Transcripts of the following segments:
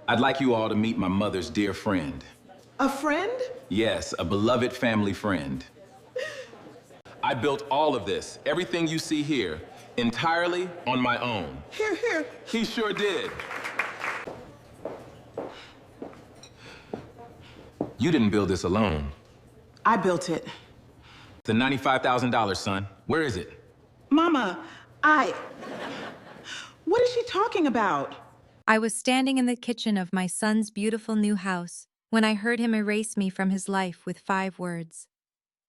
I'd like you all to meet my mother's dear friend. A friend? Yes, a beloved family friend. I built all of this, everything you see here, entirely on my own. Here, here. He sure did. You didn't build this alone. I built it. The $95,000, son. Where is it? Mama, What is she talking about? I was standing in the kitchen of my son's beautiful new house when I heard him erase me from his life with 5 words.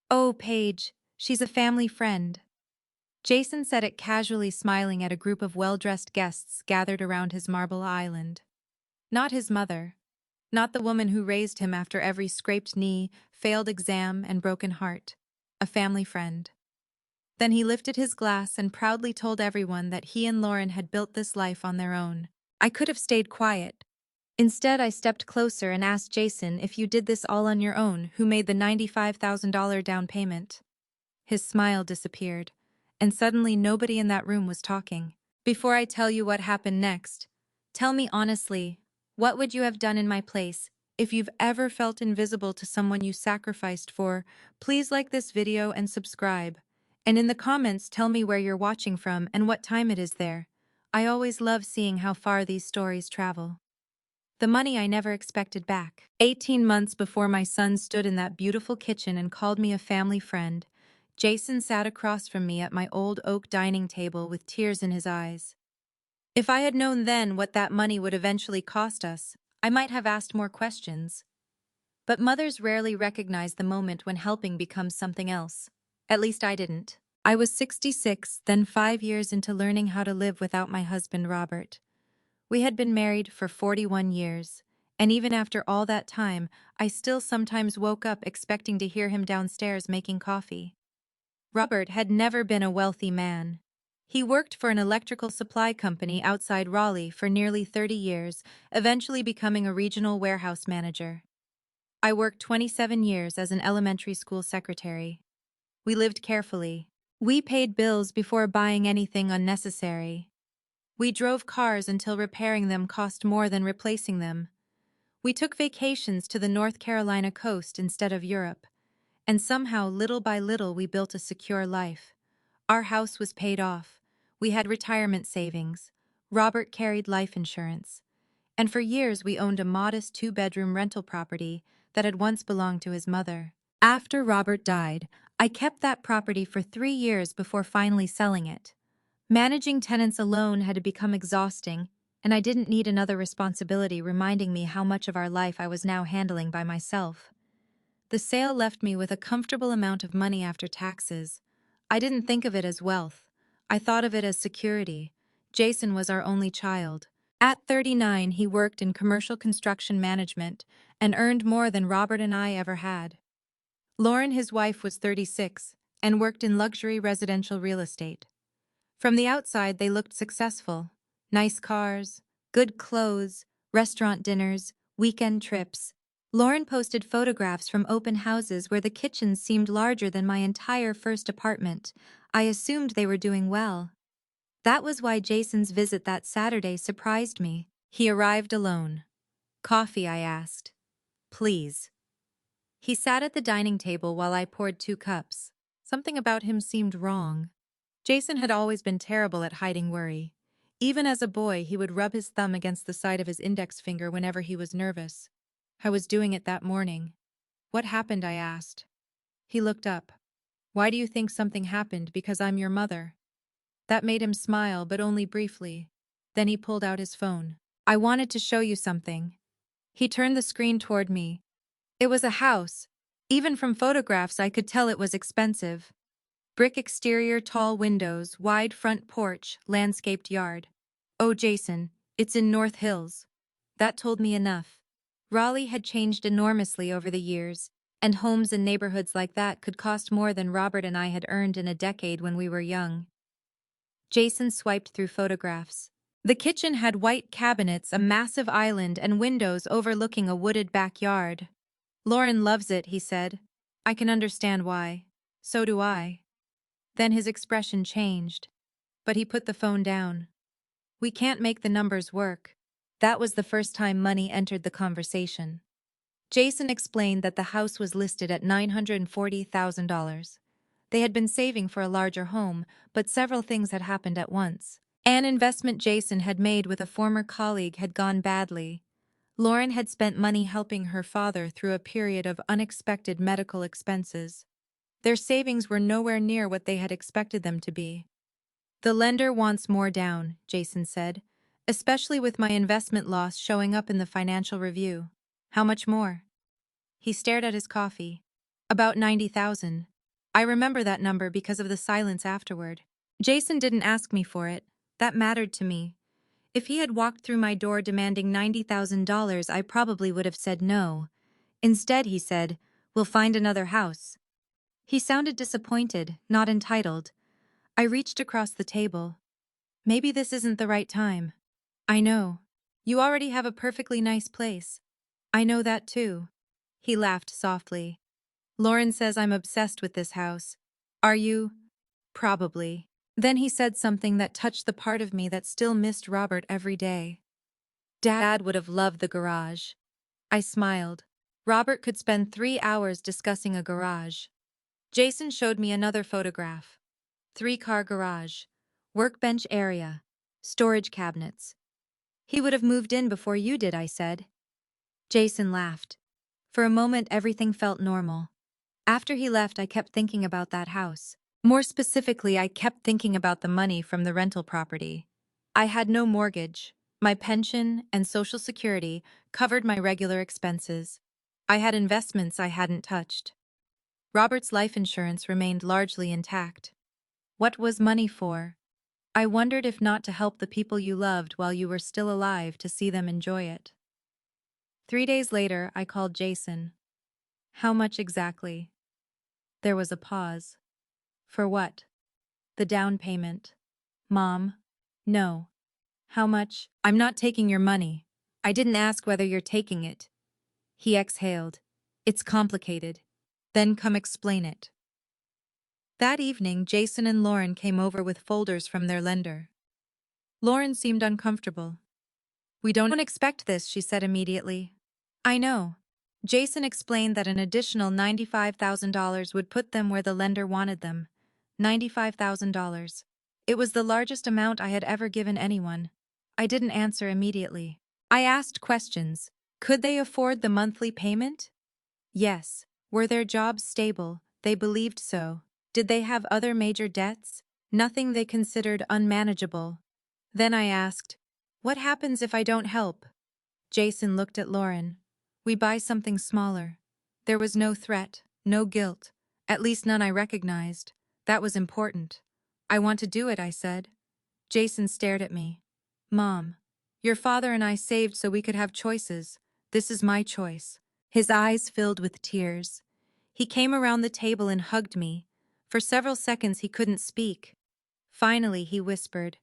"Oh, Paige, she's a family friend." Jason said it casually, smiling at a group of well-dressed guests gathered around his marble island. Not his mother. Not the woman who raised him after every scraped knee, failed exam, and broken heart. A family friend. Then he lifted his glass and proudly told everyone that he and Lauren had built this life on their own. I could have stayed quiet. Instead, I stepped closer and asked Jason if you did this all on your own, who made the $95,000 down payment. His smile disappeared, and suddenly nobody in that room was talking. Before I tell you what happened next, tell me honestly, what would you have done in my place? If you've ever felt invisible to someone you sacrificed for, please like this video and subscribe. And in the comments, tell me where you're watching from and what time it is there. I always love seeing how far these stories travel. The money I never expected back. 18 months before my son stood in that beautiful kitchen and called me a family friend, Jason sat across from me at my old oak dining table with tears in his eyes. If I had known then what that money would eventually cost us, I might have asked more questions. But mothers rarely recognize the moment when helping becomes something else. At least I didn't. I was 66, then 5 years into learning how to live without my husband, Robert. We had been married for 41 years, and even after all that time, I still sometimes woke up expecting to hear him downstairs making coffee. Robert had never been a wealthy man. He worked for an electrical supply company outside Raleigh for nearly 30 years, eventually becoming a regional warehouse manager. I worked 27 years as an elementary school secretary. We lived carefully. We paid bills before buying anything unnecessary. We drove cars until repairing them cost more than replacing them. We took vacations to the North Carolina coast instead of Europe. And somehow, little by little, we built a secure life. Our house was paid off. We had retirement savings. Robert carried life insurance. And for years, we owned a modest 2-bedroom rental property that had once belonged to his mother. After Robert died, I kept that property for 3 years before finally selling it. Managing tenants alone had become exhausting, and I didn't need another responsibility reminding me how much of our life I was now handling by myself. The sale left me with a comfortable amount of money after taxes. I didn't think of it as wealth. I thought of it as security. Jason was our only child. At 39, he worked in commercial construction management and earned more than Robert and I ever had. Lauren, his wife, was 36 and worked in luxury residential real estate. From the outside, they looked successful. Nice cars, good clothes, restaurant dinners, weekend trips. Lauren posted photographs from open houses where the kitchens seemed larger than my entire first apartment. I assumed they were doing well. That was why Jason's visit that Saturday surprised me. He arrived alone. "Coffee?" I asked. "Please." He sat at the dining table while I poured 2 cups. Something about him seemed wrong. Jason had always been terrible at hiding worry. Even as a boy, he would rub his thumb against the side of his index finger whenever he was nervous. I was doing it that morning. "What happened?" I asked. He looked up. "Why do you think something happened? Because I'm your mother." That made him smile, but only briefly. Then he pulled out his phone. "I wanted to show you something." He turned the screen toward me. It was a house. Even from photographs, I could tell it was expensive. Brick exterior, tall windows, wide front porch, landscaped yard. "Oh, Jason, it's in North Hills." That told me enough. Raleigh had changed enormously over the years, and homes in neighborhoods like that could cost more than Robert and I had earned in a decade when we were young. Jason swiped through photographs. The kitchen had white cabinets, a massive island, and windows overlooking a wooded backyard. "Lauren loves it," he said. "I can understand why. So do I." Then his expression changed. But he put the phone down. "We can't make the numbers work. That was the first time money entered the conversation. Jason explained that the house was listed at $940,000. They had been saving for a larger home, but several things had happened at once. An investment Jason had made with a former colleague had gone badly. Lauren had spent money helping her father through a period of unexpected medical expenses. Their savings were nowhere near what they had expected them to be. The lender wants more down, Jason said, especially with my investment loss showing up in the financial review. How much more? He stared at his coffee. About 90,000. I remember that number because of the silence afterward. Jason didn't ask me for it. That mattered to me. If he had walked through my door demanding $90,000, I probably would have said no. Instead, he said, "We'll find another house." He sounded disappointed, not entitled. I reached across the table. Maybe this isn't the right time. I know. You already have a perfectly nice place. I know that too. He laughed softly. Lauren says I'm obsessed with this house. Are you? Probably. Then he said something that touched the part of me that still missed Robert every day. Dad would have loved the garage. I smiled. Robert could spend 3 hours discussing a garage. Jason showed me another photograph. 3-car garage. Workbench area. Storage cabinets. He would have moved in before you did, I said. Jason laughed. For a moment, everything felt normal. After he left, I kept thinking about that house. More specifically, I kept thinking about the money from the rental property. I had no mortgage. My pension and Social Security covered my regular expenses. I had investments I hadn't touched. Robert's life insurance remained largely intact. What was money for? I wondered if not to help the people you loved while you were still alive to see them enjoy it. 3 days later, I called Jason. How much exactly? There was a pause. For what? The down payment. Mom? No. How much? I'm not taking your money. I didn't ask whether you're taking it. He exhaled. It's complicated. Then come explain it. That evening, Jason and Lauren came over with folders from their lender. Lauren seemed uncomfortable. We don't expect this, she said immediately. I know. Jason explained that an additional $95,000 would put them where the lender wanted them. $95,000. It was the largest amount I had ever given anyone. I didn't answer immediately. I asked questions. Could they afford the monthly payment? Yes. Were their jobs stable? They believed so. Did they have other major debts? Nothing they considered unmanageable. Then I asked, what happens if I don't help? Jason looked at Lauren. We buy something smaller. There was no threat, no guilt, at least none I recognized. That was important. I want to do it, I said. Jason stared at me. Mom, your father and I saved so we could have choices. This is my choice. His eyes filled with tears. He came around the table and hugged me. For several seconds he couldn't speak. Finally he whispered,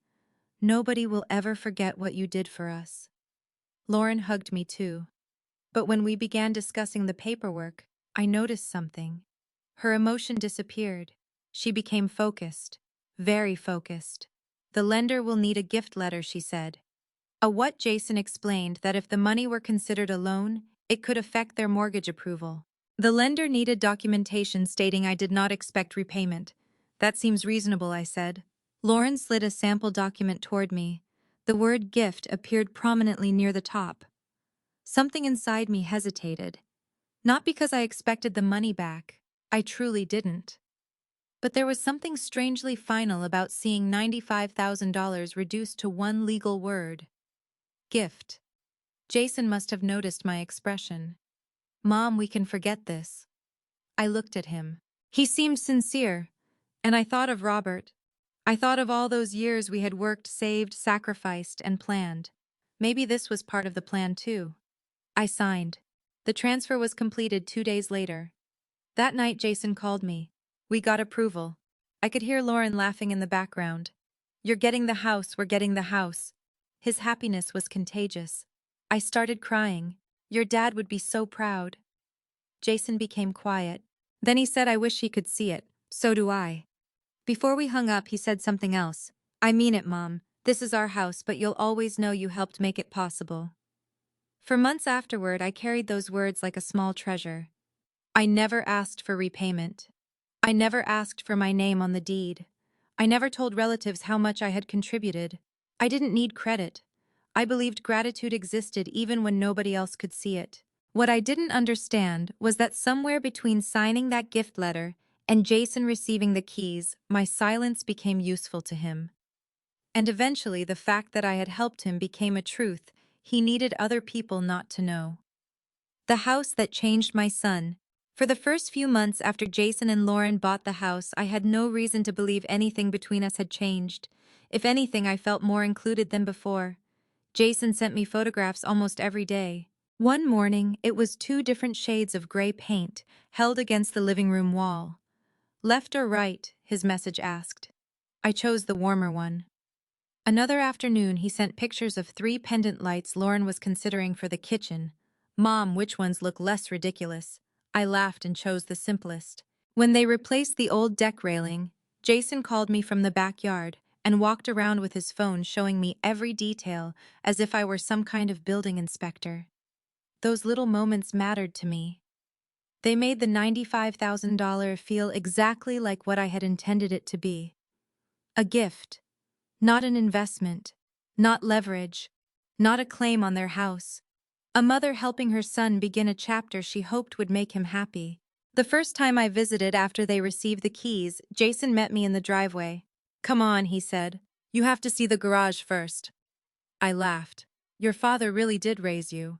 nobody will ever forget what you did for us. Lauren hugged me too. But when we began discussing the paperwork, I noticed something. Her emotion disappeared. She became focused. Very focused. The lender will need a gift letter, she said. A what? Jason explained that if the money were considered a loan, it could affect their mortgage approval. The lender needed documentation stating I did not expect repayment. That seems reasonable, I said. Lauren slid a sample document toward me. The word gift appeared prominently near the top. Something inside me hesitated. Not because I expected the money back. I truly didn't. But there was something strangely final about seeing $95,000 reduced to one legal word. Gift. Jason must have noticed my expression. Mom, we can forget this. I looked at him. He seemed sincere, and I thought of Robert. I thought of all those years we had worked, saved, sacrificed, and planned. Maybe this was part of the plan too. I signed. The transfer was completed 2 days later. That night Jason called me. We got approval. I could hear Lauren laughing in the background. You're getting the house, we're getting the house. His happiness was contagious. I started crying. Your dad would be so proud. Jason became quiet. Then he said, I wish he could see it. So do I. Before we hung up, he said something else. I mean it, Mom. This is our house, but you'll always know you helped make it possible. For months afterward, I carried those words like a small treasure. I never asked for repayment. I never asked for my name on the deed. I never told relatives how much I had contributed. I didn't need credit. I believed gratitude existed even when nobody else could see it. What I didn't understand was that somewhere between signing that gift letter and Jason receiving the keys, my silence became useful to him. And eventually, the fact that I had helped him became a truth he needed other people not to know. The house that changed my son. For the first few months after Jason and Lauren bought the house, I had no reason to believe anything between us had changed. If anything, I felt more included than before. Jason sent me photographs almost every day. One morning, it was two different shades of gray paint held against the living room wall. Left or right, his message asked. I chose the warmer one. Another afternoon, he sent pictures of 3 pendant lights Lauren was considering for the kitchen. Mom, which ones look less ridiculous? I laughed and chose the simplest. When they replaced the old deck railing, Jason called me from the backyard and walked around with his phone showing me every detail as if I were some kind of building inspector. Those little moments mattered to me. They made the $95,000 feel exactly like what I had intended it to be. A gift. Not an investment, not leverage, not a claim on their house. A mother helping her son begin a chapter she hoped would make him happy. The first time I visited after they received the keys, Jason met me in the driveway. Come on, he said. You have to see the garage first. I laughed. Your father really did raise you.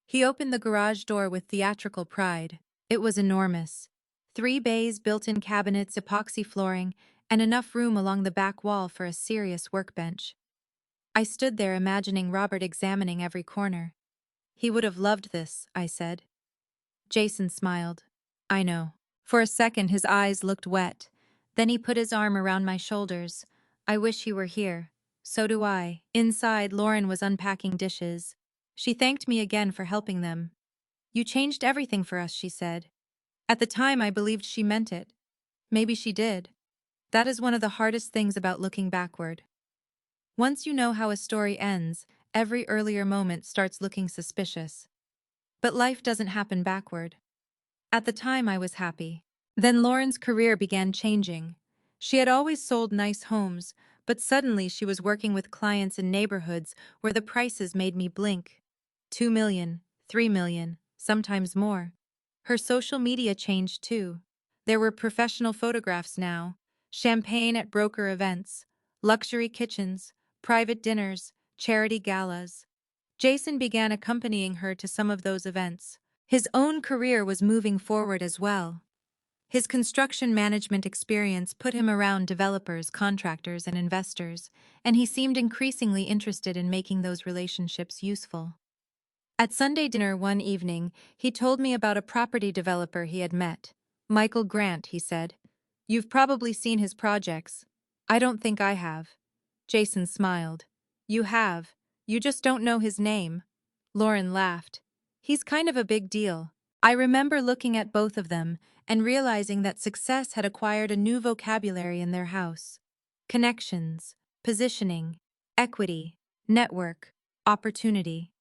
He opened the garage door with theatrical pride. It was enormous. 3 bays, built-in cabinets, epoxy flooring, and enough room along the back wall for a serious workbench. I stood there imagining Robert examining every corner. He would have loved this, I said. Jason smiled. I know. For a second his eyes looked wet. Then he put his arm around my shoulders. I wish he were here. So do I. Inside, Lauren was unpacking dishes. She thanked me again for helping them. You changed everything for us, she said. At the time I believed she meant it. Maybe she did. That is one of the hardest things about looking backward. Once you know how a story ends, every earlier moment starts looking suspicious. But life doesn't happen backward. At the time I was happy. Then Lauren's career began changing. She had always sold nice homes, but suddenly she was working with clients in neighborhoods where the prices made me blink. 2 million, 3 million, sometimes more. Her social media changed too. There were professional photographs now, champagne at broker events, luxury kitchens, private dinners, charity galas. Jason began accompanying her to some of those events. His own career was moving forward as well. His construction management experience put him around developers, contractors, and investors, and he seemed increasingly interested in making those relationships useful. At Sunday dinner one evening, he told me about a property developer he had met. Michael Grant, he said. You've probably seen his projects. I don't think I have. Jason smiled. You have. You just don't know his name. Lauren laughed. He's kind of a big deal. I remember looking at both of them and realizing that success had acquired a new vocabulary in their house. Connections, positioning, equity, network, opportunity.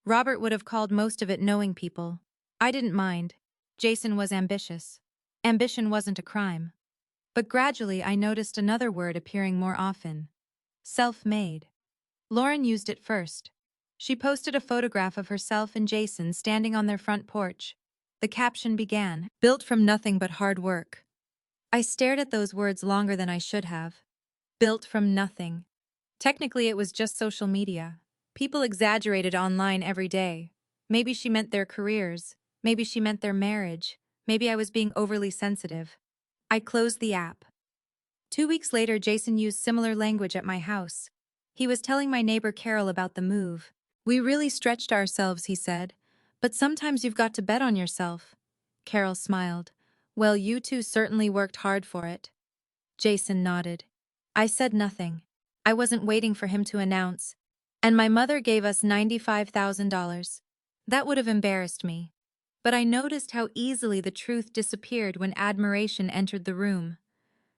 Robert would have called most of it knowing people. I didn't mind. Jason was ambitious. Ambition wasn't a crime. But gradually I noticed another word appearing more often. Self-made. Lauren used it first. She posted a photograph of herself and Jason standing on their front porch. The caption began, "Built from nothing but hard work." I stared at those words longer than I should have. Built from nothing. Technically, it was just social media. People exaggerated online every day. Maybe she meant their careers. Maybe she meant their marriage. Maybe I was being overly sensitive. I closed the app. 2 weeks later, Jason used similar language at my house. He was telling my neighbor Carol about the move. We really stretched ourselves, he said. But sometimes you've got to bet on yourself. Carol smiled. Well, you two certainly worked hard for it. Jason nodded. I said nothing. I wasn't waiting for him to announce. And my mother gave us $95,000. That would have embarrassed me. But I noticed how easily the truth disappeared when admiration entered the room.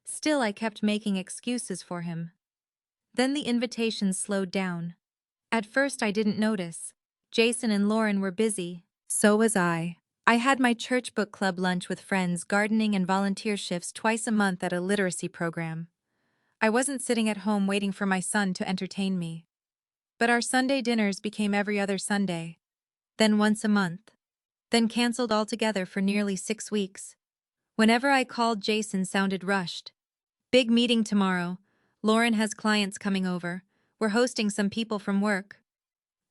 Still, I kept making excuses for him. Then the invitations slowed down. At first I didn't notice. Jason and Lauren were busy. So was I. I had my church book club lunch with friends, gardening and volunteer shifts twice a month at a literacy program. I wasn't sitting at home waiting for my son to entertain me. But our Sunday dinners became every other Sunday. Then once a month. Then canceled altogether for nearly 6 weeks. Whenever I called, Jason sounded rushed. Big meeting tomorrow. Lauren has clients coming over. We're hosting some people from work.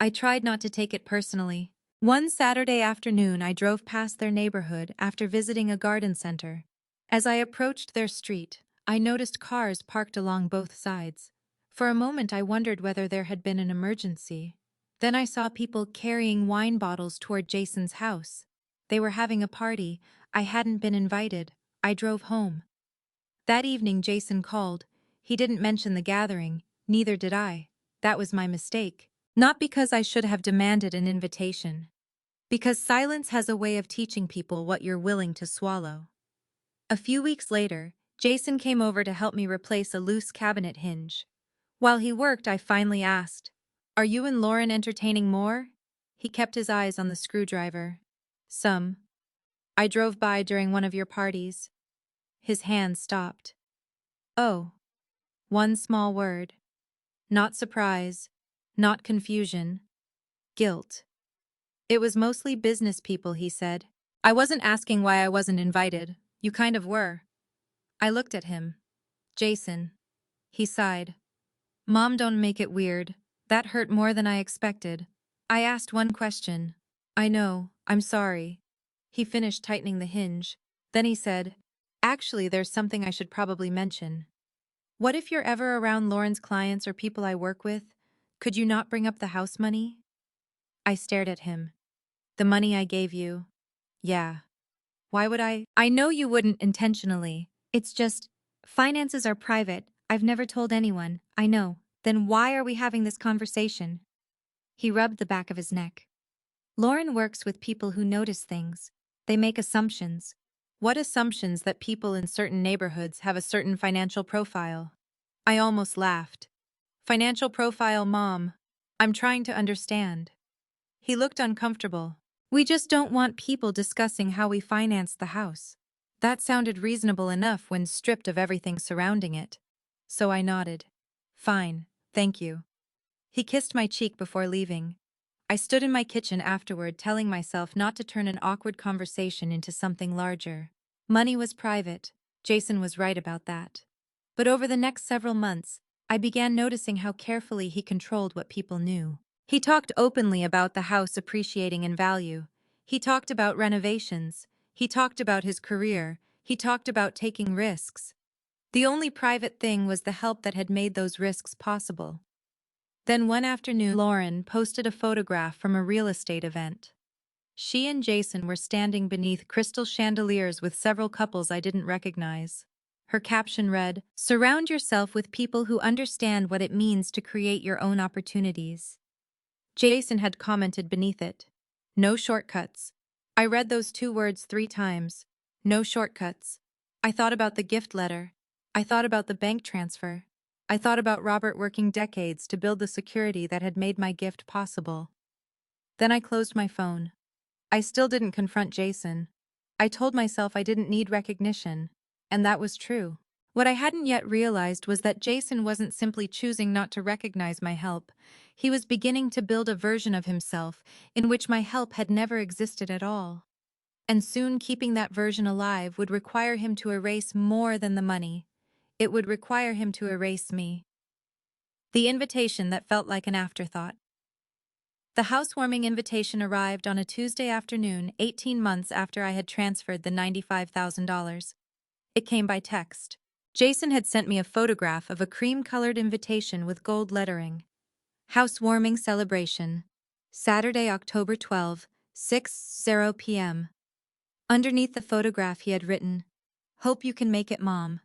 I tried not to take it personally. One Saturday afternoon, I drove past their neighborhood after visiting a garden center. As I approached their street, I noticed cars parked along both sides. For a moment, I wondered whether there had been an emergency. Then I saw people carrying wine bottles toward Jason's house. They were having a party. I hadn't been invited. I drove home. That evening, Jason called. He didn't mention the gathering, neither did I. That was my mistake. Not because I should have demanded an invitation. Because silence has a way of teaching people what you're willing to swallow. A few weeks later, Jason came over to help me replace a loose cabinet hinge. While he worked, I finally asked, "Are you and Lauren entertaining more?" He kept his eyes on the screwdriver. "Some. I drove by during one of your parties." His hand stopped. "Oh." One small word. Not surprise. Not confusion. Guilt. "It was mostly business people," he said. "I wasn't asking why I wasn't invited. You kind of were." I looked at him. "Jason." He sighed. "Mom, don't make it weird. That hurt more than I expected." I asked one question. "I know, I'm sorry." He finished tightening the hinge. Then he said, "Actually, there's something I should probably mention. What if you're ever around Lauren's clients or people I work with? Could you not bring up the house money?" I stared at him. "The money I gave you?" "Yeah. Why would I?" "I know you wouldn't intentionally. It's just, finances are private. I've never told anyone. I know. Then why are we having this conversation?" He rubbed the back of his neck. "Lauren works with people who notice things. They make assumptions." "What assumptions? That people in certain neighborhoods have a certain financial profile?" I almost laughed. "Financial profile, Mom? I'm trying to understand." He looked uncomfortable. "We just don't want people discussing how we financed the house." That sounded reasonable enough when stripped of everything surrounding it. So I nodded. "Fine, thank you." He kissed my cheek before leaving. I stood in my kitchen afterward, telling myself not to turn an awkward conversation into something larger. Money was private. Jason was right about that. But over the next several months, I began noticing how carefully he controlled what people knew. He talked openly about the house appreciating in value. He talked about renovations. He talked about his career. He talked about taking risks. The only private thing was the help that had made those risks possible. Then one afternoon, Lauren posted a photograph from a real estate event. She and Jason were standing beneath crystal chandeliers with several couples I didn't recognize. Her caption read, "Surround yourself with people who understand what it means to create your own opportunities." Jason had commented beneath it, "No shortcuts." I read those 2 words 3 times. No shortcuts. I thought about the gift letter. I thought about the bank transfer. I thought about Robert working decades to build the security that had made my gift possible. Then I closed my phone. I still didn't confront Jason. I told myself I didn't need recognition, and that was true. What I hadn't yet realized was that Jason wasn't simply choosing not to recognize my help. He was beginning to build a version of himself in which my help had never existed at all. And soon keeping that version alive would require him to erase more than the money. It would require him to erase me. The invitation that felt like an afterthought. The housewarming invitation arrived on a Tuesday afternoon, 18 months after I had transferred the $95,000. It came by text. Jason had sent me a photograph of a cream-colored invitation with gold lettering. Housewarming celebration. Saturday, October 12, 6:00 p.m. Underneath the photograph he had written, "Hope you can make it, Mom."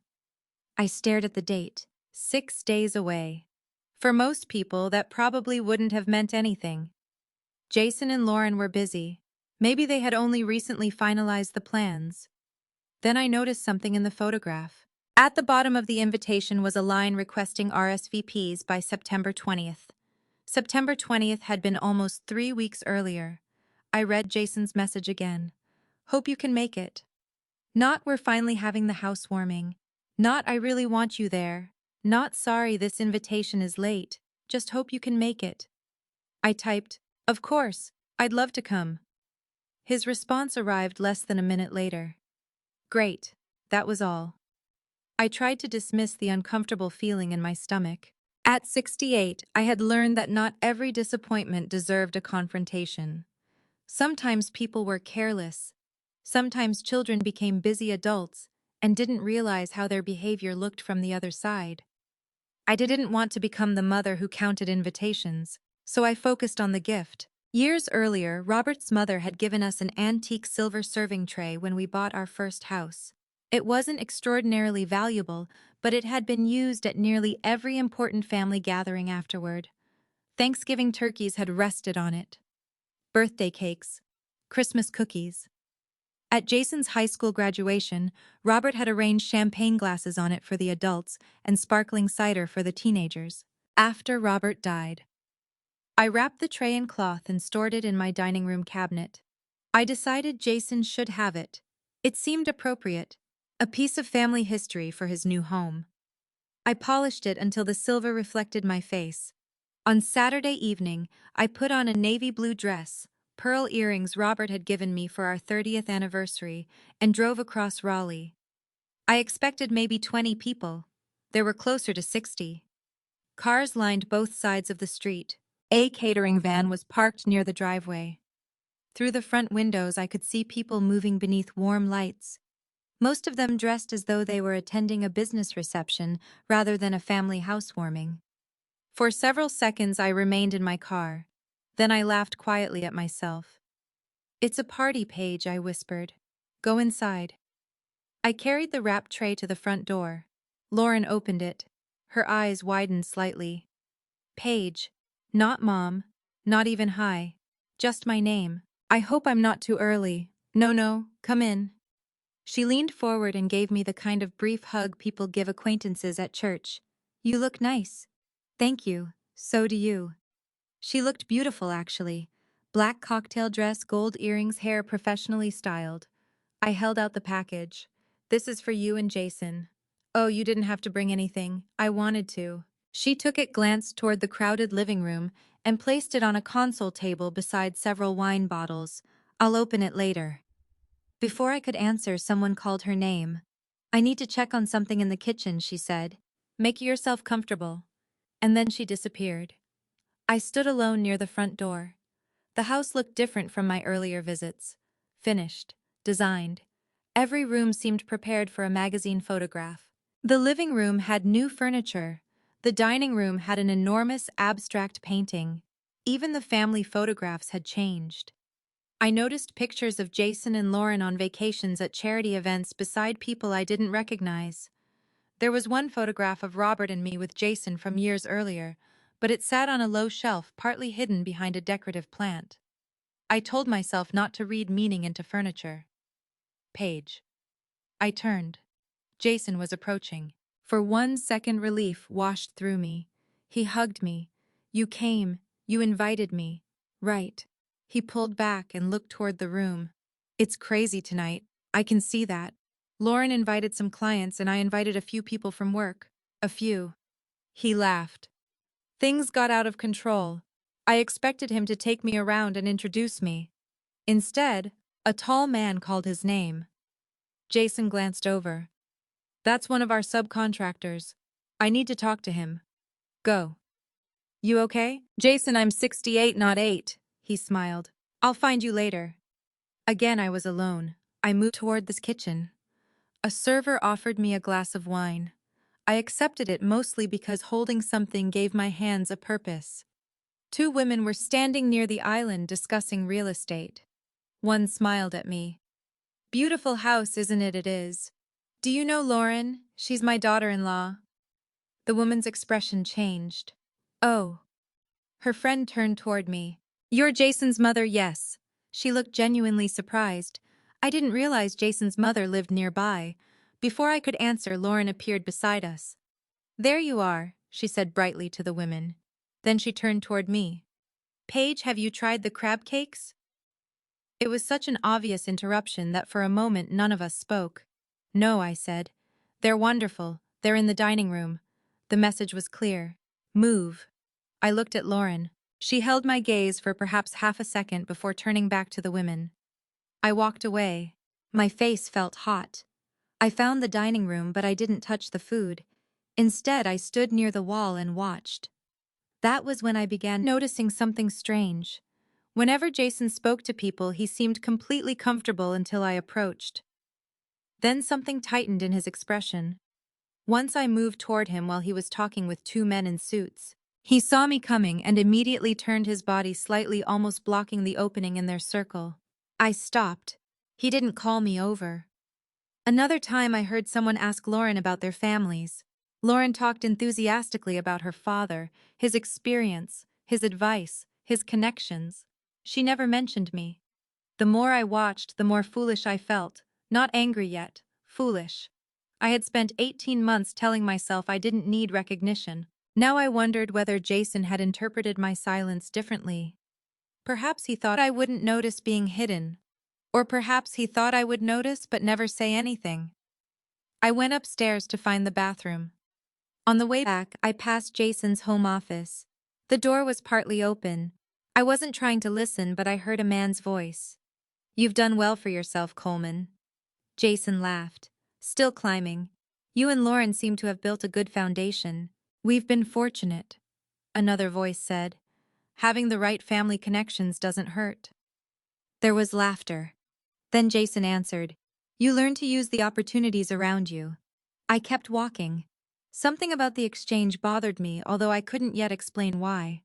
I stared at the date. 6 days away. For most people, that probably wouldn't have meant anything. Jason and Lauren were busy. Maybe they had only recently finalized the plans. Then I noticed something in the photograph. At the bottom of the invitation was a line requesting RSVPs by September 20th. September 20th had been almost 3 weeks earlier. I read Jason's message again. Hope you can make it. Not we're finally having the housewarming. Not I really want you there. Not sorry this invitation is late. Just hope you can make it. I typed, of course, I'd love to come. His response arrived less than a minute later. Great, that was all. I tried to dismiss the uncomfortable feeling in my stomach. At 68, I had learned that not every disappointment deserved a confrontation. Sometimes people were careless. Sometimes children became busy adults and didn't realize how their behavior looked from the other side. I didn't want to become the mother who counted invitations, so I focused on the gift. Years earlier, Robert's mother had given us an antique silver serving tray when we bought our first house. It wasn't extraordinarily valuable, but it had been used at nearly every important family gathering afterward. Thanksgiving turkeys had rested on it. Birthday cakes. Christmas cookies. At Jason's high school graduation, Robert had arranged champagne glasses on it for the adults and sparkling cider for the teenagers. After Robert died, I wrapped the tray in cloth and stored it in my dining room cabinet. I decided Jason should have it. It seemed appropriate, a piece of family history for his new home. I polished it until the silver reflected my face. On Saturday evening, I put on a navy blue dress, pearl earrings Robert had given me for our 30th anniversary, and drove across Raleigh. I expected maybe 20 people. There were closer to 60. Cars lined both sides of the street. A catering van was parked near the driveway. Through the front windows, I could see people moving beneath warm lights. Most of them dressed as though they were attending a business reception rather than a family housewarming. For several seconds, I remained in my car. Then I laughed quietly at myself. It's a party, Paige, I whispered. Go inside. I carried the wrapped tray to the front door. Lauren opened it. Her eyes widened slightly. Paige. Not Mom. Not even hi. Just my name. I hope I'm not too early. No, come in. She leaned forward and gave me the kind of brief hug people give acquaintances at church. You look nice. Thank you. So do you. She looked beautiful, actually. Black cocktail dress, gold earrings, hair professionally styled. I held out the package. This is for you and Jason. Oh, you didn't have to bring anything. I wanted to. She took it, glanced toward the crowded living room, and placed it on a console table beside several wine bottles. I'll open it later. Before I could answer, someone called her name. I need to check on something in the kitchen, she said. Make yourself comfortable. And then she disappeared. I stood alone near the front door. The house looked different from my earlier visits. Finished. Designed. Every room seemed prepared for a magazine photograph. The living room had new furniture. The dining room had an enormous abstract painting. Even the family photographs had changed. I noticed pictures of Jason and Lauren on vacations at charity events beside people I didn't recognize. There was one photograph of Robert and me with Jason from years earlier, but it sat on a low shelf, partly hidden behind a decorative plant. I told myself not to read meaning into furniture. Paige. I turned. Jason was approaching. For 1 second, relief washed through me. He hugged me. You came. You invited me. Right. He pulled back and looked toward the room. It's crazy tonight. I can see that. Lauren invited some clients and I invited a few people from work. A few. He laughed. Things got out of control. I expected him to take me around and introduce me. Instead, a tall man called his name. Jason glanced over. That's one of our subcontractors. I need to talk to him. Go. You okay? Jason, I'm 68, not 8. He smiled. I'll find you later. Again, I was alone. I moved toward this kitchen. A server offered me a glass of wine. I accepted it mostly because holding something gave my hands a purpose. 2 women were standing near the island discussing real estate. One smiled at me. Beautiful house, isn't it? It is. Do you know Lauren? She's my daughter-in-law. The woman's expression changed. Oh. Her friend turned toward me. You're Jason's mother, yes. She looked genuinely surprised. I didn't realize Jason's mother lived nearby, Before I could answer, Lauren appeared beside us. "There you are," she said brightly to the women. Then she turned toward me. "Paige, have you tried the crab cakes?" It was such an obvious interruption that for a moment none of us spoke. "No," I said. "They're wonderful. They're in the dining room." The message was clear. "Move." I looked at Lauren. She held my gaze for perhaps half a second before turning back to the women. I walked away. My face felt hot. I found the dining room, but I didn't touch the food. Instead, I stood near the wall and watched. That was when I began noticing something strange. Whenever Jason spoke to people, he seemed completely comfortable until I approached. Then something tightened in his expression. Once I moved toward him while he was talking with two men in suits. He saw me coming and immediately turned his body slightly, almost blocking the opening in their circle. I stopped. He didn't call me over. Another time I heard someone ask Lauren about their families. Lauren talked enthusiastically about her father, his experience, his advice, his connections. She never mentioned me. The more I watched, the more foolish I felt. Not angry yet, foolish. I had spent 18 months telling myself I didn't need recognition. Now I wondered whether Jason had interpreted my silence differently. Perhaps he thought I wouldn't notice being hidden. Or perhaps he thought I would notice but never say anything. I went upstairs to find the bathroom. On the way back, I passed Jason's home office. The door was partly open. I wasn't trying to listen, but I heard a man's voice. "You've done well for yourself, Coleman." Jason laughed. "Still climbing. You and Lauren seem to have built a good foundation." "We've been fortunate," another voice said. "Having the right family connections doesn't hurt." There was laughter. Then Jason answered, "You learn to use the opportunities around you." I kept walking. Something about the exchange bothered me, although I couldn't yet explain why.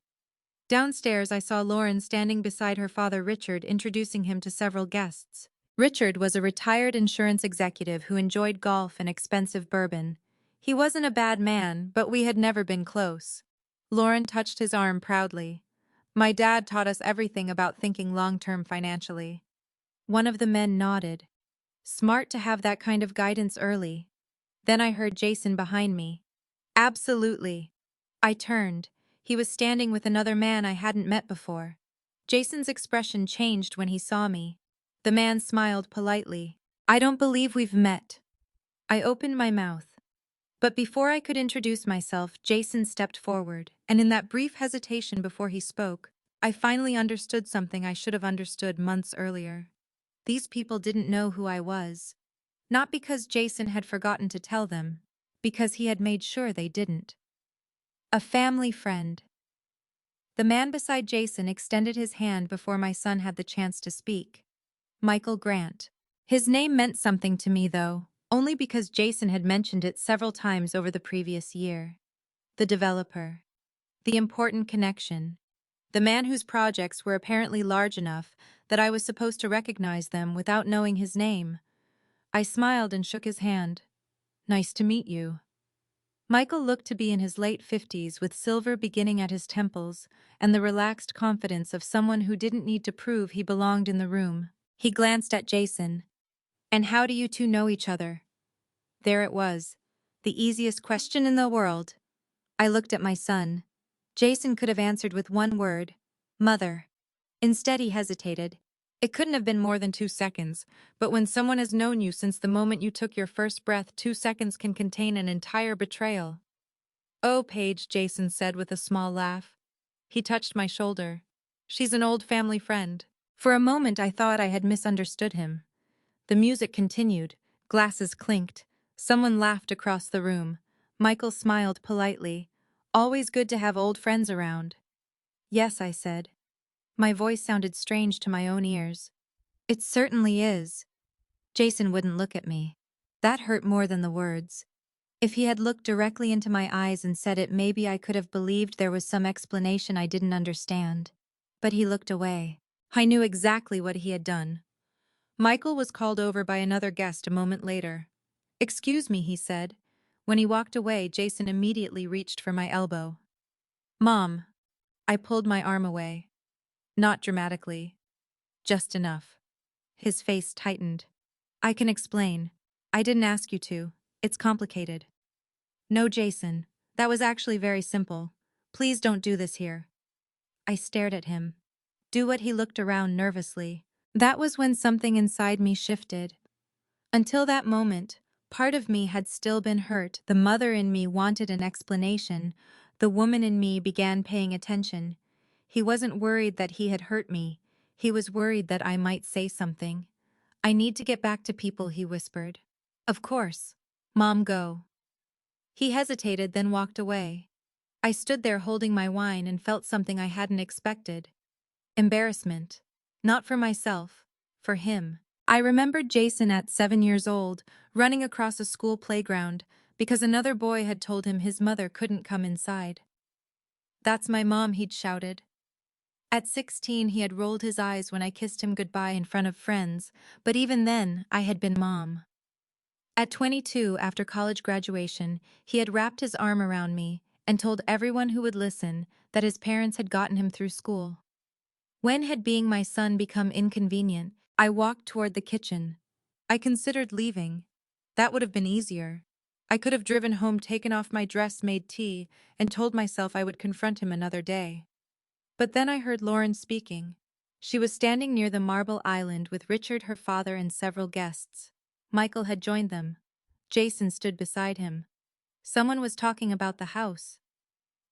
Downstairs, I saw Lauren standing beside her father Richard, introducing him to several guests. Richard was a retired insurance executive who enjoyed golf and expensive bourbon. He wasn't a bad man, but we had never been close. Lauren touched his arm proudly. "My dad taught us everything about thinking long-term financially." One of the men nodded. "Smart to have that kind of guidance early." Then I heard Jason behind me. "Absolutely." I turned. He was standing with another man I hadn't met before. Jason's expression changed when he saw me. The man smiled politely. "I don't believe we've met." I opened my mouth. But before I could introduce myself, Jason stepped forward, and in that brief hesitation before he spoke, I finally understood something I should have understood months earlier. These people didn't know who I was. Not because Jason had forgotten to tell them, because he had made sure they didn't. A family friend. The man beside Jason extended his hand before my son had the chance to speak. Michael Grant. His name meant something to me, though, only because Jason had mentioned it several times over the previous year. The developer. The important connection. The man whose projects were apparently large enough that I was supposed to recognize them without knowing his name. I smiled and shook his hand. "Nice to meet you." Michael looked to be in his late 50s with silver beginning at his temples and the relaxed confidence of someone who didn't need to prove he belonged in the room. He glanced at Jason. "And how do you two know each other?" There it was. The easiest question in the world. I looked at my son. Jason could have answered with one word: mother. Instead, he hesitated. It couldn't have been more than 2 seconds, but when someone has known you since the moment you took your first breath, 2 seconds can contain an entire betrayal. "Oh, Paige," Jason said with a small laugh. He touched my shoulder. "She's an old family friend." For a moment, I thought I had misunderstood him. The music continued. Glasses clinked. Someone laughed across the room. Michael smiled politely. "Always good to have old friends around." "Yes," I said. My voice sounded strange to my own ears. "It certainly is." Jason wouldn't look at me. That hurt more than the words. If he had looked directly into my eyes and said it, maybe I could have believed there was some explanation I didn't understand. But he looked away. I knew exactly what he had done. Michael was called over by another guest a moment later. "Excuse me," he said. When he walked away, Jason immediately reached for my elbow. "Mom." I pulled my arm away. Not dramatically. Just enough. His face tightened. "I can explain." I didn't ask you to. It's complicated. No, Jason. That was actually very simple. Please don't do this here. I stared at him. Do what? He looked around nervously. That was when something inside me shifted. Until that moment, part of me had still been hurt. The mother in me wanted an explanation. The woman in me began paying attention. He wasn't worried that he had hurt me. He was worried that I might say something. I need to get back to people, he whispered. Of course. Mom, go. He hesitated, then walked away. I stood there holding my wine and felt something I hadn't expected. Embarrassment. Not for myself, for him. I remembered Jason at 7 years old, running across a school playground because another boy had told him his mother couldn't come inside. That's my mom, he'd shouted. At 16, he had rolled his eyes when I kissed him goodbye in front of friends, but even then, I had been mom. At 22, after college graduation, he had wrapped his arm around me and told everyone who would listen that his parents had gotten him through school. When had being my son become inconvenient? I walked toward the kitchen. I considered leaving. That would have been easier. I could have driven home, taken off my dress, made tea, and told myself I would confront him another day. But then I heard Lauren speaking. She was standing near the marble island with Richard, her father, and several guests. Michael had joined them. Jason stood beside him. Someone was talking about the house.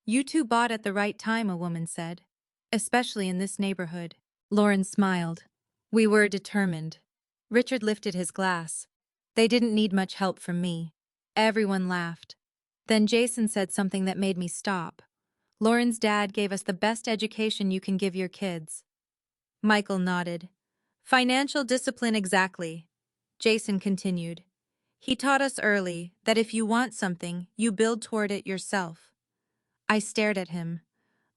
You two bought at the right time, a woman said. Especially in this neighborhood. Lauren smiled. We were determined. Richard lifted his glass. They didn't need much help from me. Everyone laughed. Then Jason said something that made me stop. Lauren's dad gave us the best education you can give your kids. Michael nodded. Financial discipline, exactly. Jason continued. He taught us early that if you want something, you build toward it yourself. I stared at him.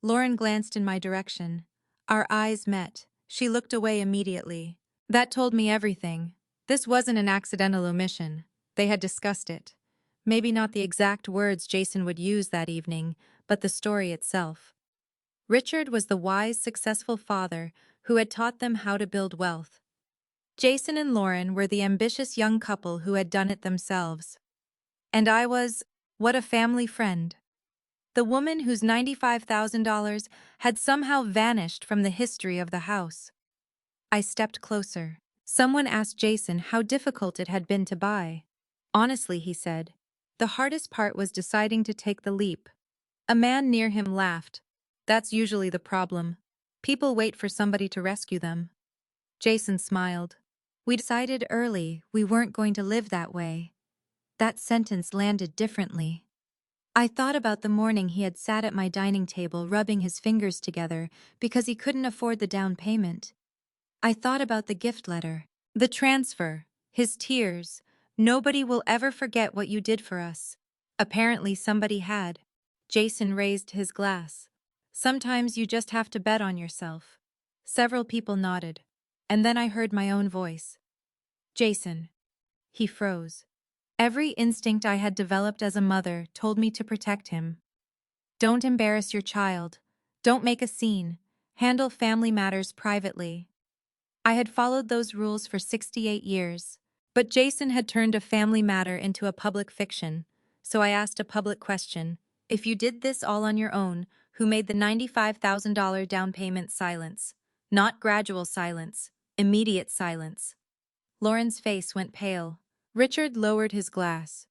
Lauren glanced in my direction. Our eyes met. She looked away immediately. That told me everything. This wasn't an accidental omission. They had discussed it. Maybe not the exact words Jason would use that evening, but the story itself. Richard was the wise, successful father who had taught them how to build wealth. Jason and Lauren were the ambitious young couple who had done it themselves. And I was, what a family friend. The woman whose $95,000 had somehow vanished from the history of the house. I stepped closer. Someone asked Jason how difficult it had been to buy. Honestly, he said, the hardest part was deciding to take the leap. A man near him laughed. That's usually the problem. People wait for somebody to rescue them. Jason smiled. We decided early we weren't going to live that way. That sentence landed differently. I thought about the morning he had sat at my dining table rubbing his fingers together because he couldn't afford the down payment. I thought about the gift letter, the transfer, his tears. Nobody will ever forget what you did for us. Apparently somebody had. Jason raised his glass. Sometimes you just have to bet on yourself. Several people nodded. And then I heard my own voice. Jason. He froze. Every instinct I had developed as a mother told me to protect him. Don't embarrass your child. Don't make a scene. Handle family matters privately. I had followed those rules for 68 years. But Jason had turned a family matter into a public fiction. So I asked a public question. If you did this all on your own, who made the $95,000 down payment? Silence. Not gradual silence. Immediate silence. Lauren's face went pale. Richard lowered his glass.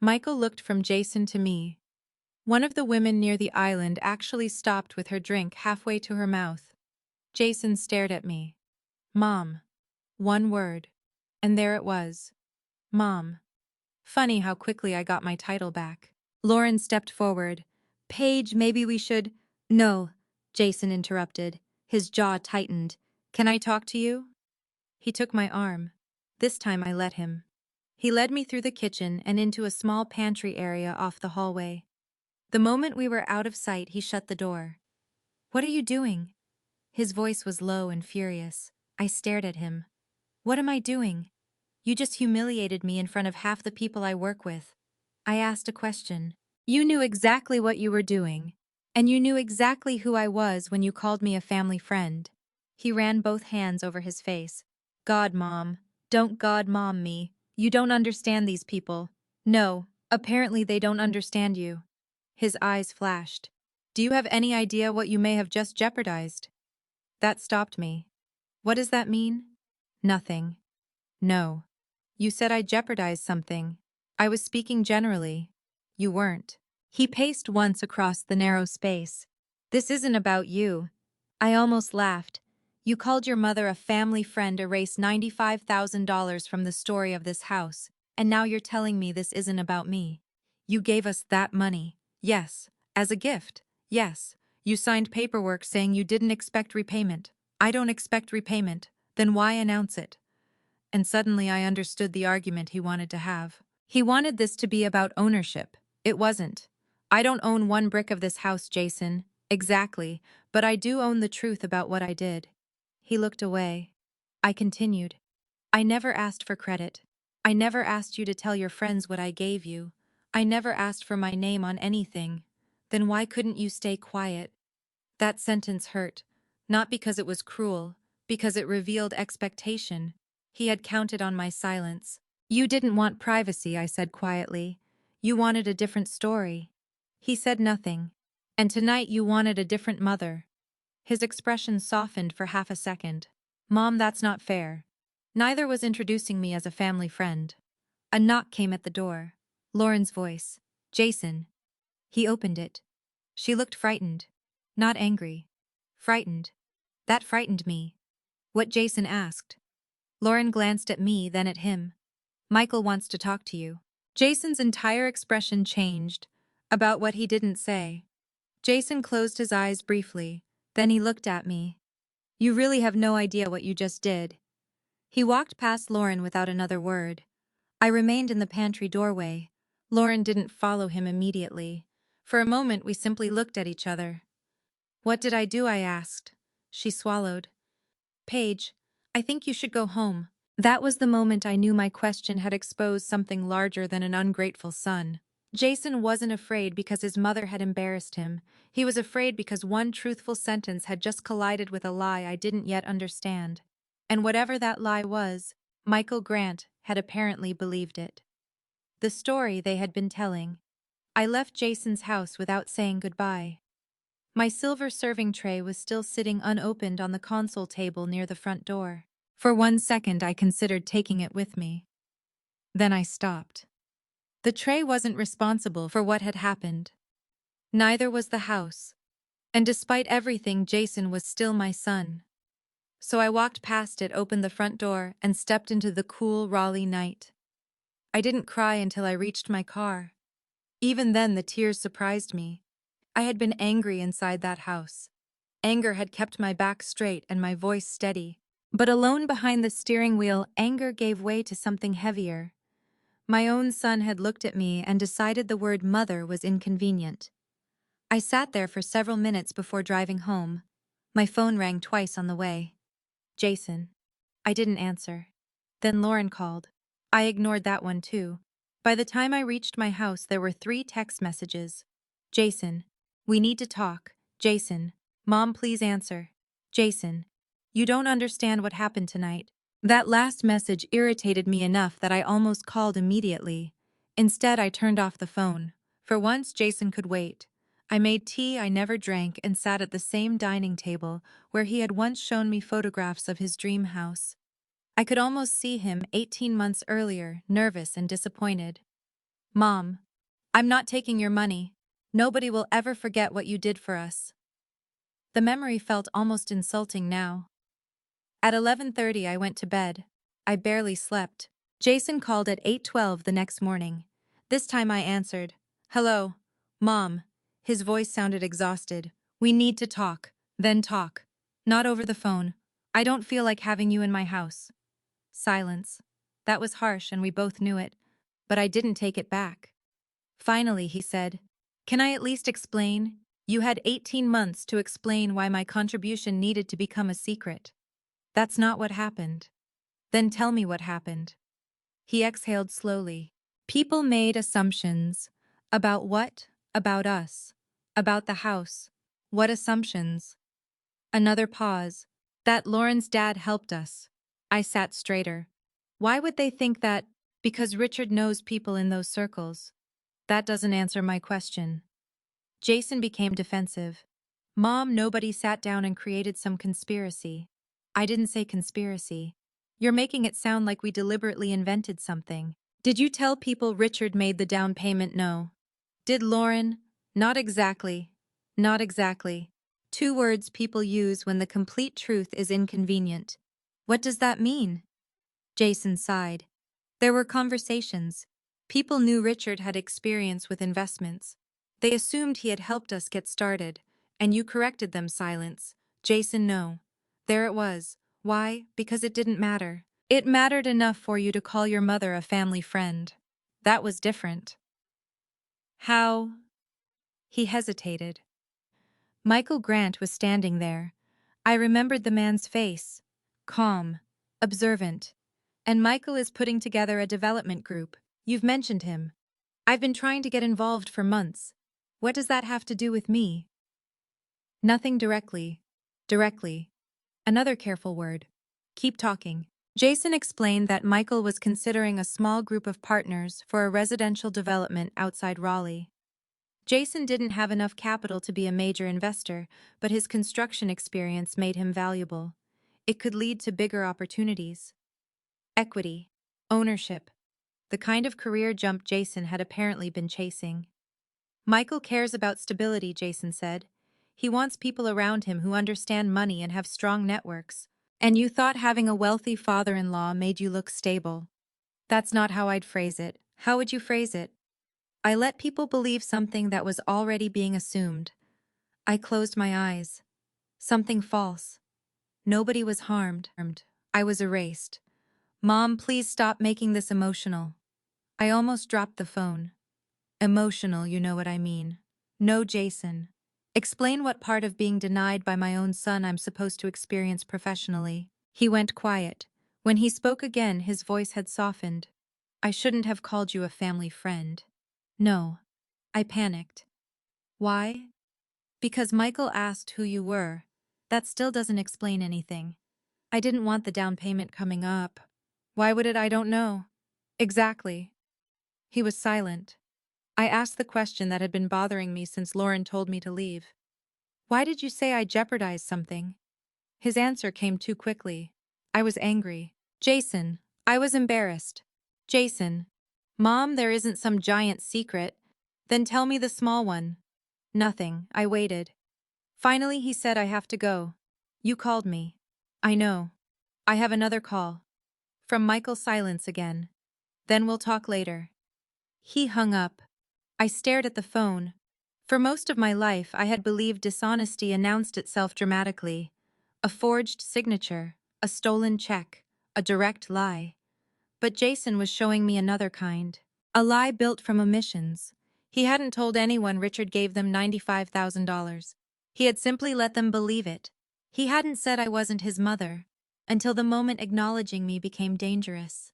Michael looked from Jason to me. One of the women near the island actually stopped with her drink halfway to her mouth. Jason stared at me. Mom. One word. And there it was. Mom. Funny how quickly I got my title back. Lauren stepped forward. Paige, maybe we should… No, Jason interrupted. His jaw tightened. Can I talk to you? He took my arm. This time I let him. He led me through the kitchen and into a small pantry area off the hallway. The moment we were out of sight, he shut the door. What are you doing? His voice was low and furious. I stared at him. What am I doing? You just humiliated me in front of half the people I work with. I asked a question. You knew exactly what you were doing. And you knew exactly who I was when you called me a family friend. He ran both hands over his face. God, Mom. Don't God Mom me. You don't understand these people. No, apparently they don't understand you. His eyes flashed. Do you have any idea what you may have just jeopardized? That stopped me. What does that mean? Nothing. No. You said I jeopardized something. I was speaking generally. You weren't. He paced once across the narrow space. This isn't about you. I almost laughed. You called your mother a family friend erase $95,000 from the story of this house, and now you're telling me this isn't about me. You gave us that money. Yes. As a gift. Yes. You signed paperwork saying you didn't expect repayment. I don't expect repayment. Then why announce it? And suddenly I understood the argument he wanted to have. He wanted this to be about ownership. It wasn't. I don't own one brick of this house, Jason. Exactly, but I do own the truth about what I did. He looked away. I continued. I never asked for credit. I never asked you to tell your friends what I gave you. I never asked for my name on anything. Then why couldn't you stay quiet? That sentence hurt, not because it was cruel, because it revealed expectation. He had counted on my silence. You didn't want privacy, I said quietly. You wanted a different story. He said nothing. And tonight you wanted a different mother. His expression softened for half a second. Mom, that's not fair. Neither was introducing me as a family friend. A knock came at the door. Lauren's voice. Jason. He opened it. She looked frightened. Not angry. Frightened. That frightened me. What Jason asked. Lauren glanced at me, then at him. Michael wants to talk to you. Jason's entire expression changed. About what he didn't say. Jason closed his eyes briefly. Then he looked at me. You really have no idea what you just did. He walked past Lauren without another word. I remained in the pantry doorway. Lauren didn't follow him immediately. For a moment we simply looked at each other. What did I do? I asked. She swallowed. Paige, I think you should go home. That was the moment I knew my question had exposed something larger than an ungrateful son. Jason wasn't afraid because his mother had embarrassed him. He was afraid because one truthful sentence had just collided with a lie I didn't yet understand. And whatever that lie was, Michael Grant had apparently believed it. The story they had been telling. I left Jason's house without saying goodbye. My silver serving tray was still sitting unopened on the console table near the front door. For 1 second I considered taking it with me. Then I stopped. The tray wasn't responsible for what had happened. Neither was the house. And despite everything, Jason was still my son. So I walked past it, opened the front door, and stepped into the cool Raleigh night. I didn't cry until I reached my car. Even then the tears surprised me. I had been angry inside that house. Anger had kept my back straight and my voice steady. But alone behind the steering wheel, anger gave way to something heavier. My own son had looked at me and decided the word mother was inconvenient. I sat there for several minutes before driving home. My phone rang twice on the way. Jason. I didn't answer. Then Lauren called. I ignored that one too. By the time I reached my house, there were 3 text messages. Jason. We need to talk. Jason. Mom, please answer. Jason. You don't understand what happened tonight. That last message irritated me enough that I almost called immediately. Instead, I turned off the phone. For once, Jason could wait. I made tea I never drank and sat at the same dining table where he had once shown me photographs of his dream house. I could almost see him 18 months earlier, nervous and disappointed. Mom, I'm not taking your money. Nobody will ever forget what you did for us. The memory felt almost insulting now. At 11:30 I went to bed. I barely slept. Jason called at 8:12 the next morning. This time I answered. Hello, Mom. His voice sounded exhausted. We need to talk. Then talk. Not over the phone. I don't feel like having you in my house. Silence. That was harsh and we both knew it. But I didn't take it back. Finally, he said, can I at least explain? You had 18 months to explain why my contribution needed to become a secret. That's not what happened. Then tell me what happened. He exhaled slowly. People made assumptions. About what? About us. About the house. What assumptions? Another pause. That Lauren's dad helped us. I sat straighter. Why would they think that? Because Richard knows people in those circles. That doesn't answer my question. Jason became defensive. Mom, nobody sat down and created some conspiracy. I didn't say conspiracy. You're making it sound like we deliberately invented something. Did you tell people Richard made the down payment? No. Did Lauren? Not exactly. Not exactly. Two words people use when the complete truth is inconvenient. What does that mean? Jason sighed. There were conversations. People knew Richard had experience with investments. They assumed he had helped us get started, and you corrected them. Silence. Jason, no. There it was. Why? Because it didn't matter. It mattered enough for you to call your mother a family friend. That was different. How? He hesitated. Michael Grant was standing there. I remembered the man's face. Calm. Observant. And Michael is putting together a development group. You've mentioned him. I've been trying to get involved for months. What does that have to do with me? Nothing directly. Directly. Another careful word. Keep talking. Jason explained that Michael was considering a small group of partners for a residential development outside Raleigh. Jason didn't have enough capital to be a major investor, but his construction experience made him valuable. It could lead to bigger opportunities. Equity. Ownership. The kind of career jump Jason had apparently been chasing. Michael cares about stability, Jason said. He wants people around him who understand money and have strong networks. And you thought having a wealthy father-in-law made you look stable. That's not how I'd phrase it. How would you phrase it? I let people believe something that was already being assumed. I closed my eyes. Something false. Nobody was harmed. I was erased. Mom, please stop making this emotional. I almost dropped the phone. Emotional, you know what I mean. No, Jason. Explain what part of being denied by my own son I'm supposed to experience professionally. He went quiet. When he spoke again, his voice had softened. I shouldn't have called you a family friend. No. I panicked. Why? Because Michael asked who you were. That still doesn't explain anything. I didn't want the down payment coming up. Why would it? I don't know. Exactly. He was silent. I asked the question that had been bothering me since Lauren told me to leave. Why did you say I jeopardized something? His answer came too quickly. I was angry. Jason. I was embarrassed. Jason. Mom, there isn't some giant secret. Then tell me the small one. Nothing. I waited. Finally, he said, I have to go. You called me. I know. I have another call. From Michael, silence again. Then we'll talk later. He hung up. I stared at the phone. For most of my life, I had believed dishonesty announced itself dramatically. A forged signature, a stolen check, a direct lie. But Jason was showing me another kind. A lie built from omissions. He hadn't told anyone Richard gave them $95,000. He had simply let them believe it. He hadn't said I wasn't his mother, until the moment acknowledging me became dangerous.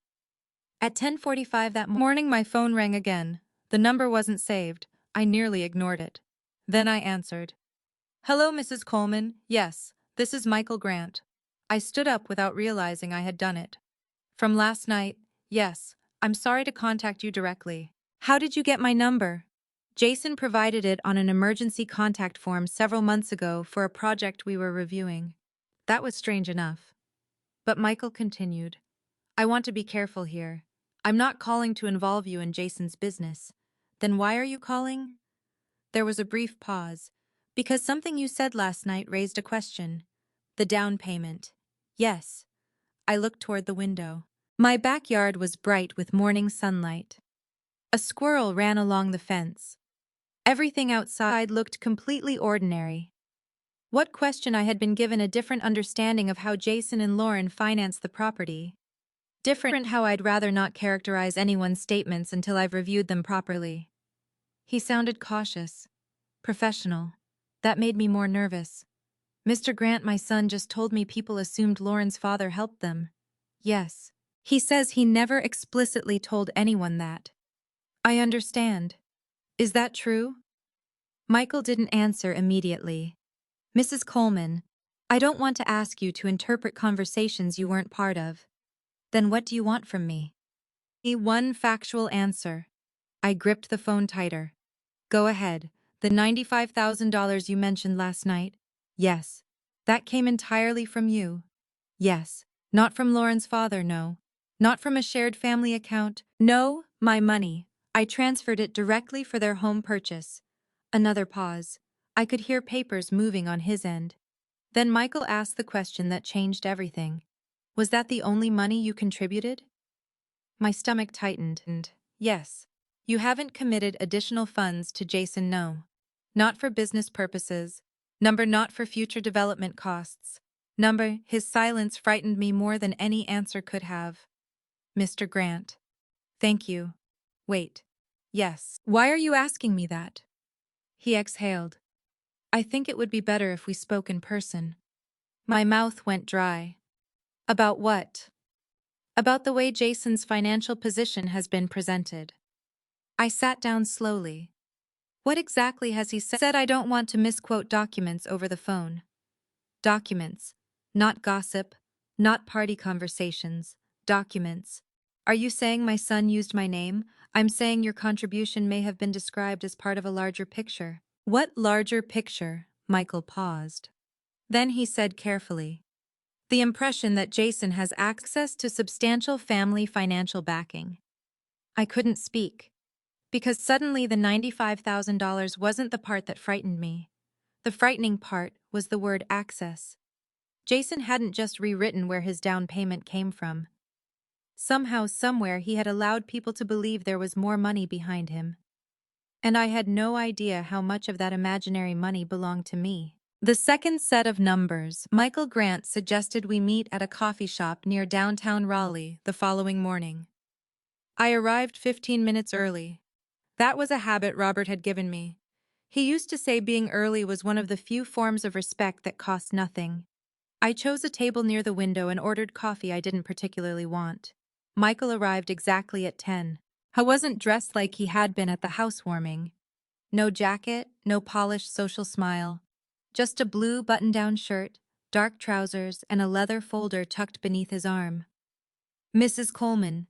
At 10:45 that morning, my phone rang again. The number wasn't saved. I nearly ignored it. Then I answered. Hello, Mrs. Coleman. Yes, this is Michael Grant. I stood up without realizing I had done it. From last night, yes, I'm sorry to contact you directly. How did you get my number? Jason provided it on an emergency contact form several months ago for a project we were reviewing. That was strange enough. But Michael continued. I want to be careful here. I'm not calling to involve you in Jason's business. Then why are you calling? There was a brief pause. Because something you said last night raised a question. The down payment. Yes. I looked toward the window. My backyard was bright with morning sunlight. A squirrel ran along the fence. Everything outside looked completely ordinary. What question I had been given a different understanding of how Jason and Lauren financed the property. Different how I'd rather not characterize anyone's statements until I've reviewed them properly. He sounded cautious. Professional. That made me more nervous. Mr. Grant, my son, just told me people assumed Lauren's father helped them. Yes. He says he never explicitly told anyone that. I understand. Is that true? Michael didn't answer immediately. Mrs. Coleman, I don't want to ask you to interpret conversations you weren't part of. Then what do you want from me? One factual answer. I gripped the phone tighter. Go ahead. The $95,000 you mentioned last night? Yes. That came entirely from you? Yes. Not from Lauren's father, no. Not from a shared family account? No, my money. I transferred it directly for their home purchase. Another pause. I could hear papers moving on his end. Then Michael asked the question that changed everything. Was that the only money you contributed? My stomach tightened, and yes. You haven't committed additional funds to Jason, no. Not for business purposes. Number, not for future development costs. Number, his silence frightened me more than any answer could have. Mr. Grant. Thank you. Wait. Yes. Why are you asking me that? He exhaled. I think it would be better if we spoke in person. My mouth went dry. About what? About the way Jason's financial position has been presented. I sat down slowly. What exactly has he said? I don't want to misquote documents over the phone. Documents. Not gossip, not party conversations. Documents. Are you saying my son used my name? I'm saying your contribution may have been described as part of a larger picture. What larger picture? Michael paused. Then he said carefully. The impression that Jason has access to substantial family financial backing. I couldn't speak. Because suddenly the $95,000 wasn't the part that frightened me. The frightening part was the word access. Jason hadn't just rewritten where his down payment came from. Somehow, somewhere, he had allowed people to believe there was more money behind him. And I had no idea how much of that imaginary money belonged to me. The second set of numbers, Michael Grant suggested we meet at a coffee shop near downtown Raleigh the following morning. I arrived 15 minutes early. That was a habit Robert had given me. He used to say being early was one of the few forms of respect that cost nothing. I chose a table near the window and ordered coffee I didn't particularly want. Michael arrived exactly at 10. I wasn't dressed like he had been at the housewarming. No jacket, no polished social smile. Just a blue button-down shirt, dark trousers, and a leather folder tucked beneath his arm. Mrs. Coleman.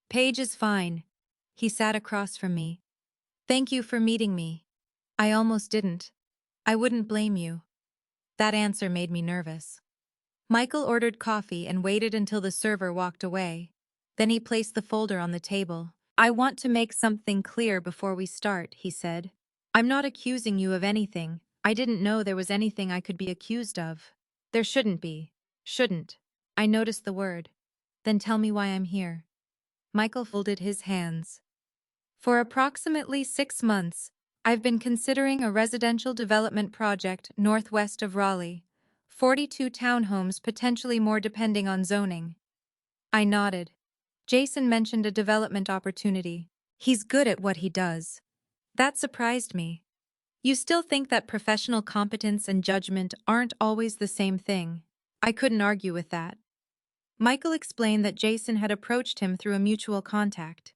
Paige is fine. He sat across from me. Thank you for meeting me. I almost didn't. I wouldn't blame you. That answer made me nervous. Michael ordered coffee and waited until the server walked away. Then he placed the folder on the table. I want to make something clear before we start, he said. I'm not accusing you of anything. I didn't know there was anything I could be accused of. There shouldn't be. Shouldn't. I noticed the word. Then tell me why I'm here. Michael folded his hands. For approximately 6 months, I've been considering a residential development project northwest of Raleigh. 42 townhomes, potentially more depending on zoning. I nodded. Jason mentioned a development opportunity. He's good at what he does. That surprised me. You still think that professional competence and judgment aren't always the same thing. I couldn't argue with that. Michael explained that Jason had approached him through a mutual contact.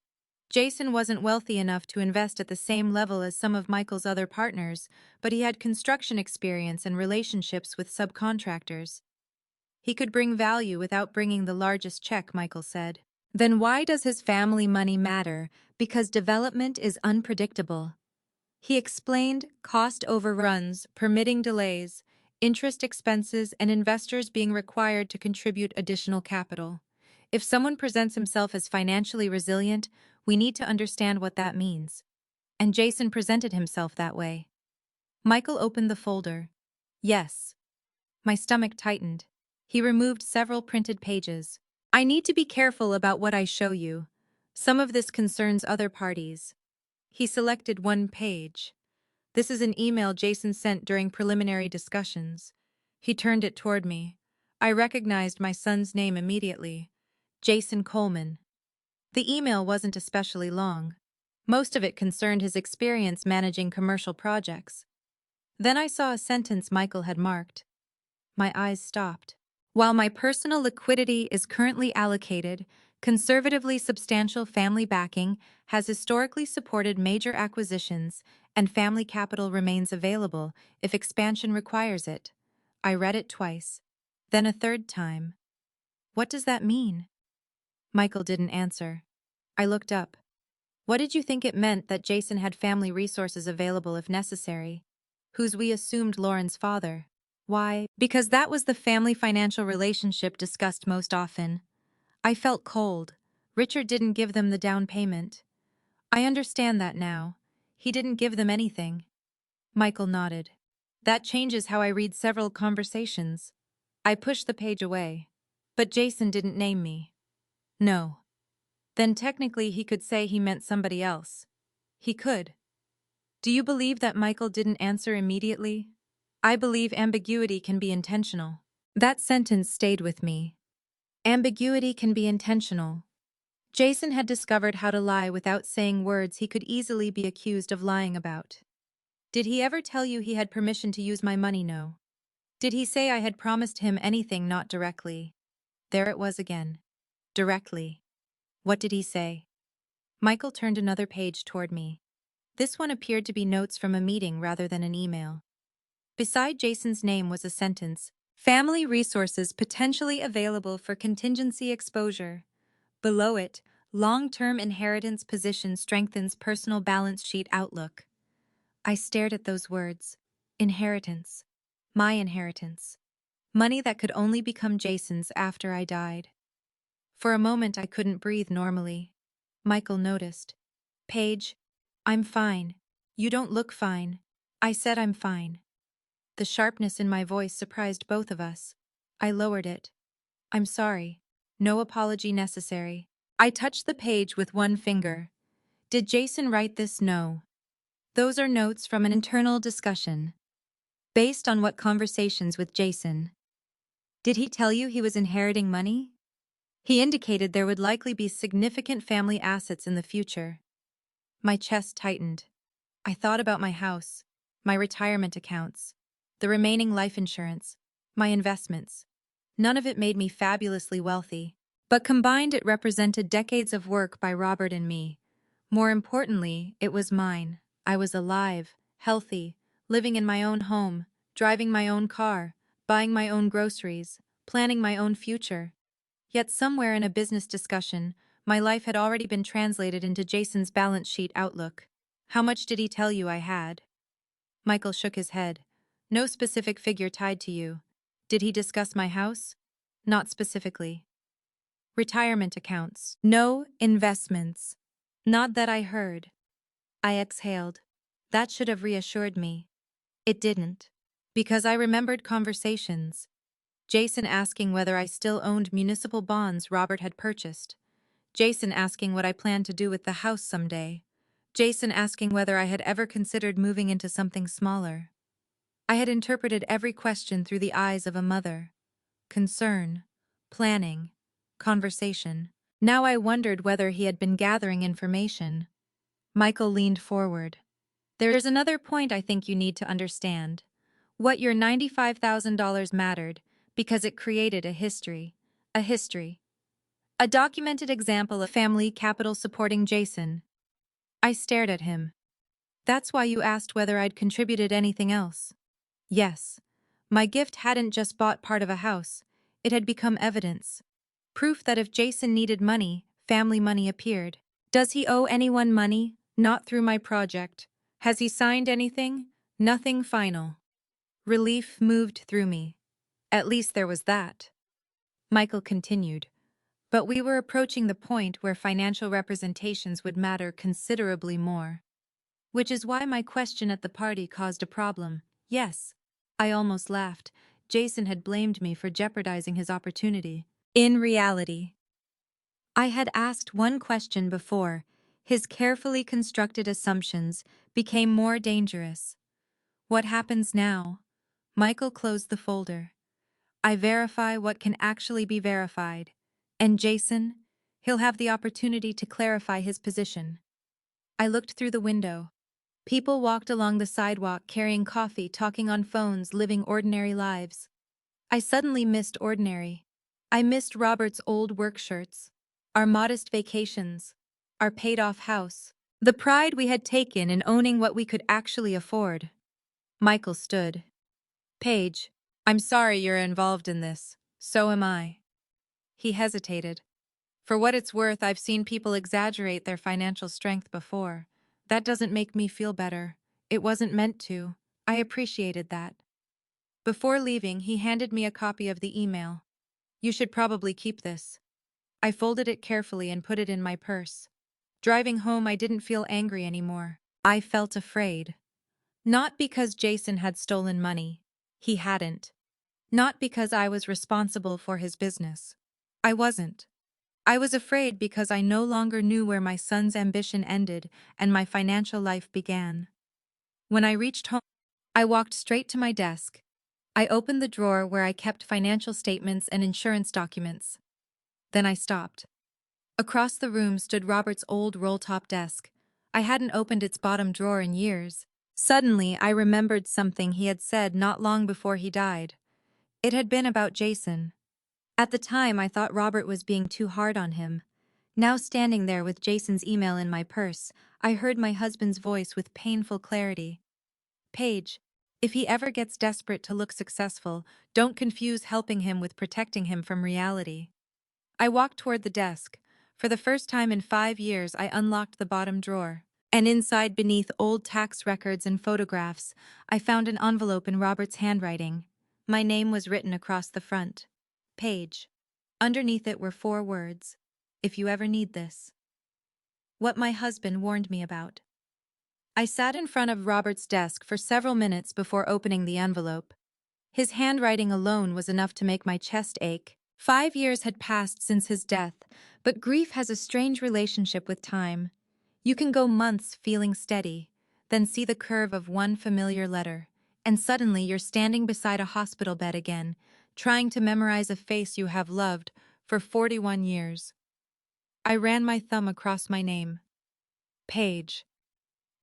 Jason wasn't wealthy enough to invest at the same level as some of Michael's other partners, but he had construction experience and relationships with subcontractors. He could bring value without bringing the largest check, Michael said. Then why does his family money matter? Because development is unpredictable. He explained cost overruns, permitting delays, interest expenses, and investors being required to contribute additional capital. If someone presents himself as financially resilient, we need to understand what that means. And Jason presented himself that way. Michael opened the folder. Yes. My stomach tightened. He removed several printed pages. I need to be careful about what I show you. Some of this concerns other parties. He selected one page. This is an email Jason sent during preliminary discussions. He turned it toward me. I recognized my son's name immediately. Jason Coleman. The email wasn't especially long. Most of it concerned his experience managing commercial projects. Then I saw a sentence Michael had marked. My eyes stopped. While my personal liquidity is currently allocated, conservatively substantial family backing has historically supported major acquisitions, and family capital remains available if expansion requires it. I read it twice, then a third time. What does that mean? Michael didn't answer. I looked up. What did you think it meant that Jason had family resources available if necessary? Who's we assumed Lauren's father? Why? Because that was the family financial relationship discussed most often. I felt cold. Richard didn't give them the down payment. I understand that now. He didn't give them anything. Michael nodded. That changes how I read several conversations. I pushed the page away. But Jason didn't name me. No. Then technically he could say he meant somebody else. He could. Do you believe that Michael didn't answer immediately? I believe ambiguity can be intentional. That sentence stayed with me. Ambiguity can be intentional. Jason had discovered how to lie without saying words he could easily be accused of lying about. Did he ever tell you he had permission to use my money? No. Did he say I had promised him anything not directly? There it was again. Directly. What did he say? Michael turned another page toward me. This one appeared to be notes from a meeting rather than an email. Beside Jason's name was a sentence, family resources potentially available for contingency exposure. Below it, long-term inheritance position strengthens personal balance sheet outlook. I stared at those words. Inheritance. My inheritance. Money that could only become Jason's after I died. For a moment I couldn't breathe normally. Michael noticed. Paige, I'm fine. You don't look fine. I said I'm fine. The sharpness in my voice surprised both of us. I lowered it. I'm sorry. No apology necessary. I touched the page with one finger. Did Jason write this? No. Those are notes from an internal discussion. Based on what conversations with Jason? Did he tell you he was inheriting money? He indicated there would likely be significant family assets in the future. My chest tightened. I thought about my house, my retirement accounts, the remaining life insurance, my investments. None of it made me fabulously wealthy, but combined it represented decades of work by Robert and me. More importantly, it was mine. I was alive, healthy, living in my own home, driving my own car, buying my own groceries, planning my own future. Yet somewhere in a business discussion, my life had already been translated into Jason's balance sheet outlook. How much did he tell you I had? Michael shook his head. No specific figure tied to you. Did he discuss my house? Not specifically. Retirement accounts. No investments. Not that I heard. I exhaled. That should have reassured me. It didn't. Because I remembered conversations. Jason asking whether I still owned municipal bonds Robert had purchased. Jason asking what I planned to do with the house someday. Jason asking whether I had ever considered moving into something smaller. I had interpreted every question through the eyes of a mother. Concern, planning, conversation. Now I wondered whether he had been gathering information. Michael leaned forward. There's another point I think you need to understand. What your $95,000 mattered because it created a history. A history. A documented example of family capital supporting Jason. I stared at him. That's why you asked whether I'd contributed anything else. Yes. My gift hadn't just bought part of a house. It had become evidence. Proof that if Jason needed money, family money appeared. Does he owe anyone money? Not through my project. Has he signed anything? Nothing final. Relief moved through me. At least there was that. Michael continued. But we were approaching the point where financial representations would matter considerably more. Which is why my question at the party caused a problem. Yes. I almost laughed. Jason had blamed me for jeopardizing his opportunity. In reality, I had asked one question before. His carefully constructed assumptions became more dangerous. What happens now? Michael closed the folder. I verify what can actually be verified. And Jason, he'll have the opportunity to clarify his position. I looked through the window. People walked along the sidewalk carrying coffee, talking on phones, living ordinary lives. I suddenly missed ordinary. I missed Robert's old work shirts, our modest vacations, our paid-off house, the pride we had taken in owning what we could actually afford. Michael stood. Paige, I'm sorry you're involved in this. So am I. He hesitated. For what it's worth, I've seen people exaggerate their financial strength before. That doesn't make me feel better. It wasn't meant to. I appreciated that. Before leaving, he handed me a copy of the email. You should probably keep this. I folded it carefully and put it in my purse. Driving home, I didn't feel angry anymore. I felt afraid. Not because Jason had stolen money. He hadn't. Not because I was responsible for his business. I wasn't. I was afraid because I no longer knew where my son's ambition ended and my financial life began. When I reached home, I walked straight to my desk. I opened the drawer where I kept financial statements and insurance documents. Then I stopped. Across the room stood Robert's old roll-top desk. I hadn't opened its bottom drawer in years. Suddenly, I remembered something he had said not long before he died. It had been about Jason. At the time, I thought Robert was being too hard on him. Now standing there with Jason's email in my purse, I heard my husband's voice with painful clarity. Paige, if he ever gets desperate to look successful, don't confuse helping him with protecting him from reality. I walked toward the desk. For the first time in 5 years, I unlocked the bottom drawer. And inside, beneath old tax records and photographs, I found an envelope in Robert's handwriting. My name was written across the front. Paige. Underneath it were 4 words. If you ever need this. What my husband warned me about. I sat in front of Robert's desk for several minutes before opening the envelope. His handwriting alone was enough to make my chest ache. 5 years had passed since his death, but grief has a strange relationship with time. You can go months feeling steady, then see the curve of one familiar letter, and suddenly you're standing beside a hospital bed again, trying to memorize a face you have loved for 41 years. I ran my thumb across my name. Paige.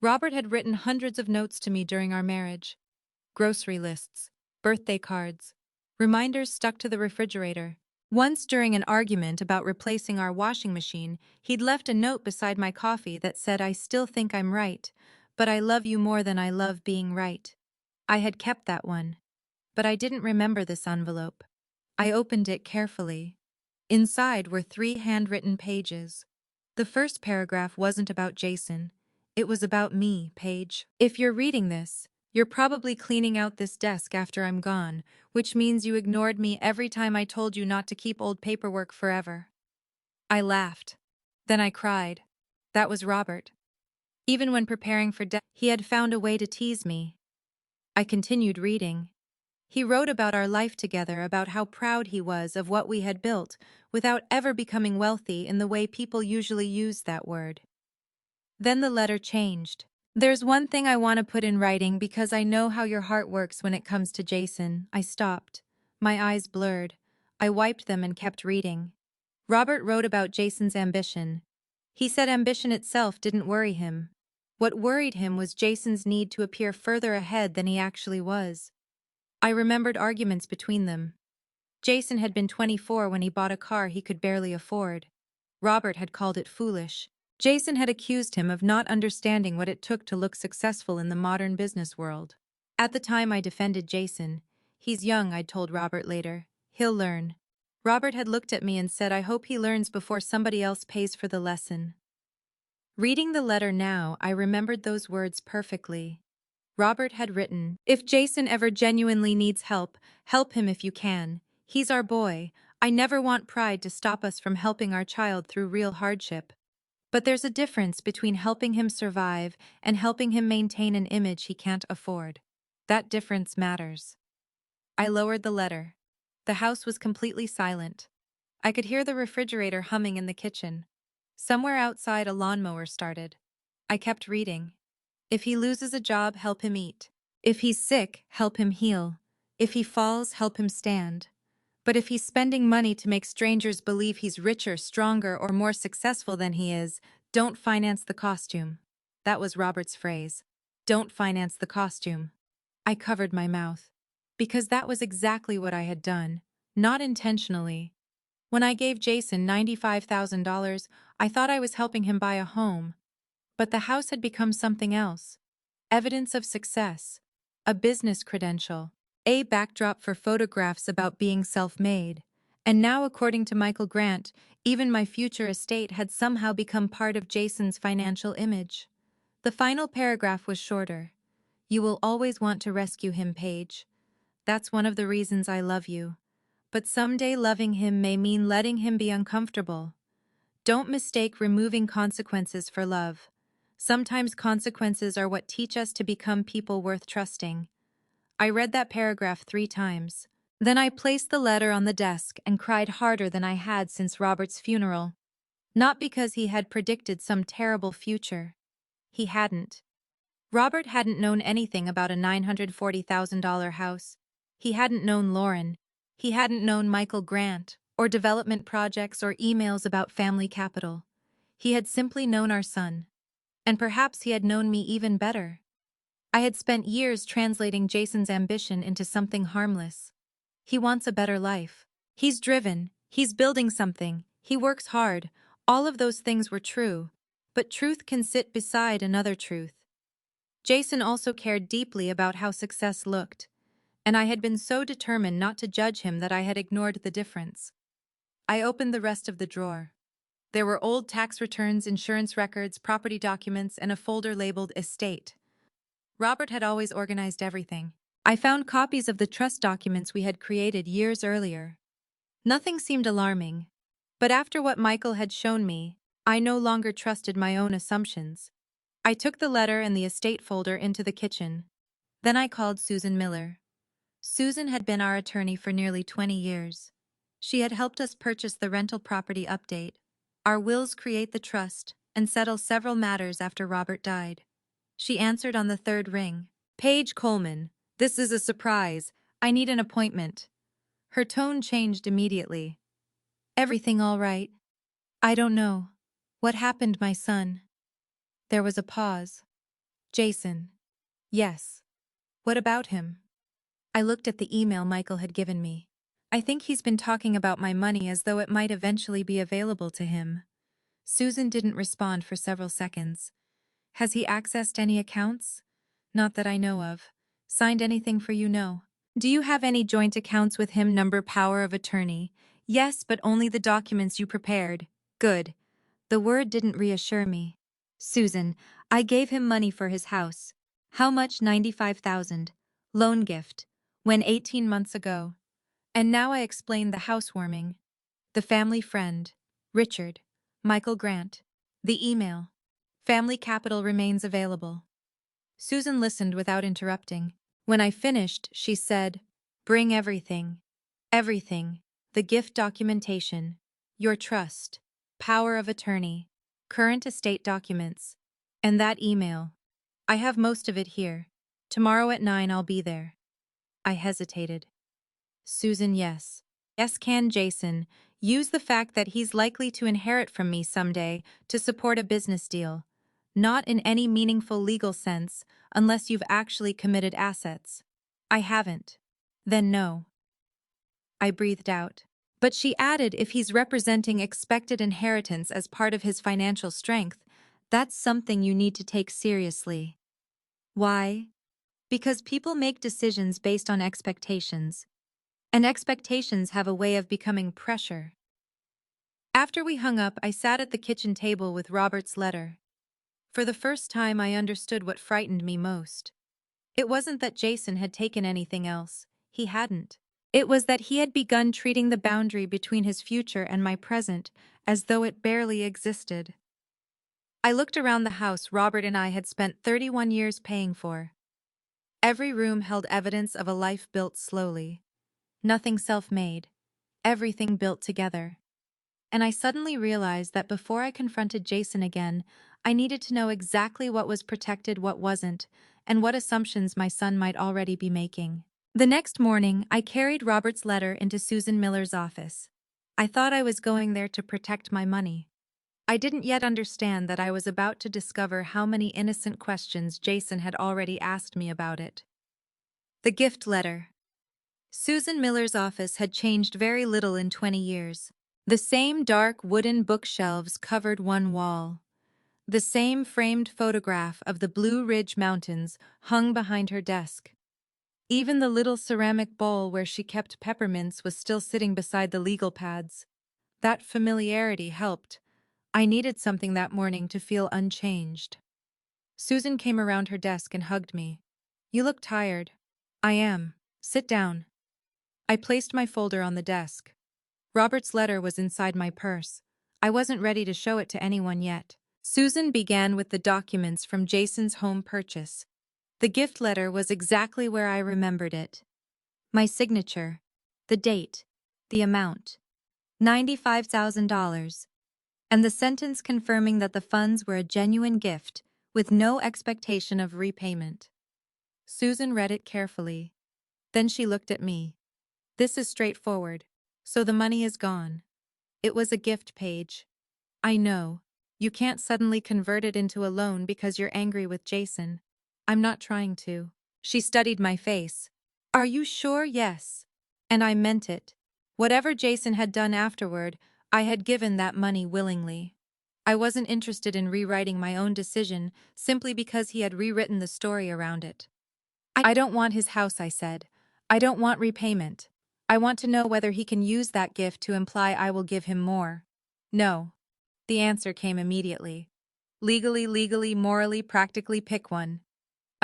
Robert had written hundreds of notes to me during our marriage. Grocery lists, birthday cards, reminders stuck to the refrigerator. Once during an argument about replacing our washing machine, he'd left a note beside my coffee that said, "I still think I'm right, but I love you more than I love being right." I had kept that one. But I didn't remember this envelope. I opened it carefully. Inside were 3 handwritten pages. The first paragraph wasn't about Jason. It was about me, Paige. If you're reading this, you're probably cleaning out this desk after I'm gone, which means you ignored me every time I told you not to keep old paperwork forever. I laughed. Then I cried. That was Robert. Even when preparing for death, he had found a way to tease me. I continued reading. He wrote about our life together, about how proud he was of what we had built, without ever becoming wealthy in the way people usually use that word. Then the letter changed. There's one thing I want to put in writing because I know how your heart works when it comes to Jason. I stopped. My eyes blurred. I wiped them and kept reading. Robert wrote about Jason's ambition. He said ambition itself didn't worry him. What worried him was Jason's need to appear further ahead than he actually was. I remembered arguments between them. Jason had been 24 when he bought a car he could barely afford. Robert had called it foolish. Jason had accused him of not understanding what it took to look successful in the modern business world. At the time I defended Jason. He's young, I'd told Robert later. He'll learn. Robert had looked at me and said, I hope he learns before somebody else pays for the lesson. Reading the letter now, I remembered those words perfectly. Robert had written, if Jason ever genuinely needs help, help him if you can. He's our boy. I never want pride to stop us from helping our child through real hardship. But there's a difference between helping him survive and helping him maintain an image he can't afford. That difference matters. I lowered the letter. The house was completely silent. I could hear the refrigerator humming in the kitchen. Somewhere outside, a lawnmower started. I kept reading. If he loses a job, help him eat. If he's sick, help him heal. If he falls, help him stand. But if he's spending money to make strangers believe he's richer, stronger, or more successful than he is, don't finance the costume. That was Robert's phrase. Don't finance the costume. I covered my mouth. Because that was exactly what I had done. Not intentionally. When I gave Jason $95,000, I thought I was helping him buy a home. But the house had become something else. Evidence of success. A business credential. A backdrop for photographs about being self-made. And now, according to Michael Grant, even my future estate had somehow become part of Jason's financial image. The final paragraph was shorter. You will always want to rescue him, Paige. That's one of the reasons I love you. But someday loving him may mean letting him be uncomfortable. Don't mistake removing consequences for love. Sometimes consequences are what teach us to become people worth trusting. I read that paragraph 3 times. Then I placed the letter on the desk and cried harder than I had since Robert's funeral. Not because he had predicted some terrible future. He hadn't. Robert hadn't known anything about a $940,000 house. He hadn't known Lauren. He hadn't known Michael Grant, or development projects or emails about family capital. He had simply known our son. And perhaps he had known me even better. I had spent years translating Jason's ambition into something harmless. He wants a better life. He's driven, he's building something, he works hard. All of those things were true. But truth can sit beside another truth. Jason also cared deeply about how success looked, and I had been so determined not to judge him that I had ignored the difference. I opened the rest of the drawer. There were old tax returns, insurance records, property documents, and a folder labeled estate. Robert had always organized everything. I found copies of the trust documents we had created years earlier. Nothing seemed alarming, but after what Michael had shown me, I no longer trusted my own assumptions. I took the letter and the estate folder into the kitchen. Then I called Susan Miller. Susan had been our attorney for nearly 20 years. She had helped us purchase the rental property update, our wills create the trust, and settle several matters after Robert died. She answered on the 3rd ring. Paige Coleman, this is a surprise. I need an appointment. Her tone changed immediately. Everything all right? I don't know. What happened, my son? There was a pause. Jason. Yes. What about him? I looked at the email Michael had given me. I think he's been talking about my money as though it might eventually be available to him. Susan didn't respond for several seconds. Has he accessed any accounts? Not that I know of. Signed anything for you? No. Do you have any joint accounts with him? Number power of attorney? Yes, but only the documents you prepared. Good. The word didn't reassure me. Susan, I gave him money for his house. How much? 95,000. Loan gift. When 18 months ago. And now I explained the housewarming. The family friend. Richard. Michael Grant. The email. Family capital remains available. Susan listened without interrupting. When I finished, she said, Bring everything. Everything. The gift documentation. Your trust. Power of attorney. Current estate documents. And that email. I have most of it here. Tomorrow at 9 I'll be there. I hesitated. Susan, yes. Yes, can Jason use the fact that he's likely to inherit from me someday to support a business deal? Not in any meaningful legal sense, unless you've actually committed assets. I haven't. Then no. I breathed out. But she added, if he's representing expected inheritance as part of his financial strength, that's something you need to take seriously. Why? Because people make decisions based on expectations. And expectations have a way of becoming pressure. After we hung up, I sat at the kitchen table with Robert's letter. For the first time, I understood what frightened me most. It wasn't that Jason had taken anything else. He hadn't. It was that he had begun treating the boundary between his future and my present as though it barely existed. I looked around the house Robert and I had spent 31 years paying for. Every room held evidence of a life built slowly. Nothing self-made. Everything built together. And I suddenly realized that before I confronted Jason again, I needed to know exactly what was protected, what wasn't, and what assumptions my son might already be making. The next morning, I carried Robert's letter into Susan Miller's office. I thought I was going there to protect my money. I didn't yet understand that I was about to discover how many innocent questions Jason had already asked me about it. The gift letter. Susan Miller's office had changed very little in 20 years. The same dark wooden bookshelves covered one wall. The same framed photograph of the Blue Ridge Mountains hung behind her desk. Even the little ceramic bowl where she kept peppermints was still sitting beside the legal pads. That familiarity helped. I needed something that morning to feel unchanged. Susan came around her desk and hugged me. "You look tired." "I am. Sit down." I placed my folder on the desk. Robert's letter was inside my purse. I wasn't ready to show it to anyone yet. Susan began with the documents from Jason's home purchase. The gift letter was exactly where I remembered it. My signature, the date, the amount, $95,000, and the sentence confirming that the funds were a genuine gift with no expectation of repayment. Susan read it carefully. Then she looked at me. "This is straightforward. So the money is gone." "It was a gift, Paige." "I know. You can't suddenly convert it into a loan because you're angry with Jason." "I'm not trying to." She studied my face. "Are you sure?" "Yes." And I meant it. Whatever Jason had done afterward, I had given that money willingly. I wasn't interested in rewriting my own decision simply because he had rewritten the story around it. I don't want his house," I said. "I don't want repayment. I want to know whether he can use that gift to imply I will give him more." "No." The answer came immediately. Legally, morally, practically, pick one."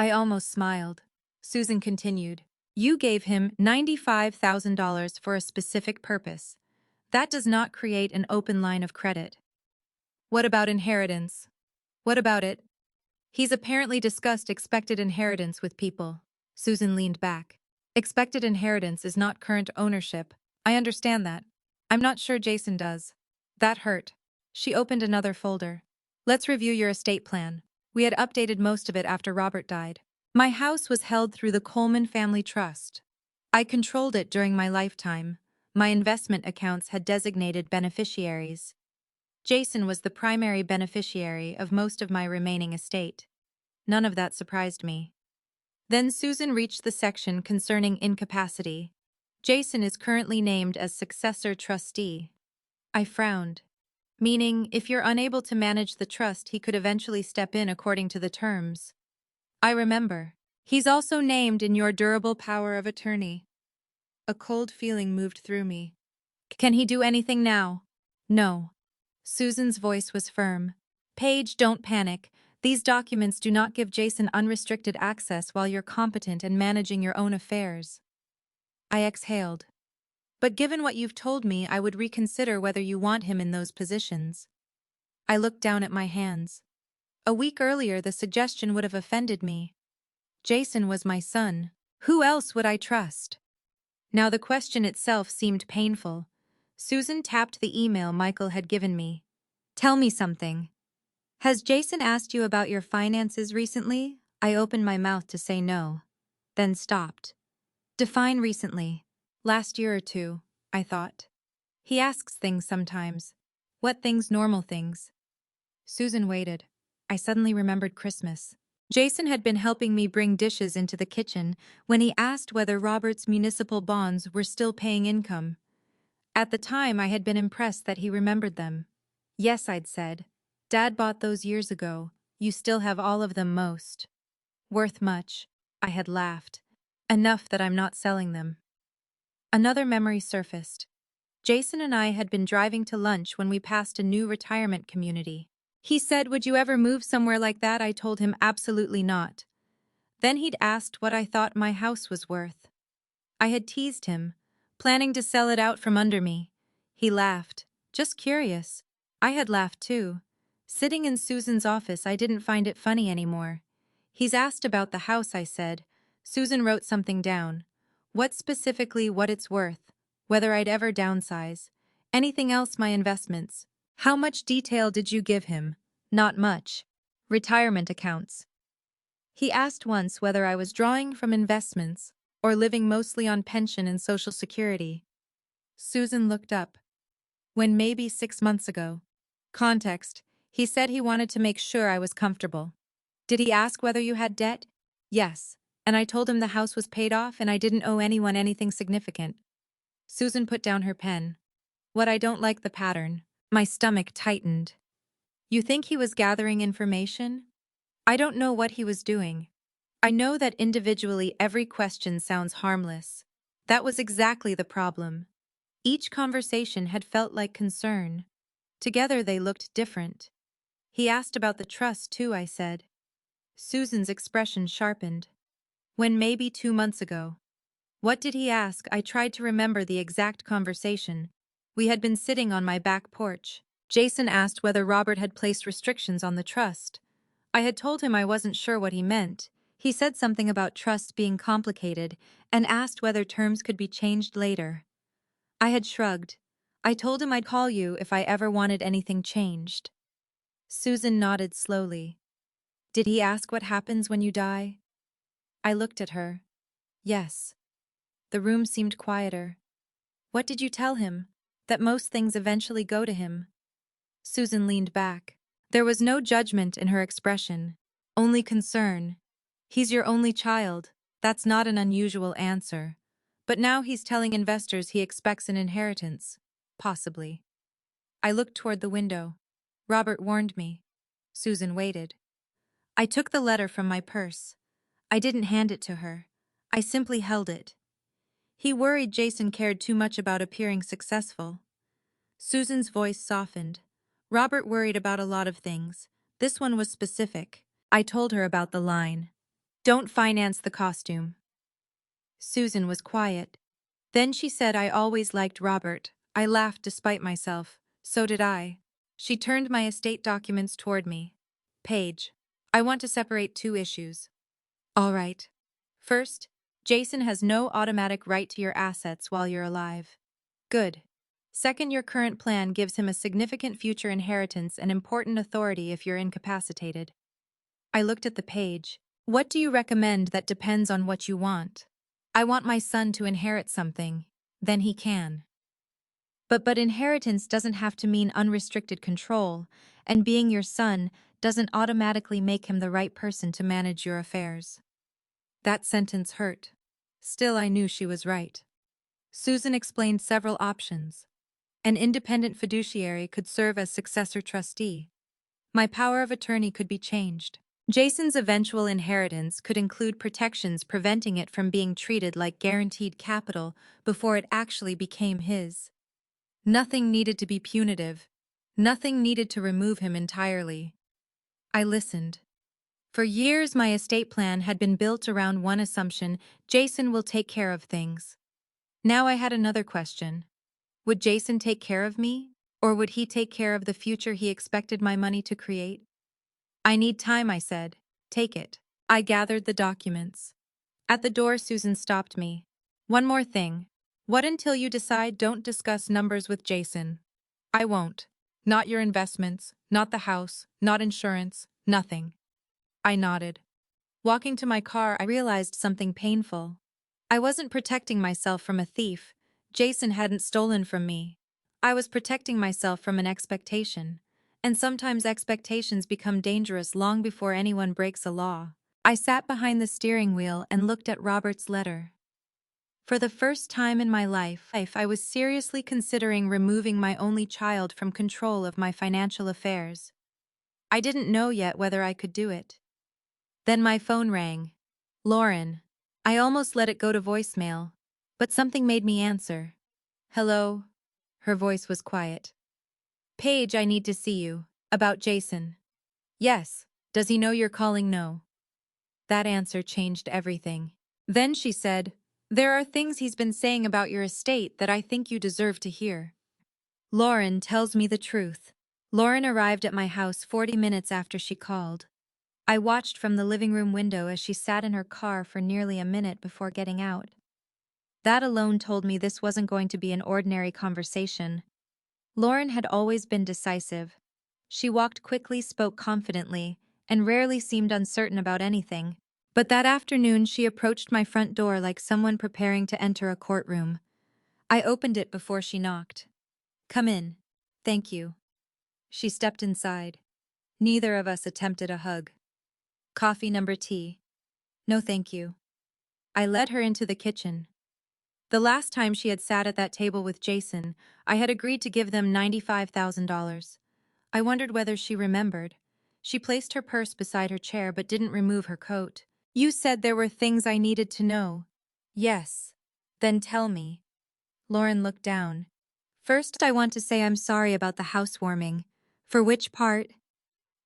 I almost smiled. Susan continued. "You gave him $95,000 for a specific purpose. That does not create an open line of credit." "What about inheritance?" "What about it?" "He's apparently discussed expected inheritance with people." Susan leaned back. "Expected inheritance is not current ownership. I understand that. I'm not sure Jason does." That hurt. She opened another folder. "Let's review your estate plan." We had updated most of it after Robert died. My house was held through the Coleman family trust. I controlled it during my lifetime. My investment accounts had designated beneficiaries. Jason was the primary beneficiary of most of my remaining estate. None of that surprised me. Then Susan reached the section concerning incapacity. "Jason is currently named as successor trustee." I frowned. "Meaning, if you're unable to manage the trust, he could eventually step in according to the terms." "I remember. He's also named in your durable power of attorney." A cold feeling moved through me. "Can he do anything now?" "No." Susan's voice was firm. "Paige, don't panic. These documents do not give Jason unrestricted access while you're competent and managing your own affairs." I exhaled. "But given what you've told me, I would reconsider whether you want him in those positions." I looked down at my hands. A week earlier, the suggestion would have offended me. Jason was my son. Who else would I trust? Now the question itself seemed painful. Susan tapped the email Michael had given me. "Tell me something. Has Jason asked you about your finances recently?" I opened my mouth to say no, then stopped. "Define recently." "Last year or two," I thought. "He asks things sometimes." "What things?" "Normal things." Susan waited. I suddenly remembered Christmas. Jason had been helping me bring dishes into the kitchen when he asked whether Robert's municipal bonds were still paying income. At the time, I had been impressed that he remembered them. "Yes," I'd said. "Dad bought those years ago. You still have all of them most." "Worth much?" I had laughed. "Enough that I'm not selling them." Another memory surfaced. Jason and I had been driving to lunch when we passed a new retirement community. He said, "Would you ever move somewhere like that?" I told him absolutely not. Then he'd asked what I thought my house was worth. I had teased him, planning to sell it out from under me. He laughed. Just curious. I had laughed too. Sitting in Susan's office, I didn't find it funny anymore. "He's asked about the house," I said. Susan wrote something down. What specifically, what it's worth, whether I'd ever downsize. Anything else, my investments. How much detail did you give him? Not much. Retirement accounts. He asked once whether I was drawing from investments or living mostly on pension and Social Security. Susan looked up. When maybe 6 months ago. Context. He said he wanted to make sure I was comfortable. Did he ask whether you had debt? Yes. And I told him the house was paid off and I didn't owe anyone anything significant. Susan put down her pen. What I don't like the pattern. My stomach tightened. You think he was gathering information? I don't know what he was doing. I know that individually every question sounds harmless. That was exactly the problem. Each conversation had felt like concern. Together they looked different. He asked about the trust too, I said. Susan's expression sharpened. When maybe 2 months ago. What did he ask? I tried to remember the exact conversation. We had been sitting on my back porch. Jason asked whether Robert had placed restrictions on the trust. I had told him I wasn't sure what he meant. He said something about trust being complicated and asked whether terms could be changed later. I had shrugged. I told him I'd call you if I ever wanted anything changed. Susan nodded slowly. Did he ask what happens when you die? I looked at her. Yes. The room seemed quieter. What did you tell him? That most things eventually go to him. Susan leaned back. There was no judgment in her expression, only concern. He's your only child. That's not an unusual answer. But now he's telling investors he expects an inheritance. Possibly. I looked toward the window. Robert warned me. Susan waited. I took the letter from my purse. I didn't hand it to her. I simply held it. He worried Jason cared too much about appearing successful. Susan's voice softened. Robert worried about a lot of things. This one was specific. I told her about the line. Don't finance the costume. Susan was quiet. Then she said I always liked Robert. I laughed despite myself. So did I. She turned my estate documents toward me. Paige, I want to separate two issues. All right. First, Jason has no automatic right to your assets while you're alive. Good. Second, your current plan gives him a significant future inheritance and important authority if you're incapacitated. I looked at the page. What do you recommend that depends on what you want? I want my son to inherit something. Then he can. But inheritance doesn't have to mean unrestricted control, and being your son doesn't automatically make him the right person to manage your affairs. That sentence hurt. Still, I knew she was right. Susan explained several options. An independent fiduciary could serve as successor trustee. My power of attorney could be changed. Jason's eventual inheritance could include protections preventing it from being treated like guaranteed capital before it actually became his. Nothing needed to be punitive. Nothing needed to remove him entirely. I listened. For years, my estate plan had been built around one assumption: Jason will take care of things. Now I had another question. Would Jason take care of me, or would he take care of the future he expected my money to create? I need time, I said. Take it. I gathered the documents. At the door, Susan stopped me. One more thing. What until you decide? Don't discuss numbers with Jason. I won't. Not your investments, not the house, not insurance, nothing. I nodded. Walking to my car, I realized something painful. I wasn't protecting myself from a thief. Jason hadn't stolen from me. I was protecting myself from an expectation. And sometimes expectations become dangerous long before anyone breaks a law. I sat behind the steering wheel and looked at Robert's letter. For the first time in my life, I was seriously considering removing my only child from control of my financial affairs. I didn't know yet whether I could do it. Then my phone rang. Lauren. I almost let it go to voicemail, but something made me answer. Hello? Her voice was quiet. Paige, I need to see you. About Jason. Yes. Does he know you're calling? No. That answer changed everything. Then she said, there are things he's been saying about your estate that I think you deserve to hear. Lauren tells me the truth. Lauren arrived at my house 40 minutes after she called. I watched from the living room window as she sat in her car for nearly a minute before getting out. That alone told me this wasn't going to be an ordinary conversation. Lauren had always been decisive. She walked quickly, spoke confidently, and rarely seemed uncertain about anything. But that afternoon she approached my front door like someone preparing to enter a courtroom. I opened it before she knocked. Come in. Thank you. She stepped inside. Neither of us attempted a hug. Coffee, number tea. No thank you. I led her into the kitchen. The last time she had sat at that table with Jason, I had agreed to give them $95,000. I wondered whether she remembered. She placed her purse beside her chair but didn't remove her coat. You said there were things I needed to know. Yes. Then tell me. Lauren looked down. First, I want to say I'm sorry about the housewarming. For which part?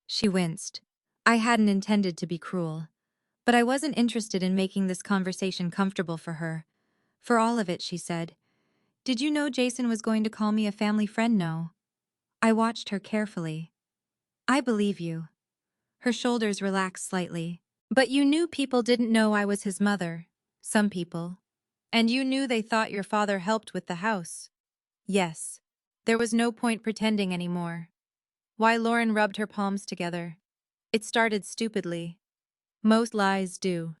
She winced. I hadn't intended to be cruel. But I wasn't interested in making this conversation comfortable for her. For all of it, she said. Did you know Jason was going to call me a family friend? No. I watched her carefully. I believe you. Her shoulders relaxed slightly. But you knew people didn't know I was his mother. Some people. And you knew they thought your father helped with the house. Yes. There was no point pretending anymore. Why? Lauren rubbed her palms together. It started stupidly. Most lies do.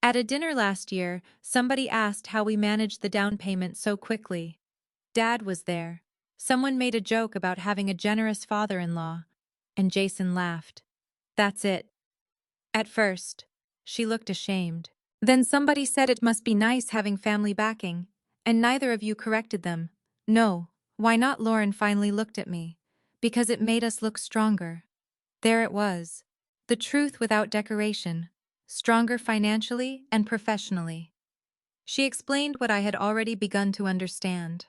At a dinner last year, somebody asked how we managed the down payment so quickly. Dad was there. Someone made a joke about having a generous father-in-law, and Jason laughed. That's it. At first, she looked ashamed. Then somebody said it must be nice having family backing, and neither of you corrected them. No, why not? Lauren finally looked at me. Because it made us look stronger. There it was. The truth without decoration. Stronger financially and professionally. She explained what I had already begun to understand.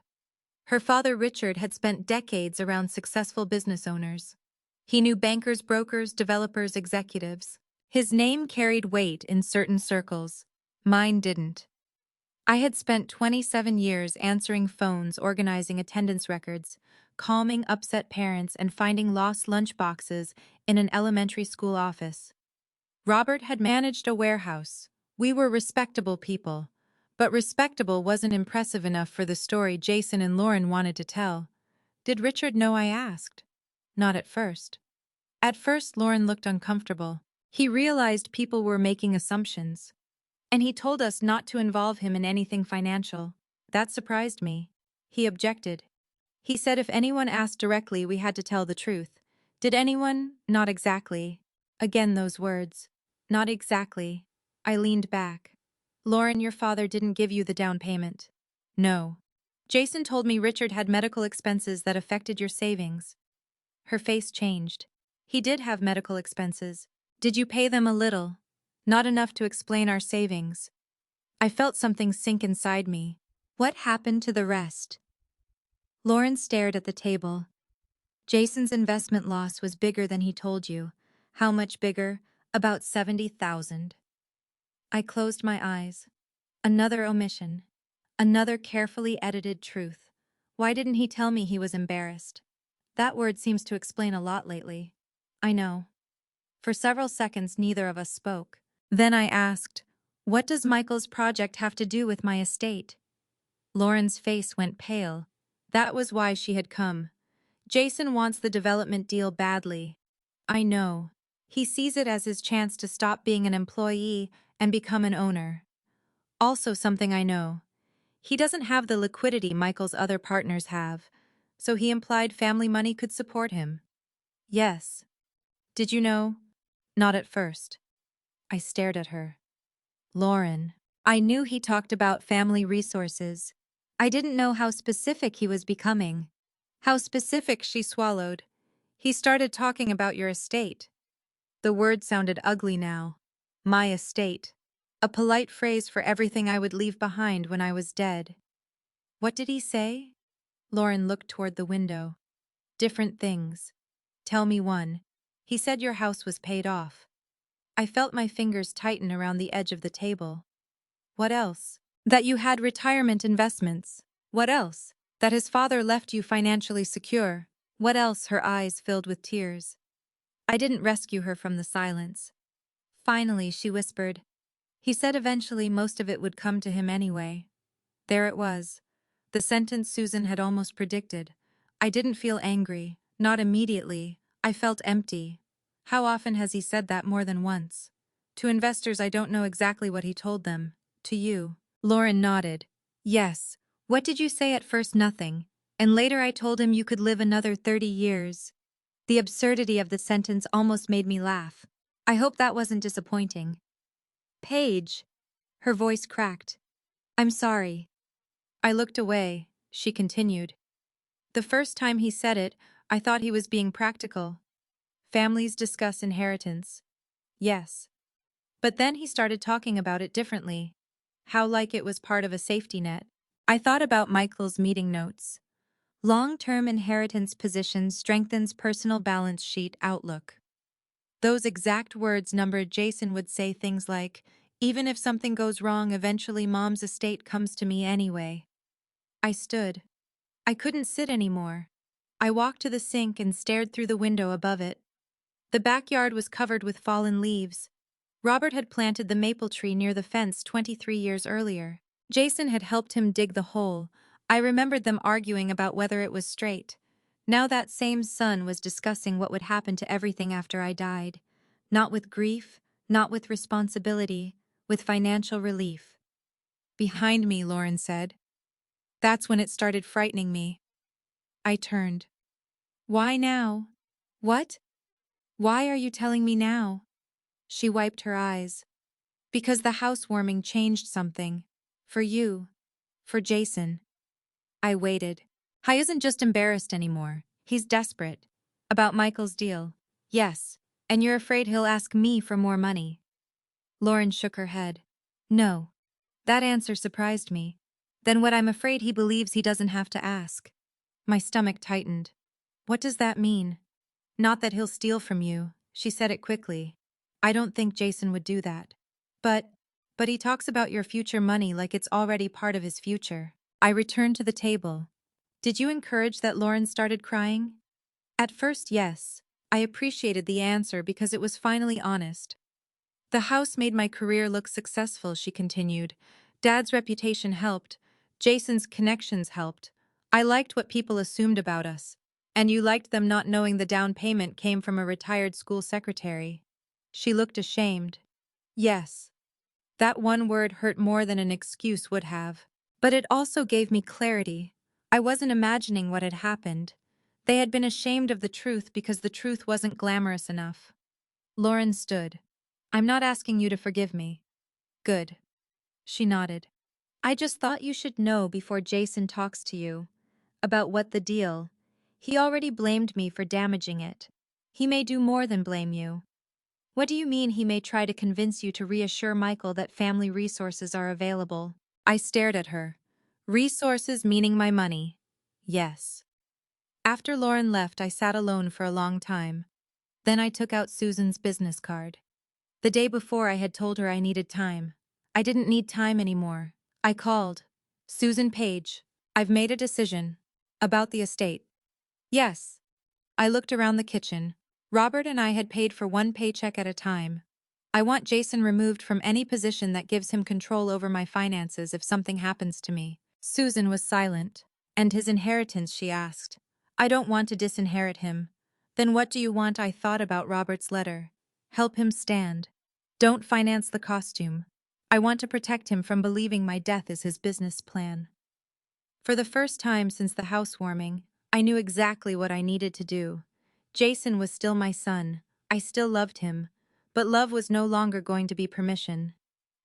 Her father Richard had spent decades around successful business owners. He knew bankers, brokers, developers, executives. His name carried weight in certain circles. Mine didn't. I had spent 27 years answering phones, organizing attendance records, calming upset parents, and finding lost lunchboxes in an elementary school office. Robert had managed a warehouse. We were respectable people. But respectable wasn't impressive enough for the story Jason and Lauren wanted to tell. Did Richard know? I asked. Not at first. At first, Lauren looked uncomfortable. He realized people were making assumptions. And he told us not to involve him in anything financial. That surprised me. He objected. He said if anyone asked directly, we had to tell the truth. Did anyone? Not exactly. Again those words. Not exactly. I leaned back. Lauren, your father didn't give you the down payment. No. Jason told me Richard had medical expenses that affected your savings. Her face changed. He did have medical expenses. Did you pay them? A little. Not enough to explain our savings. I felt something sink inside me. What happened to the rest? Lauren stared at the table. Jason's investment loss was bigger than he told you. How much bigger? About 70,000. I closed my eyes. Another omission. Another carefully edited truth. Why didn't he tell me? He was embarrassed. That word seems to explain a lot lately. I know. For several seconds, neither of us spoke. Then I asked, what does Michael's project have to do with my estate? Lauren's face went pale. That was why she had come. Jason wants the development deal badly. I know. He sees it as his chance to stop being an employee and become an owner. Also something I know. He doesn't have the liquidity Michael's other partners have, so he implied family money could support him. Yes. Did you know? Not at first. I stared at her. Lauren. I knew he talked about family resources. I didn't know how specific he was becoming. How specific? She swallowed. He started talking about your estate. The word sounded ugly now. My estate. A polite phrase for everything I would leave behind when I was dead. What did he say? Lauren looked toward the window. Different things. Tell me one. He said your house was paid off. I felt my fingers tighten around the edge of the table. What else? That you had retirement investments. What else? That his father left you financially secure. What else? Her eyes filled with tears. I didn't rescue her from the silence. Finally, she whispered. He said eventually most of it would come to him anyway. There it was. The sentence Susan had almost predicted. I didn't feel angry, not immediately. I felt empty. How often has he said that? More than once. To investors, I don't know exactly what he told them. To you. Lauren nodded. Yes. What did you say at first? Nothing. And later I told him you could live another 30 years. The absurdity of the sentence almost made me laugh. I hope that wasn't disappointing. Paige. Her voice cracked. I'm sorry. I looked away. She continued. The first time he said it, I thought he was being practical. Families discuss inheritance. Yes. But then he started talking about it differently. How like it was part of a safety net. I thought about Michael's meeting notes. Long-term inheritance position strengthens personal balance sheet outlook. Those exact words numbered. Jason would say things like, even if something goes wrong, eventually mom's estate comes to me anyway. I stood. I couldn't sit anymore. I walked to the sink and stared through the window above it. The backyard was covered with fallen leaves. Robert had planted the maple tree near the fence 23 years earlier. Jason had helped him dig the hole. I remembered them arguing about whether it was straight. Now that same son was discussing what would happen to everything after I died. Not with grief, not with responsibility, with financial relief. Behind me, Lauren said. That's when it started frightening me. I turned. Why now? What? Why are you telling me now? She wiped her eyes. Because the housewarming changed something. For you. For Jason. I waited. He isn't just embarrassed anymore. He's desperate. About Michael's deal. Yes. And you're afraid he'll ask me for more money. Lauren shook her head. No. That answer surprised me. Then what? I'm afraid he believes he doesn't have to ask. My stomach tightened. What does that mean? Not that he'll steal from you, she said it quickly. I don't think Jason would do that. But he talks about your future money like it's already part of his future. I returned to the table. Did you encourage that? Lauren started crying. At first, yes. I appreciated the answer because it was finally honest. The house made my career look successful, she continued. Dad's reputation helped. Jason's connections helped. I liked what people assumed about us. And you liked them not knowing the down payment came from a retired school secretary. She looked ashamed. Yes. That one word hurt more than an excuse would have. But it also gave me clarity. I wasn't imagining what had happened. They had been ashamed of the truth because the truth wasn't glamorous enough. Lauren stood. I'm not asking you to forgive me. Good. She nodded. I just thought you should know before Jason talks to you. About what the deal. He already blamed me for damaging it. He may do more than blame you. What do you mean he may try to convince you to reassure Michael that family resources are available? I stared at her. Resources meaning my money. Yes. After Lauren left, I sat alone for a long time. Then I took out Susan's business card. The day before I had told her I needed time. I didn't need time anymore. I called. Susan Paige, I've made a decision. About the estate. Yes. I looked around the kitchen. Robert and I had paid for one paycheck at a time. I want Jason removed from any position that gives him control over my finances if something happens to me. Susan was silent. And his inheritance, she asked. I don't want to disinherit him. Then what do you want? I thought about Robert's letter. Help him stand. Don't finance the costume. I want to protect him from believing my death is his business plan. For the first time since the housewarming, I knew exactly what I needed to do. Jason was still my son. I still loved him. But love was no longer going to be permission.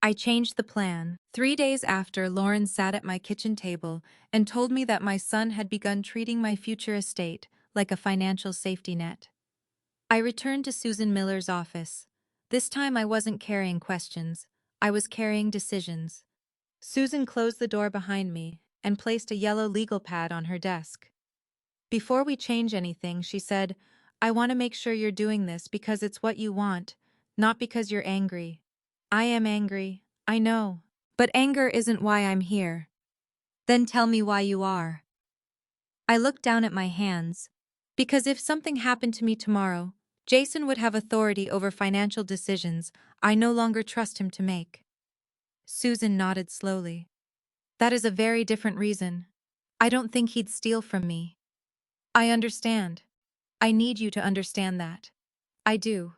I changed the plan. 3 days after, Lauren sat at my kitchen table and told me that my son had begun treating my future estate like a financial safety net. I returned to Susan Miller's office. This time I wasn't carrying questions. I was carrying decisions. Susan closed the door behind me and placed a yellow legal pad on her desk. Before we change anything, she said, I want to make sure you're doing this because it's what you want, not because you're angry. I am angry, I know. But anger isn't why I'm here. Then tell me why you are. I looked down at my hands. Because if something happened to me tomorrow, Jason would have authority over financial decisions I no longer trust him to make. Susan nodded slowly. That is a very different reason. I don't think he'd steal from me. I understand. I need you to understand that. I do.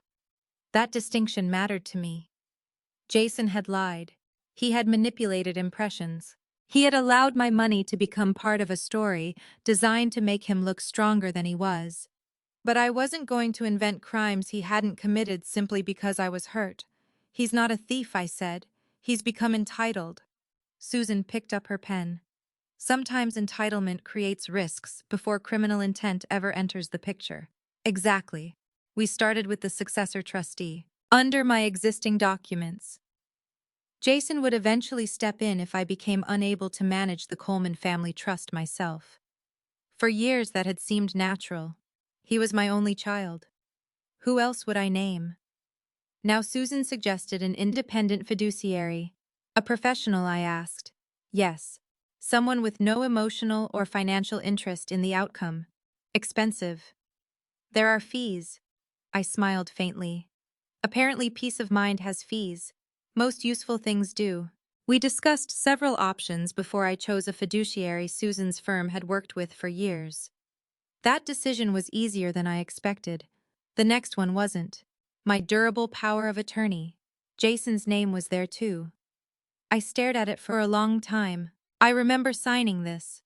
That distinction mattered to me. Jason had lied. He had manipulated impressions. He had allowed my money to become part of a story designed to make him look stronger than he was. But I wasn't going to invent crimes he hadn't committed simply because I was hurt. He's not a thief, I said. He's become entitled. Susan picked up her pen. Sometimes entitlement creates risks before criminal intent ever enters the picture. Exactly. We started with the successor trustee. under my existing documents. Jason would eventually step in if I became unable to manage the Coleman family trust myself. For years that had seemed natural. He was my only child. Who else would I name? Now Susan suggested an independent fiduciary. A professional, I asked. Yes. Someone with no emotional or financial interest in the outcome. Expensive. There are fees. I smiled faintly. Apparently peace of mind has fees. Most useful things do. We discussed several options before I chose a fiduciary Susan's firm had worked with for years. That decision was easier than I expected. The next one wasn't. My durable power of attorney. Jason's name was there too. I stared at it for a long time. I remember signing this.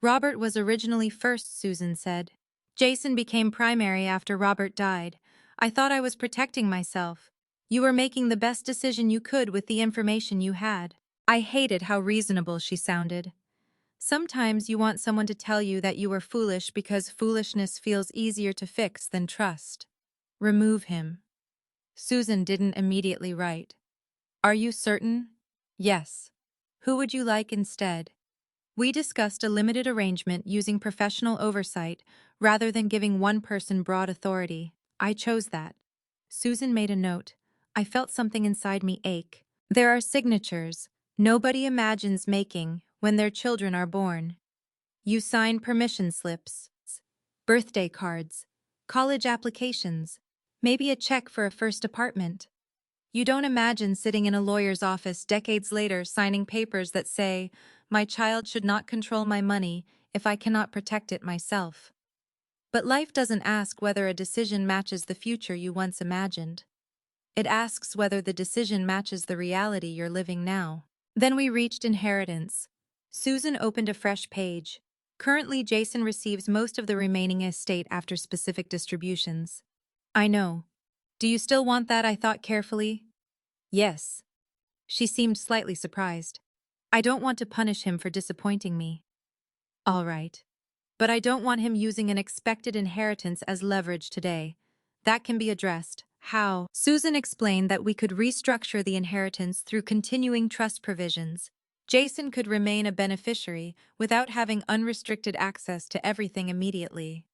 Robert was originally first, Susan said. Jason became primary after Robert died. I thought I was protecting myself. You were making the best decision you could with the information you had. I hated how reasonable she sounded. Sometimes you want someone to tell you that you were foolish because foolishness feels easier to fix than trust. Remove him. Susan didn't immediately write. Are you certain? Yes. Who would you like instead? We discussed a limited arrangement using professional oversight rather than giving one person broad authority. I chose that. Susan made a note. I felt something inside me ache. There are signatures nobody imagines making when their children are born. You sign permission slips, birthday cards, college applications, maybe a check for a first apartment. You don't imagine sitting in a lawyer's office decades later signing papers that say, my child should not control my money if I cannot protect it myself. But life doesn't ask whether a decision matches the future you once imagined. It asks whether the decision matches the reality you're living now. Then we reached inheritance. Susan opened a fresh page. Currently, Jason receives most of the remaining estate after specific distributions. I know. Do you still want that? I thought carefully. Yes. She seemed slightly surprised. I don't want to punish him for disappointing me. All right. But I don't want him using an expected inheritance as leverage today. That can be addressed. How? Susan explained that we could restructure the inheritance through continuing trust provisions. Jason could remain a beneficiary without having unrestricted access to everything immediately.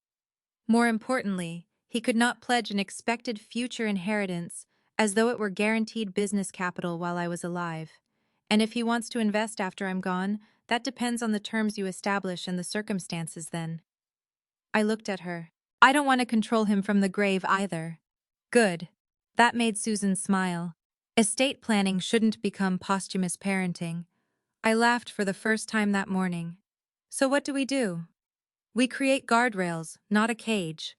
More importantly, he could not pledge an expected future inheritance as though it were guaranteed business capital while I was alive. And if he wants to invest after I'm gone, that depends on the terms you establish and the circumstances then. I looked at her. I don't want to control him from the grave either. Good. That made Susan smile. Estate planning shouldn't become posthumous parenting. I laughed for the first time that morning. So what do? We create guardrails, not a cage.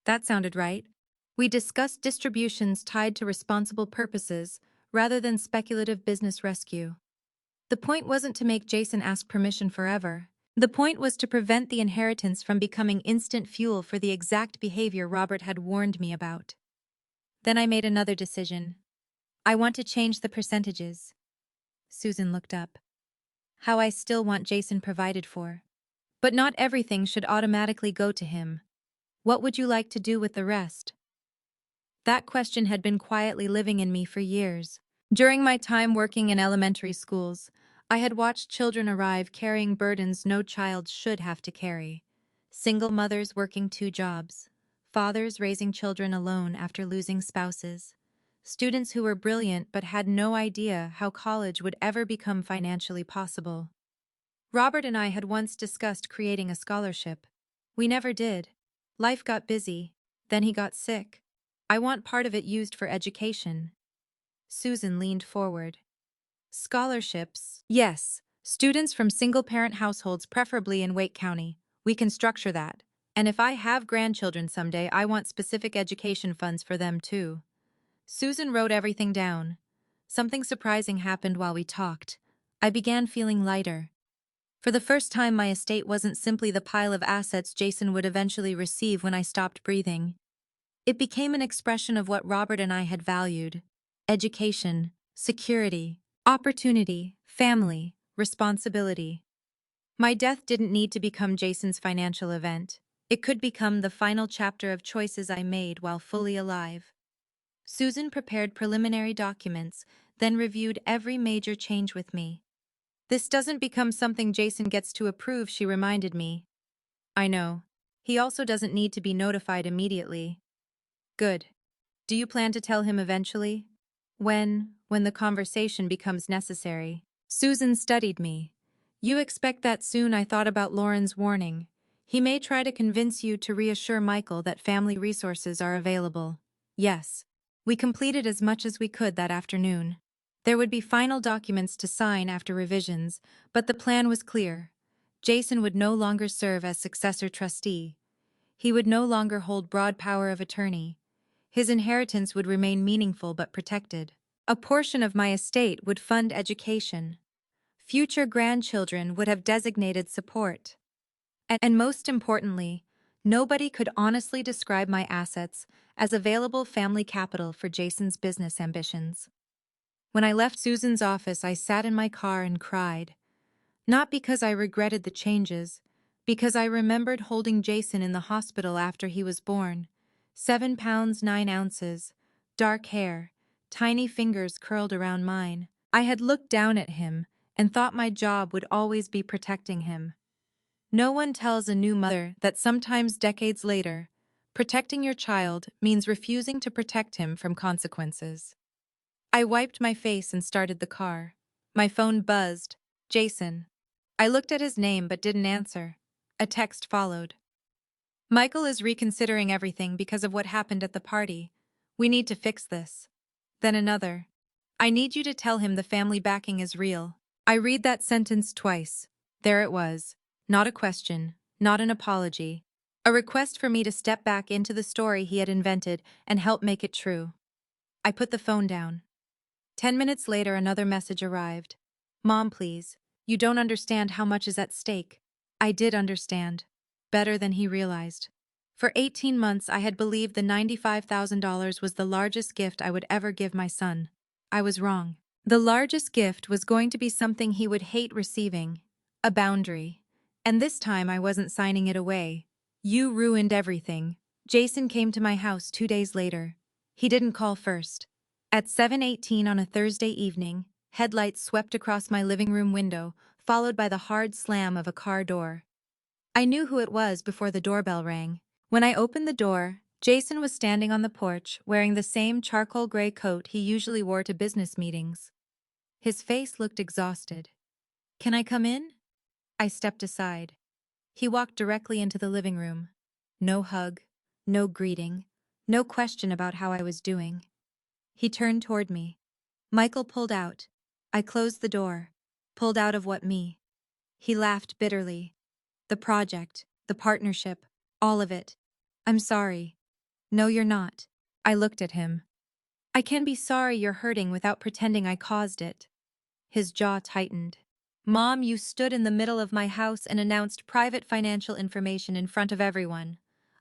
That sounded right. We discussed distributions tied to responsible purposes rather than speculative business rescue. The point wasn't to make Jason ask permission forever. The point was to prevent the inheritance from becoming instant fuel for the exact behavior Robert had warned me about. Then I made another decision. I want to change the percentages. Susan looked up. How I still want Jason provided for. But not everything should automatically go to him. What would you like to do with the rest? That question had been quietly living in me for years. During my time working in elementary schools, I had watched children arrive carrying burdens no child should have to carry. Single mothers working 2 jobs, fathers raising children alone after losing spouses, students who were brilliant but had no idea how college would ever become financially possible. Robert and I had once discussed creating a scholarship. We never did. Life got busy, then he got sick. I want part of it used for education. Susan leaned forward. Scholarships? Yes. Students from single-parent households, preferably in Wake County. We can structure that. And if I have grandchildren someday, I want specific education funds for them too. Susan wrote everything down. Something surprising happened while we talked. I began feeling lighter. For the first time, my estate wasn't simply the pile of assets Jason would eventually receive when I stopped breathing. It became an expression of what Robert and I had valued: education, security, opportunity, family, responsibility. My death didn't need to become Jason's financial event. It could become the final chapter of choices I made while fully alive. Susan prepared preliminary documents, then reviewed every major change with me. This doesn't become something Jason gets to approve, she reminded me. I know. He also doesn't need to be notified immediately. Good. Do you plan to tell him eventually? When the conversation becomes necessary. Susan studied me. You expect that soon? I thought about Lauren's warning. He may try to convince you to reassure Michael that family resources are available. Yes. We completed as much as we could that afternoon. There would be final documents to sign after revisions, but the plan was clear. Jason would no longer serve as successor trustee. He would no longer hold broad power of attorney. His inheritance would remain meaningful but protected. A portion of my estate would fund education. Future grandchildren would have designated support. And most importantly, nobody could honestly describe my assets as available family capital for Jason's business ambitions. When I left Susan's office, I sat in my car and cried. Not because I regretted the changes, because I remembered holding Jason in the hospital after he was born. 7 pounds 9 ounces, dark hair, tiny fingers curled around mine. I had looked down at him and thought my job would always be protecting him. No one tells a new mother that sometimes decades later, protecting your child means refusing to protect him from consequences. I wiped my face and started the car. My phone buzzed. Jason. I looked at his name but didn't answer. A text followed. Michael is reconsidering everything because of what happened at the party. We need to fix this. Then another. I need you to tell him the family backing is real. I read that sentence twice. There it was. Not a question, not an apology. A request for me to step back into the story he had invented and help make it true. I put the phone down. 10 minutes later, another message arrived. Mom, please. You don't understand how much is at stake. I did understand. Better than he realized. For 18 months, I had believed the $95,000 was the largest gift I would ever give my son. I was wrong. The largest gift was going to be something he would hate receiving. A boundary. And this time I wasn't signing it away. You ruined everything. Jason came to my house 2 days later. He didn't call first. At 7:18 on a Thursday evening, headlights swept across my living room window, followed by the hard slam of a car door. I knew who it was before the doorbell rang. When I opened the door, Jason was standing on the porch, wearing the same charcoal gray coat he usually wore to business meetings. His face looked exhausted. Can I come in? I stepped aside. He walked directly into the living room. No hug, no greeting, no question about how I was doing. He turned toward me. Michael pulled out. I closed the door. Pulled out of what me? He laughed bitterly. The project, the partnership, all of it. I'm sorry. No, you're not. I looked at him. I can be sorry you're hurting without pretending I caused it. His jaw tightened. Mom, you stood in the middle of my house and announced private financial information in front of everyone.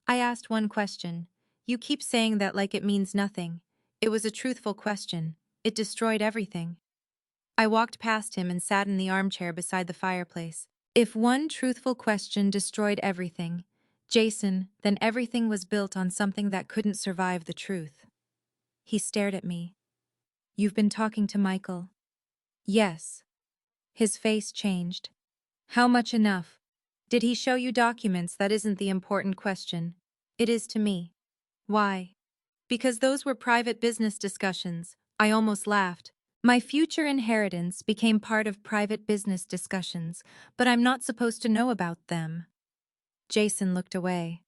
I asked one question. You keep saying that like it means nothing. It was a truthful question. It destroyed everything. I walked past him and sat in the armchair beside the fireplace. If one truthful question destroyed everything, Jason, then everything was built on something that couldn't survive the truth. He stared at me. You've been talking to Michael? Yes. His face changed. How much enough? Did he show you documents? That isn't the important question. It is to me. Why? Because those were private business discussions. I almost laughed. My future inheritance became part of private business discussions, but I'm not supposed to know about them. Jason looked away.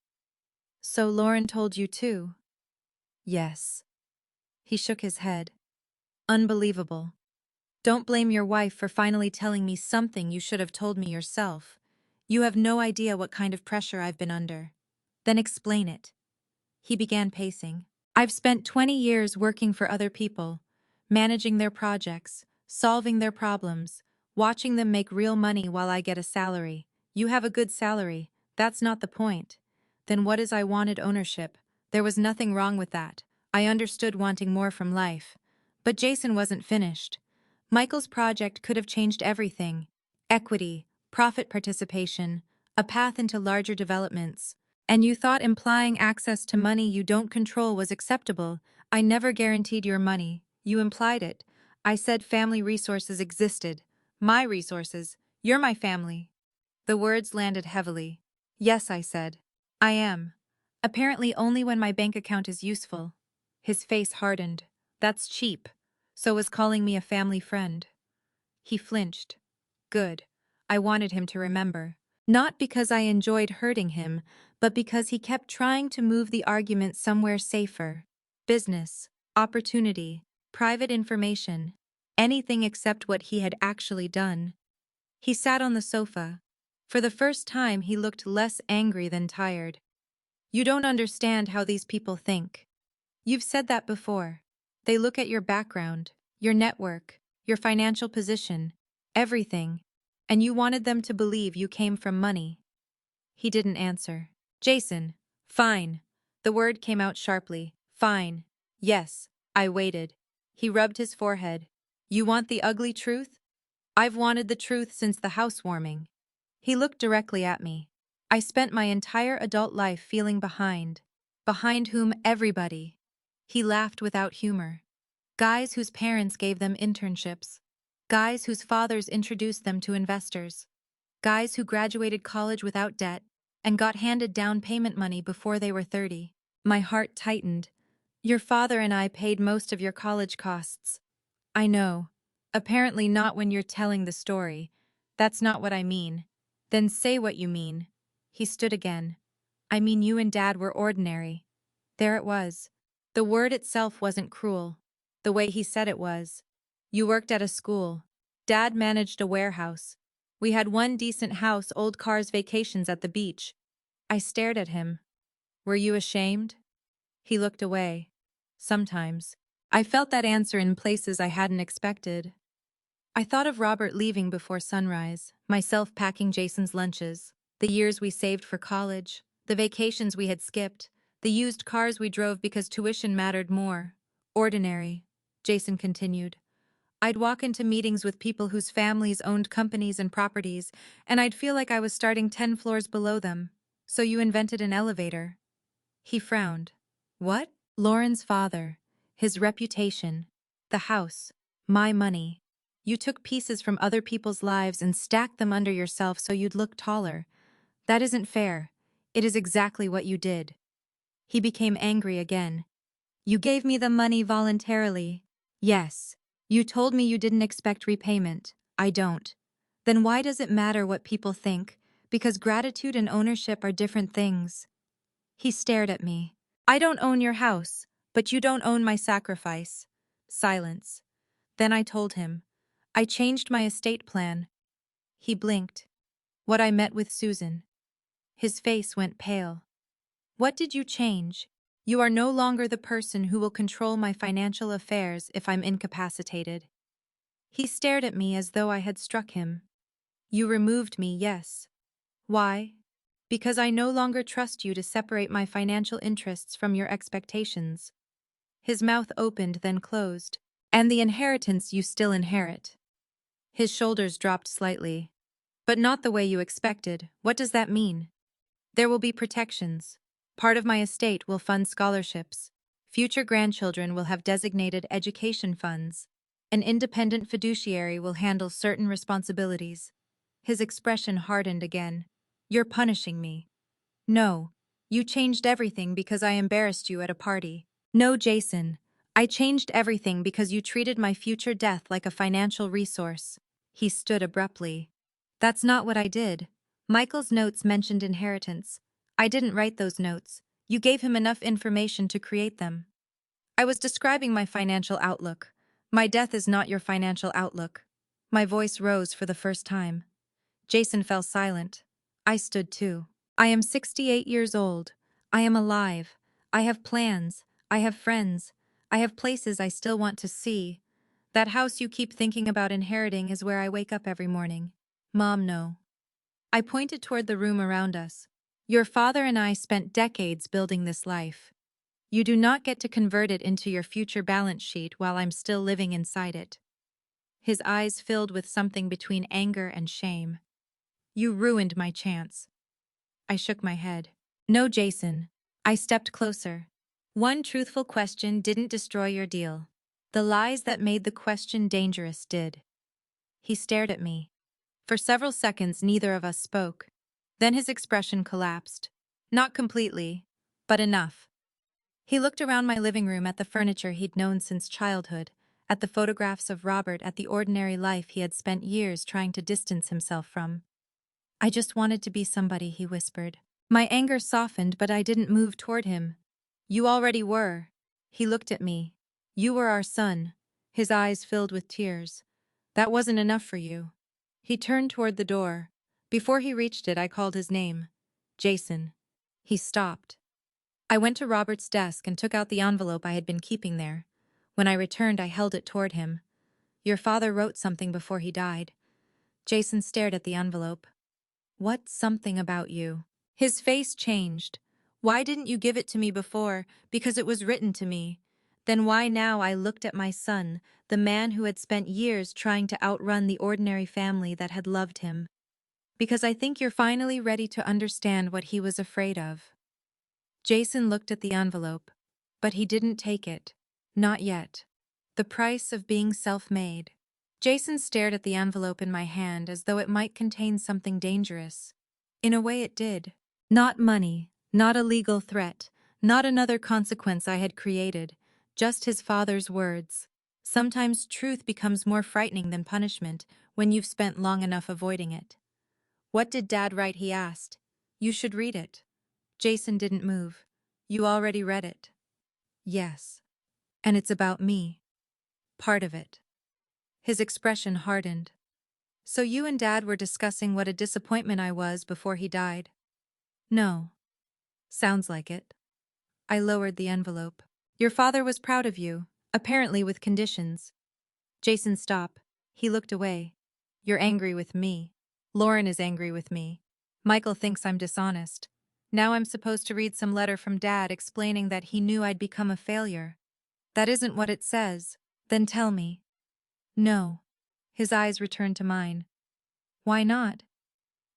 So Lauren told you too? Yes. He shook his head. Unbelievable. Don't blame your wife for finally telling me something you should have told me yourself. You have no idea what kind of pressure I've been under. Then explain it. He began pacing. I've spent 20 years working for other people, managing their projects, solving their problems, watching them make real money while I get a salary. You have a good salary. That's not the point. Then what is I wanted ownership? There was nothing wrong with that. I understood wanting more from life. But Jason wasn't finished. Michael's project could have changed everything. Equity, profit participation, a path into larger developments. And you thought implying access to money you don't control was acceptable. I never guaranteed your money. You implied it. I said family resources existed. My resources. You're my family. The words landed heavily. Yes, I said. I am. Apparently only when my bank account is useful. His face hardened. That's cheap. So was calling me a family friend. He flinched. Good. I wanted him to remember. Not because I enjoyed hurting him, but because he kept trying to move the argument somewhere safer. Business, opportunity, private information, anything except what he had actually done. He sat on the sofa. For the first time, he looked less angry than tired. You don't understand how these people think. You've said that before. They look at your background, your network, your financial position, everything, and you wanted them to believe you came from money. He didn't answer. Jason, fine. The word came out sharply. Fine. Yes, I waited. He rubbed his forehead. You want the ugly truth? I've wanted the truth since the housewarming. He looked directly at me. I spent my entire adult life feeling behind. Behind whom everybody. He laughed without humor. Guys whose parents gave them internships. Guys whose fathers introduced them to investors. Guys who graduated college without debt and got handed down payment money before they were 30. My heart tightened. Your father and I paid most of your college costs. I know. Apparently not when you're telling the story. That's not what I mean. Then say what you mean. He stood again. I mean you and Dad were ordinary. There it was. The word itself wasn't cruel. The way he said it was. You worked at a school. Dad managed a warehouse. We had one decent house, old cars, vacations at the beach. I stared at him. Were you ashamed? He looked away. Sometimes. I felt that answer in places I hadn't expected. I thought of Robert leaving before sunrise, myself packing Jason's lunches, the years we saved for college, the vacations we had skipped, the used cars we drove because tuition mattered more. Ordinary, Jason continued. I'd walk into meetings with people whose families owned companies and properties, and I'd feel like I was starting 10 floors below them. So you invented an elevator. He frowned. What? Lauren's father, his reputation, the house, my money. You took pieces from other people's lives and stacked them under yourself so you'd look taller. That isn't fair. It is exactly what you did. He became angry again. You gave me the money voluntarily. Yes. You told me you didn't expect repayment. I don't. Then why does it matter what people think? Because gratitude and ownership are different things. He stared at me. I don't own your house, but you don't own my sacrifice. Silence. Then I told him. I changed my estate plan. He blinked. What I met with Susan. His face went pale. What did you change? You are no longer the person who will control my financial affairs if I'm incapacitated. He stared at me as though I had struck him. You removed me, yes. Why? Because I no longer trust you to separate my financial interests from your expectations. His mouth opened, then closed. And the inheritance you still inherit. His shoulders dropped slightly. But not the way you expected. What does that mean? There will be protections. Part of my estate will fund scholarships. Future grandchildren will have designated education funds. An independent fiduciary will handle certain responsibilities. His expression hardened again. You're punishing me. No. You changed everything because I embarrassed you at a party. No, Jason. I changed everything because you treated my future death like a financial resource. He stood abruptly. That's not what I did. Michael's notes mentioned inheritance. I didn't write those notes. You gave him enough information to create them. I was describing my financial outlook. My death is not your financial outlook. My voice rose for the first time. Jason fell silent. I stood too. I am 68 years old. I am alive. I have plans. I have friends. I have places I still want to see. That house you keep thinking about inheriting is where I wake up every morning. Mom, no. I pointed toward the room around us. Your father and I spent decades building this life. You do not get to convert it into your future balance sheet while I'm still living inside it. His eyes filled with something between anger and shame. You ruined my chance. I shook my head. No, Jason. I stepped closer. One truthful question didn't destroy your deal. The lies that made the question dangerous did. He stared at me. For several seconds, neither of us spoke. Then his expression collapsed. Not completely, but enough. He looked around my living room at the furniture he'd known since childhood, at the photographs of Robert, at the ordinary life he had spent years trying to distance himself from. I just wanted to be somebody, he whispered. My anger softened, but I didn't move toward him. You already were. He looked at me. You were our son. His eyes filled with tears. That wasn't enough for you. He turned toward the door. Before he reached it, I called his name. Jason. He stopped. I went to Robert's desk and took out the envelope I had been keeping there. When I returned, I held it toward him. Your father wrote something before he died. Jason stared at the envelope. What's something about you? His face changed. Why didn't you give it to me before? Because it was written to me. Then why now? I looked at my son, the man who had spent years trying to outrun the ordinary family that had loved him. Because I think you're finally ready to understand what he was afraid of. Jason looked at the envelope, but he didn't take it. Not yet. The price of being self-made. Jason stared at the envelope in my hand as though it might contain something dangerous. In a way it did. Not money, not a legal threat, not another consequence I had created, just his father's words. Sometimes truth becomes more frightening than punishment when you've spent long enough avoiding it. What did Dad write? He asked. You should read it. Jason didn't move. You already read it. Yes. And it's about me. Part of it. His expression hardened. So you and Dad were discussing what a disappointment I was before he died? No. Sounds like it. I lowered the envelope. Your father was proud of you, apparently with conditions. Jason stopped. He looked away. You're angry with me. Lauren is angry with me. Michael thinks I'm dishonest. Now I'm supposed to read some letter from Dad explaining that he knew I'd become a failure. That isn't what it says. Then tell me. No. His eyes returned to mine. Why not?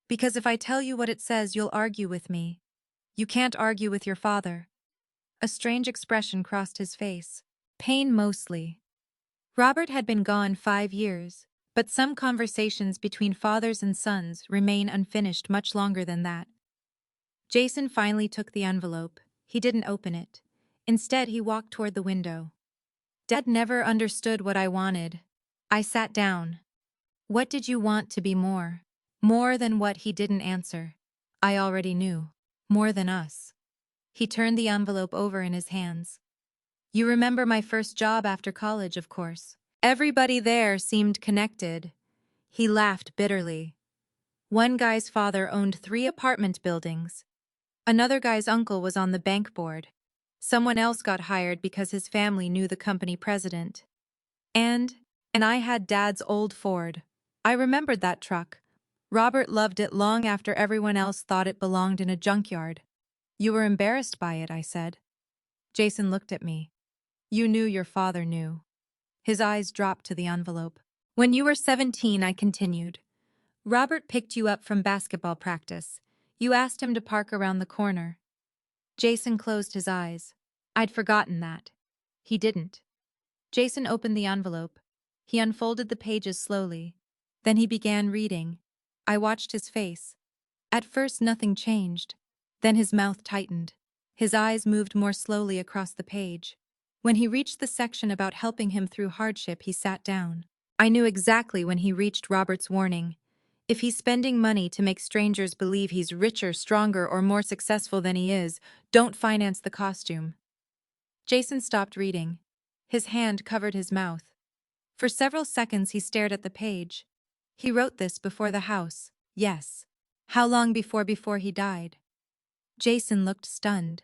Because if I tell you what it says, you'll argue with me. You can't argue with your father. A strange expression crossed his face. Pain mostly. Robert had been gone 5 years, but some conversations between fathers and sons remain unfinished much longer than that. Jason finally took the envelope. He didn't open it. Instead, he walked toward the window. Dad never understood what I wanted. I sat down. What did you want to be more? More than what? He didn't answer. I already knew. More than us. He turned the envelope over in his hands. You remember my first job after college, of course. Everybody there seemed connected. He laughed bitterly. One guy's father owned 3 apartment buildings. Another guy's uncle was on the bank board. Someone else got hired because his family knew the company president. And I had Dad's old Ford. I remembered that truck. Robert loved it long after everyone else thought it belonged in a junkyard. You were embarrassed by it, I said. Jason looked at me. You knew your father knew. His eyes dropped to the envelope. When you were 17, I continued. Robert picked you up from basketball practice. You asked him to park around the corner. Jason closed his eyes. I'd forgotten that. He didn't. Jason opened the envelope. He unfolded the pages slowly. Then he began reading. I watched his face. At first nothing changed. Then his mouth tightened. His eyes moved more slowly across the page. When he reached the section about helping him through hardship, he sat down. I knew exactly when he reached Robert's warning. If he's spending money to make strangers believe he's richer, stronger, or more successful than he is, don't finance the costume. Jason stopped reading. His hand covered his mouth. For several seconds he stared at the page. He wrote this before the house. Yes. How long before he died? Jason looked stunned.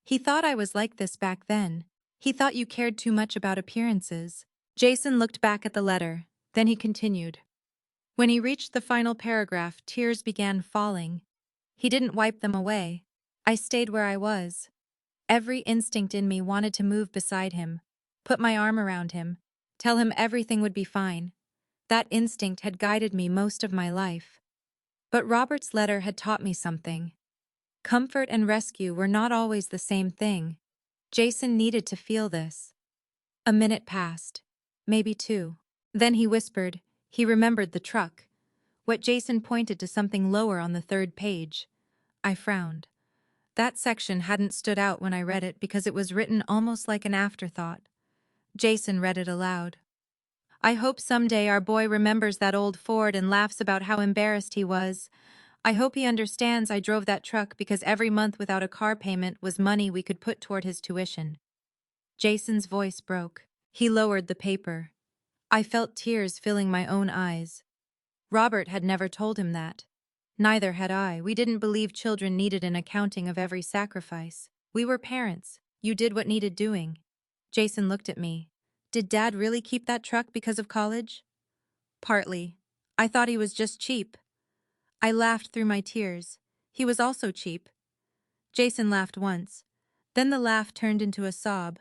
He thought I was like this back then. He thought you cared too much about appearances. Jason looked back at the letter. Then he continued. When he reached the final paragraph, tears began falling. He didn't wipe them away. I stayed where I was. Every instinct in me wanted to move beside him, put my arm around him, tell him everything would be fine. That instinct had guided me most of my life. But Robert's letter had taught me something. Comfort and rescue were not always the same thing. Jason needed to feel this. A minute passed. Maybe two. Then he whispered. He remembered the truck. What Jason pointed to something lower on the third page. I frowned. That section hadn't stood out when I read it because it was written almost like an afterthought. Jason read it aloud. I hope someday our boy remembers that old Ford and laughs about how embarrassed he was. I hope he understands I drove that truck because every month without a car payment was money we could put toward his tuition. Jason's voice broke. He lowered the paper. I felt tears filling my own eyes. Robert had never told him that. Neither had I. We didn't believe children needed an accounting of every sacrifice. We were parents. You did what needed doing. Jason looked at me. Did Dad really keep that truck because of college? Partly. I thought he was just cheap. I laughed through my tears. He was also cheap. Jason laughed once. Then the laugh turned into a sob.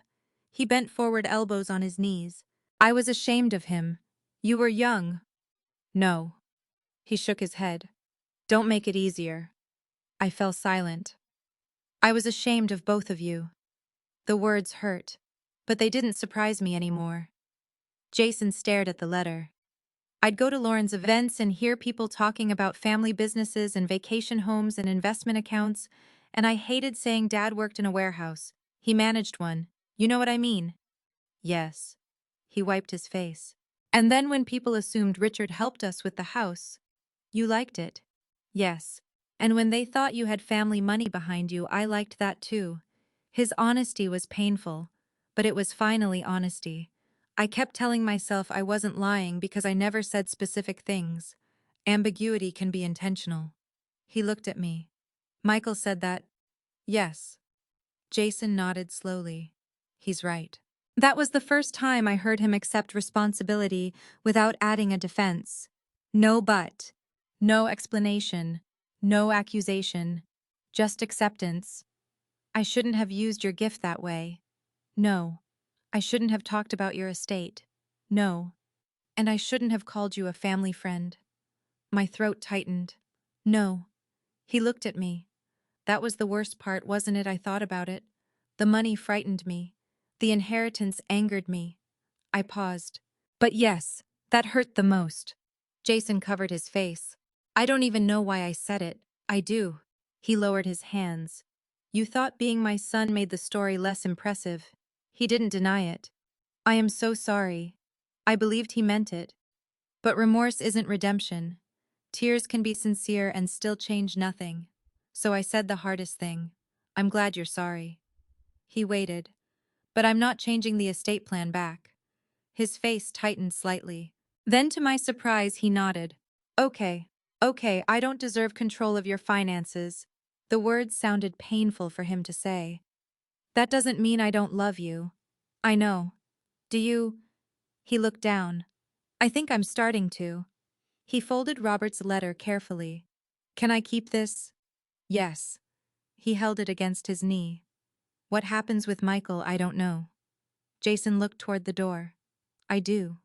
He bent forward, elbows on his knees. I was ashamed of him. You were young. No. He shook his head. Don't make it easier. I fell silent. I was ashamed of both of you. The words hurt, but they didn't surprise me anymore. Jason stared at the letter. I'd go to Lauren's events and hear people talking about family businesses and vacation homes and investment accounts, and I hated saying Dad worked in a warehouse. He managed one. You know what I mean? Yes. He wiped his face. And then when people assumed Richard helped us with the house, you liked it. Yes. And when they thought you had family money behind you, I liked that too. His honesty was painful, but it was finally honesty. I kept telling myself I wasn't lying because I never said specific things. Ambiguity can be intentional. He looked at me. Michael said that. Yes. Jason nodded slowly. He's right. That was the first time I heard him accept responsibility without adding a defense. No but. No explanation. No accusation. Just acceptance. I shouldn't have used your gift that way. No. I shouldn't have talked about your estate. No. And I shouldn't have called you a family friend. My throat tightened. No. He looked at me. That was the worst part, wasn't it? I thought about it. The money frightened me. The inheritance angered me. I paused. But yes, that hurt the most. Jason covered his face. I don't even know why I said it. I do. He lowered his hands. You thought being my son made the story less impressive. He didn't deny it. I am so sorry. I believed he meant it. But remorse isn't redemption. Tears can be sincere and still change nothing. So I said the hardest thing. I'm glad you're sorry. He waited. But I'm not changing the estate plan back. His face tightened slightly. Then to my surprise, he nodded. Okay, I don't deserve control of your finances. The words sounded painful for him to say. That doesn't mean I don't love you. I know. Do you? He looked down. I think I'm starting to. He folded Robert's letter carefully. Can I keep this? Yes. He held it against his knee. What happens with Michael, I don't know. Jason looked toward the door. I do.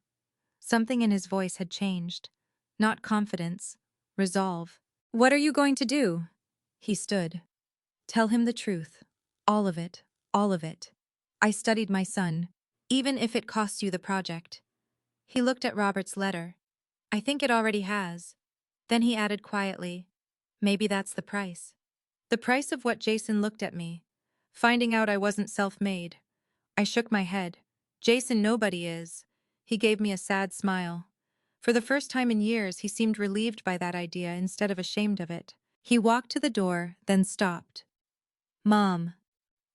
Something in his voice had changed. Not confidence. Resolve. What are you going to do? He stood. Tell him the truth. All of it. All of it. I studied my son, even if it costs you the project. He looked at Robert's letter. I think it already has. Then he added quietly, maybe that's the price. The price of what? Jason looked at me, finding out I wasn't self-made. I shook my head. Jason, nobody is. He gave me a sad smile. For the first time in years, he seemed relieved by that idea instead of ashamed of it. He walked to the door, then stopped. Mom.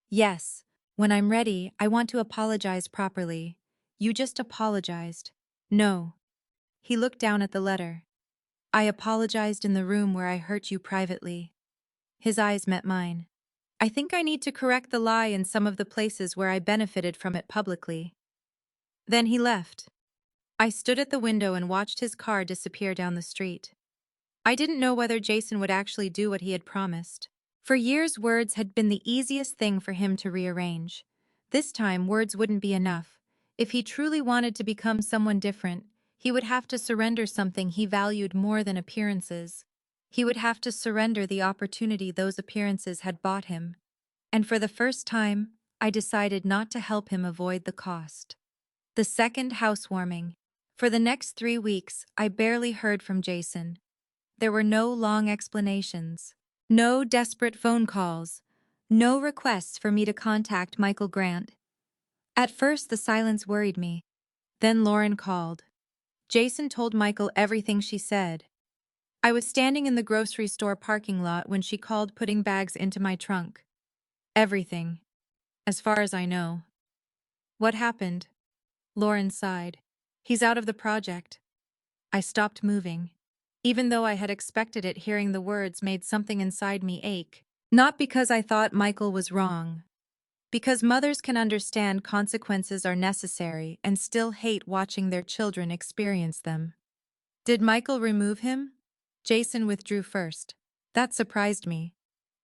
Yes. When I'm ready, I want to apologize properly. You just apologized. No. He looked down at the letter. I apologized in the room where I hurt you privately. His eyes met mine. I think I need to correct the lie in some of the places where I benefited from it publicly. Then he left. I stood at the window and watched his car disappear down the street. I didn't know whether Jason would actually do what he had promised. For years, words had been the easiest thing for him to rearrange. This time, words wouldn't be enough. If he truly wanted to become someone different, he would have to surrender something he valued more than appearances. He would have to surrender the opportunity those appearances had bought him. And for the first time, I decided not to help him avoid the cost. The second housewarming. For the next 3 weeks, I barely heard from Jason. There were no long explanations, no desperate phone calls, no requests for me to contact Michael Grant. At first, the silence worried me. Then Lauren called. Jason told Michael everything she said. I was standing in the grocery store parking lot when she called, putting bags into my trunk. Everything, as far as I know. What happened? Lauren sighed. He's out of the project. I stopped moving. Even though I had expected it, hearing the words made something inside me ache. Not because I thought Michael was wrong. Because mothers can understand consequences are necessary and still hate watching their children experience them. Did Michael remove him? Jason withdrew first. That surprised me.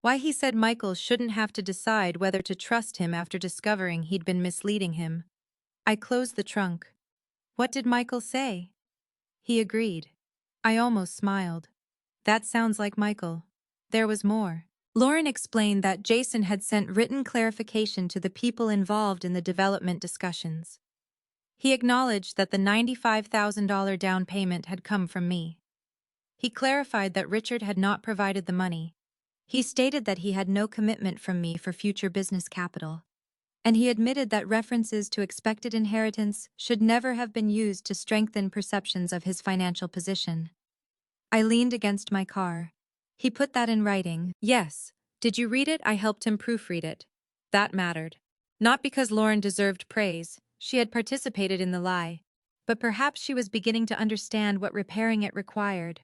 Why, he said Michael shouldn't have to decide whether to trust him after discovering he'd been misleading him. I closed the trunk. What did Michael say? He agreed. I almost smiled. That sounds like Michael. There was more. Lauren explained that Jason had sent written clarification to the people involved in the development discussions. He acknowledged that the $95,000 down payment had come from me. He clarified that Richard had not provided the money. He stated that he had no commitment from me for future business capital. And he admitted that references to expected inheritance should never have been used to strengthen perceptions of his financial position. I leaned against my car. He put that in writing. Yes. Did you read it? I helped him proofread it. That mattered. Not because Lauren deserved praise, she had participated in the lie, but perhaps she was beginning to understand what repairing it required.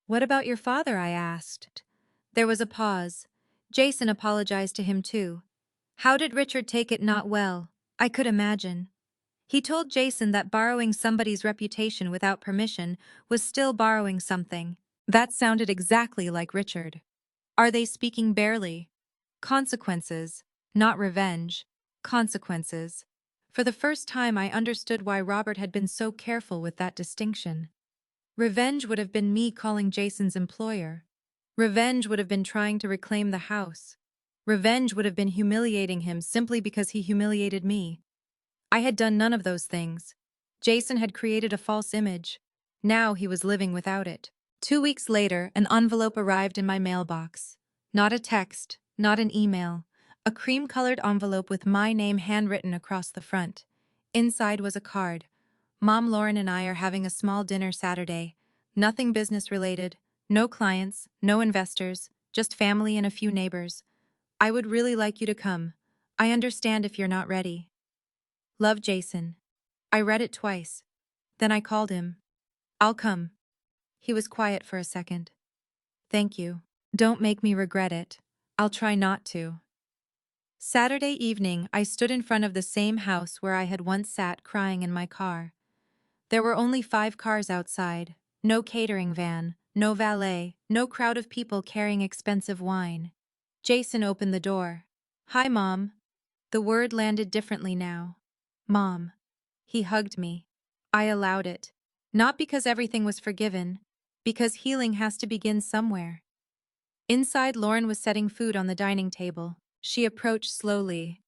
What about your father? I asked. There was a pause. Jason apologized to him too. How did Richard take it? Not well, I could imagine. He told Jason that borrowing somebody's reputation without permission was still borrowing something. That sounded exactly like Richard. Are they speaking barely? Consequences, not revenge. Consequences. For the first time, I understood why Robert had been so careful with that distinction. Revenge would have been me calling Jason's employer. Revenge would have been trying to reclaim the house. Revenge would have been humiliating him simply because he humiliated me. I had done none of those things. Jason had created a false image. Now he was living without it. 2 weeks later, an envelope arrived in my mailbox. Not a text, not an email. A cream-colored envelope with my name handwritten across the front. Inside was a card. Mom, Lauren and I are having a small dinner Saturday. Nothing business-related. No clients, no investors, just family and a few neighbors. I would really like you to come. I understand if you're not ready. Love, Jason. I read it twice. Then I called him. I'll come. He was quiet for a second. Thank you. Don't make me regret it. I'll try not to. Saturday evening, I stood in front of the same house where I had once sat crying in my car. There were only 5 cars outside. No catering van, no valet, no crowd of people carrying expensive wine. Jason opened the door. Hi, Mom. The word landed differently now. Mom. He hugged me. I allowed it. Not because everything was forgiven, because healing has to begin somewhere. Inside, Lauren was setting food on the dining table. She approached slowly.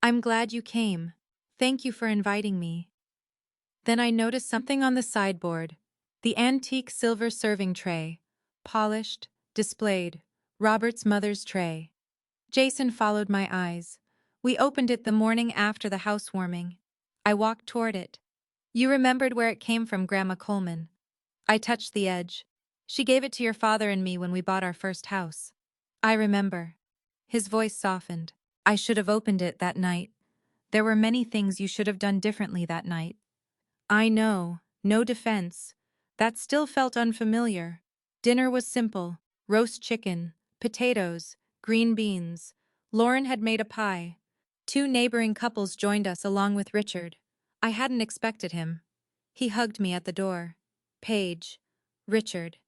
I'm glad you came. Thank you for inviting me. Then I noticed something on the sideboard. The antique silver serving tray. Polished, displayed. Robert's mother's tray. Jason followed my eyes. We opened it the morning after the housewarming. I walked toward it. You remembered where it came from, Grandma Coleman. I touched the edge. She gave it to your father and me when we bought our first house. I remember. His voice softened. I should have opened it that night. There were many things you should have done differently that night. I know, no defense. That still felt unfamiliar. Dinner was simple. Roast chicken, potatoes, green beans. Lauren had made a pie. 2 neighboring couples joined us along with Richard. I hadn't expected him. He hugged me at the door. Paige. Richard.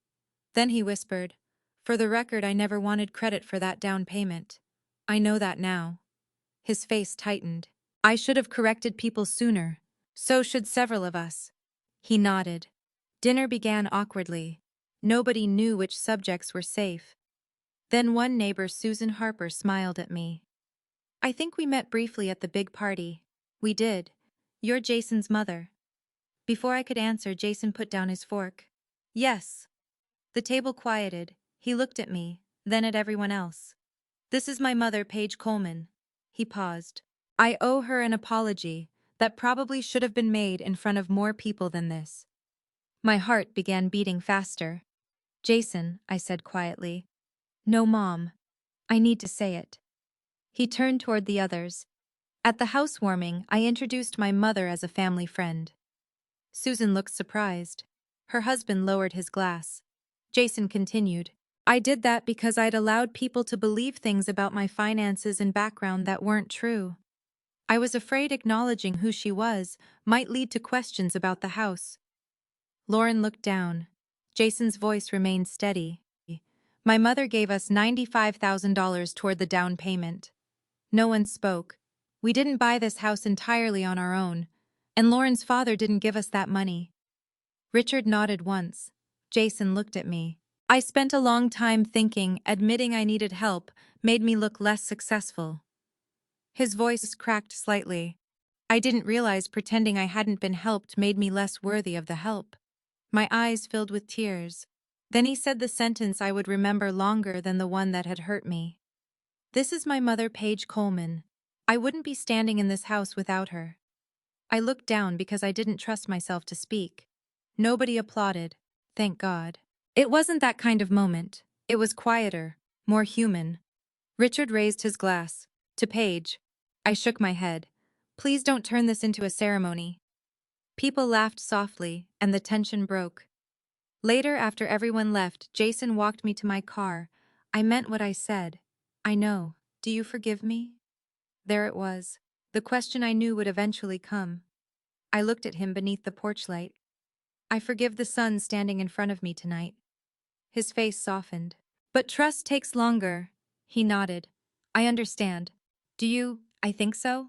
Then he whispered, for the record, I never wanted credit for that down payment. I know that now. His face tightened. I should have corrected people sooner. So should several of us. He nodded. Dinner began awkwardly. Nobody knew which subjects were safe. Then one neighbor, Susan Harper, smiled at me. I think we met briefly at the big party. We did. You're Jason's mother. Before I could answer, Jason put down his fork. Yes. The table quieted. He looked at me, then at everyone else. This is my mother, Paige Coleman. He paused. I owe her an apology that probably should have been made in front of more people than this. My heart began beating faster. Jason, I said quietly. No, Mom. I need to say it. He turned toward the others. At the housewarming, I introduced my mother as a family friend. Susan looked surprised. Her husband lowered his glass. Jason continued. I did that because I'd allowed people to believe things about my finances and background that weren't true. I was afraid acknowledging who she was might lead to questions about the house. Lauren looked down. Jason's voice remained steady. My mother gave us $95,000 toward the down payment. No one spoke. We didn't buy this house entirely on our own, and Lauren's father didn't give us that money. Richard nodded once. Jason looked at me. I spent a long time thinking admitting I needed help made me look less successful. His voice cracked slightly. I didn't realize pretending I hadn't been helped made me less worthy of the help. My eyes filled with tears. Then he said the sentence I would remember longer than the one that had hurt me. This is my mother, Paige Coleman. I wouldn't be standing in this house without her. I looked down because I didn't trust myself to speak. Nobody applauded, thank God. It wasn't that kind of moment. It was quieter, more human. Richard raised his glass. To Paige. I shook my head. Please don't turn this into a ceremony. People laughed softly, and the tension broke. Later, after everyone left, Jason walked me to my car. I meant what I said. I know. Do you forgive me? There it was. The question I knew would eventually come. I looked at him beneath the porch light. I forgive the sun standing in front of me tonight. His face softened. But trust takes longer. He nodded. I understand. Do you? I think so.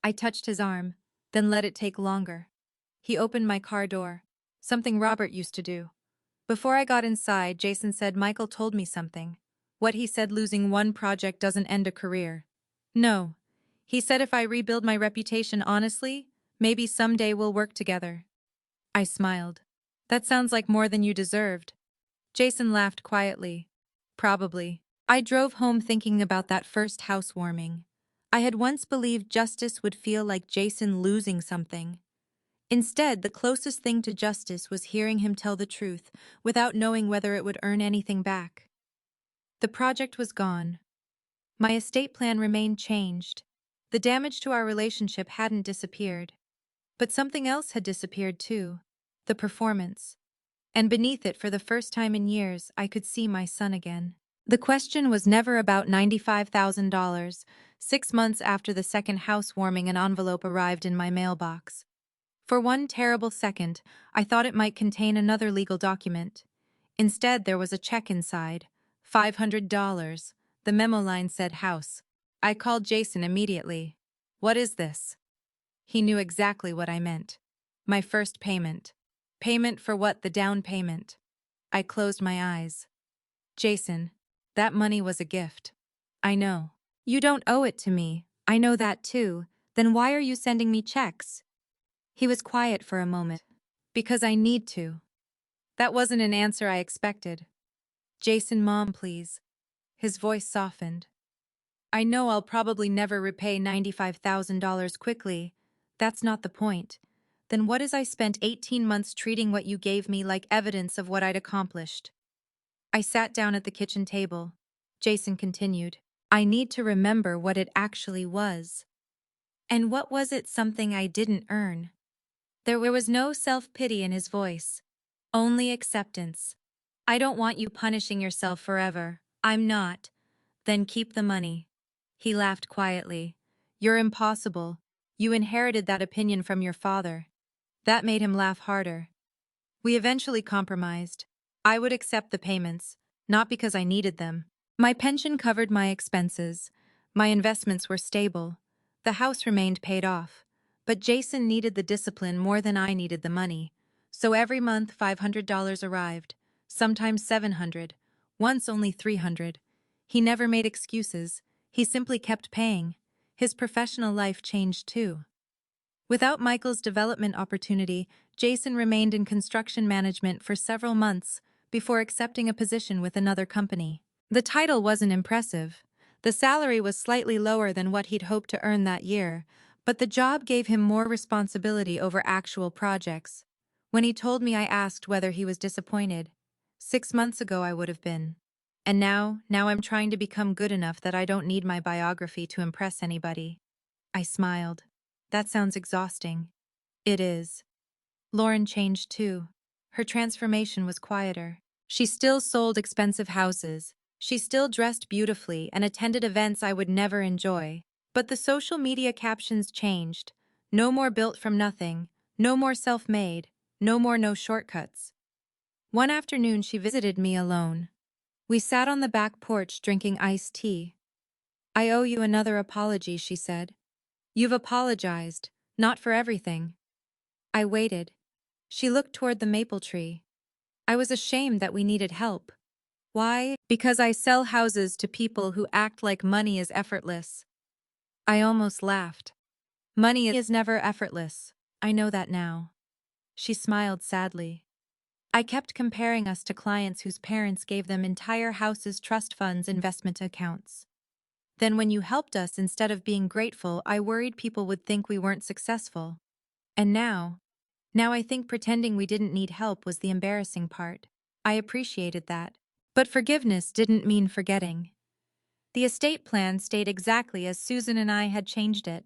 I touched his arm, then let it take longer. He opened my car door. Something Robert used to do. Before I got inside, Jason said Michael told me something. What he said, losing one project doesn't end a career. No. He said if I rebuild my reputation honestly, maybe someday we'll work together. I smiled. That sounds like more than you deserved. Jason laughed quietly. Probably. I drove home thinking about that first housewarming. I had once believed justice would feel like Jason losing something. Instead, the closest thing to justice was hearing him tell the truth, without knowing whether it would earn anything back. The project was gone. My estate plan remained changed. The damage to our relationship hadn't disappeared. But something else had disappeared too. The performance. And beneath it, for the first time in years, I could see my son again. The question was never about $95,000. 6 months after the second housewarming, an envelope arrived in my mailbox. For one terrible second, I thought it might contain another legal document. Instead, there was a check inside. $500. The memo line said house. I called Jason immediately. What is this? He knew exactly what I meant. My first payment. Payment for what? The down payment. I closed my eyes. Jason, that money was a gift. I know. You don't owe it to me. I know that too. Then why are you sending me checks? He was quiet for a moment. Because I need to. That wasn't an answer I expected. Jason, Mom, please. His voice softened. I know I'll probably never repay $95,000 quickly. That's not the point. Then what is I spent 18 months treating what you gave me like evidence of what I'd accomplished? I sat down at the kitchen table. Jason continued. I need to remember what it actually was. And what was it? Something I didn't earn. There was no self-pity in his voice. Only acceptance. I don't want you punishing yourself forever. I'm not. Then keep the money. He laughed quietly. You're impossible. You inherited that opinion from your father. That made him laugh harder. We eventually compromised. I would accept the payments, not because I needed them. My pension covered my expenses. My investments were stable. The house remained paid off. But Jason needed the discipline more than I needed the money. So every month $500 arrived, sometimes $700, once only $300. He never made excuses. He simply kept paying. His professional life changed too. Without Michael's development opportunity, Jason remained in construction management for several months before accepting a position with another company. The title wasn't impressive. The salary was slightly lower than what he'd hoped to earn that year, but the job gave him more responsibility over actual projects. When he told me, I asked whether he was disappointed. 6 months ago I would have been. And now I'm trying to become good enough that I don't need my biography to impress anybody. I smiled. That sounds exhausting. It is. Lauren changed too. Her transformation was quieter. She still sold expensive houses. She still dressed beautifully and attended events I would never enjoy. But the social media captions changed. No more built from nothing. No more self-made. No more no shortcuts. One afternoon she visited me alone. We sat on the back porch drinking iced tea. I owe you another apology, she said. You've apologized, not for everything. I waited. She looked toward the maple tree. I was ashamed that we needed help. Why? Because I sell houses to people who act like money is effortless. I almost laughed. Money is never effortless. I know that now. She smiled sadly. I kept comparing us to clients whose parents gave them entire houses, trust funds, investment accounts. Then when you helped us, instead of being grateful, I worried people would think we weren't successful. And now I think pretending we didn't need help was the embarrassing part. I appreciated that. But forgiveness didn't mean forgetting. The estate plan stayed exactly as Susan and I had changed it.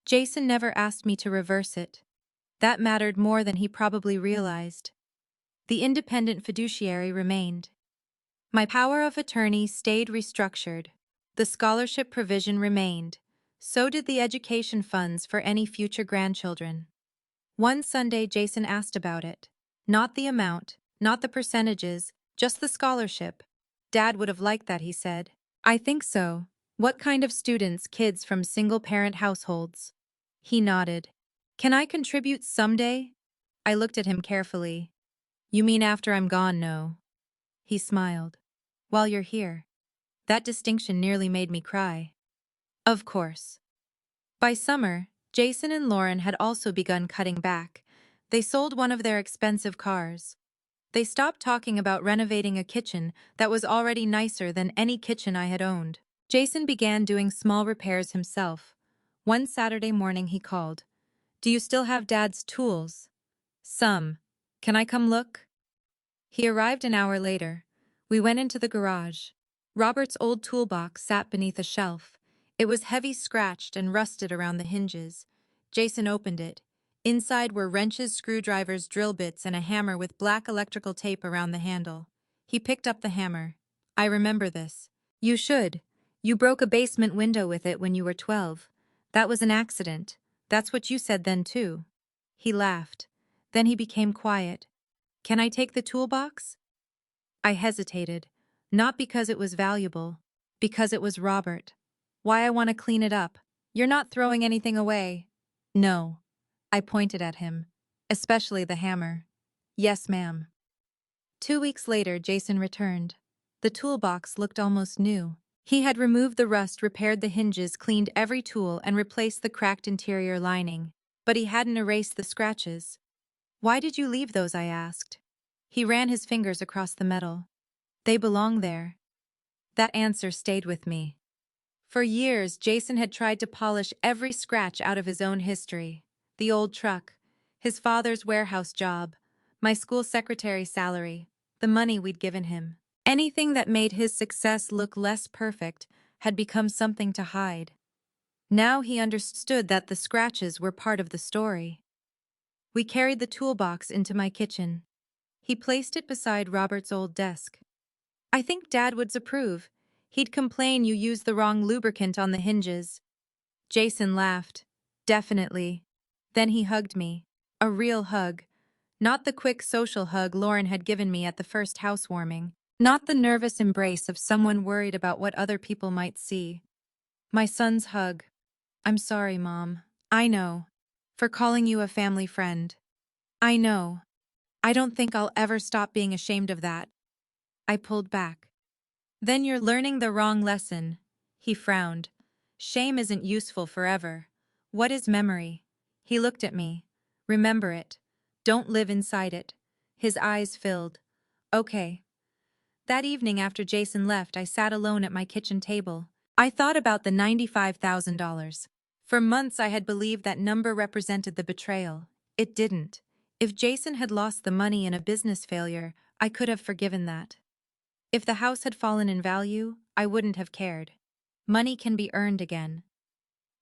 Jason never asked me to reverse it. That mattered more than he probably realized. The independent fiduciary remained. My power of attorney stayed restructured. The scholarship provision remained. So did the education funds for any future grandchildren. One Sunday, Jason asked about it. Not the amount, not the percentages, just the scholarship. Dad would have liked that, he said. I think so. What kind of students? Kids from single-parent households. He nodded. Can I contribute someday? I looked at him carefully. You mean after I'm gone? No. He smiled. While you're here. That distinction nearly made me cry. Of course. By summer, Jason and Lauren had also begun cutting back. They sold one of their expensive cars. They stopped talking about renovating a kitchen that was already nicer than any kitchen I had owned. Jason began doing small repairs himself. One Saturday morning he called. Do you still have Dad's tools? Some. Can I come look? He arrived an hour later. We went into the garage. Robert's old toolbox sat beneath a shelf. It was heavy, scratched, and rusted around the hinges. Jason opened it. Inside were wrenches, screwdrivers, drill bits, and a hammer with black electrical tape around the handle. He picked up the hammer. I remember this. You should. You broke a basement window with it when you were 12. That was an accident. That's what you said then, too. He laughed. Then he became quiet. Can I take the toolbox? I hesitated. Not because it was valuable. Because it was Robert. Why I want to clean it up. You're not throwing anything away. No. I pointed at him. Especially the hammer. Yes, ma'am. 2 weeks later, Jason returned. The toolbox looked almost new. He had removed the rust, repaired the hinges, cleaned every tool, and replaced the cracked interior lining. But he hadn't erased the scratches. Why did you leave those? I asked. He ran his fingers across the metal. They belong there. That answer stayed with me. For years, Jason had tried to polish every scratch out of his own history. The old truck, his father's warehouse job, my school secretary salary, the money we'd given him. Anything that made his success look less perfect had become something to hide. Now he understood that the scratches were part of the story. We carried the toolbox into my kitchen. He placed it beside Robert's old desk. I think Dad would approve. He'd complain you used the wrong lubricant on the hinges. Jason laughed. Definitely. Then he hugged me. A real hug. Not the quick social hug Lauren had given me at the first housewarming. Not the nervous embrace of someone worried about what other people might see. My son's hug. I'm sorry, Mom. I know. For calling you a family friend. I know. I don't think I'll ever stop being ashamed of that. I pulled back. Then you're learning the wrong lesson. He frowned. Shame isn't useful forever. What is memory? He looked at me. Remember it. Don't live inside it. His eyes filled. Okay. That evening after Jason left, I sat alone at my kitchen table. I thought about the $95,000. For months I had believed that number represented the betrayal. It didn't. If Jason had lost the money in a business failure, I could have forgiven that. If the house had fallen in value, I wouldn't have cared. Money can be earned again.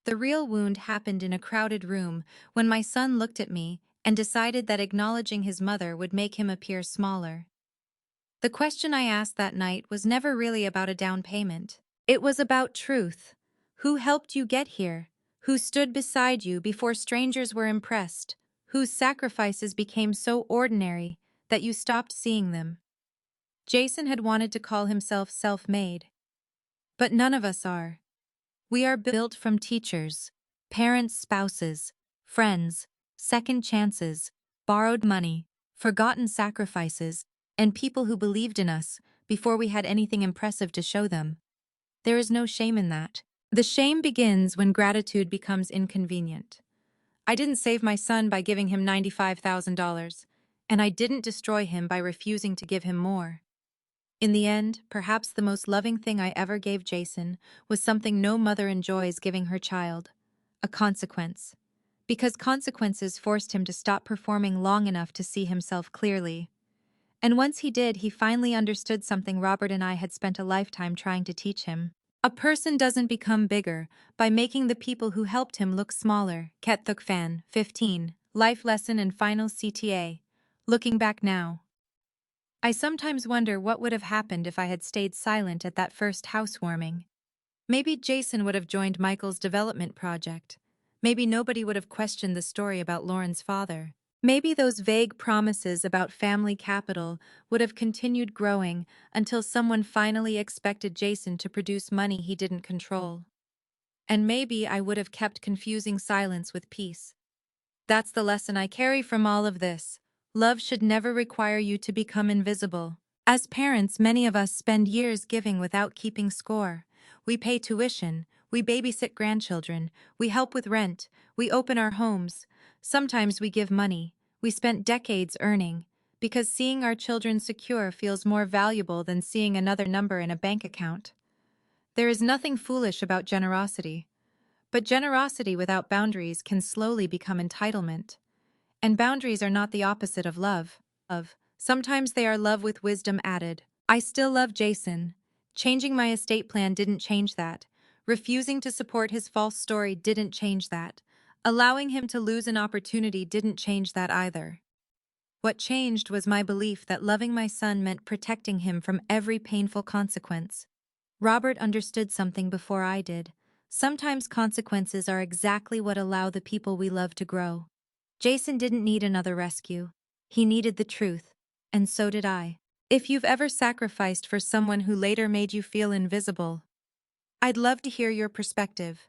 The real wound happened in a crowded room when my son looked at me and decided that acknowledging his mother would make him appear smaller. The question I asked that night was never really about a down payment. It was about truth. Who helped you get here? Who stood beside you before strangers were impressed? Whose sacrifices became so ordinary that you stopped seeing them? Jason had wanted to call himself self-made. But none of us are. We are built from teachers, parents' spouses, friends, second chances, borrowed money, forgotten sacrifices, and people who believed in us before we had anything impressive to show them. There is no shame in that. The shame begins when gratitude becomes inconvenient. I didn't save my son by giving him $95,000, and I didn't destroy him by refusing to give him more. In the end, perhaps the most loving thing I ever gave Jason was something no mother enjoys giving her child: a consequence. Because consequences forced him to stop performing long enough to see himself clearly. And once he did, he finally understood something Robert and I had spent a lifetime trying to teach him. A person doesn't become bigger by making the people who helped him look smaller. Ketuk Fan, 15, Life Lesson and Final CTA. Looking back now, I sometimes wonder what would have happened if I had stayed silent at that first housewarming. Maybe Jason would have joined Michael's development project. Maybe nobody would have questioned the story about Lauren's father. Maybe those vague promises about family capital would have continued growing until someone finally expected Jason to produce money he didn't control. And maybe I would have kept confusing silence with peace. That's the lesson I carry from all of this. Love should never require you to become invisible. As parents, many of us spend years giving without keeping score. We pay tuition, we babysit grandchildren, we help with rent, we open our homes. Sometimes we give money. We spent decades earning, because seeing our children secure feels more valuable than seeing another number in a bank account. There is nothing foolish about generosity. But generosity without boundaries can slowly become entitlement. And boundaries are not the opposite of love. Sometimes they are love with wisdom added. I still love Jason. Changing my estate plan didn't change that. Refusing to support his false story didn't change that. Allowing him to lose an opportunity didn't change that either. What changed was my belief that loving my son meant protecting him from every painful consequence. Robert understood something before I did. Sometimes consequences are exactly what allow the people we love to grow. Jason didn't need another rescue. He needed the truth. And so did I. If you've ever sacrificed for someone who later made you feel invisible, I'd love to hear your perspective.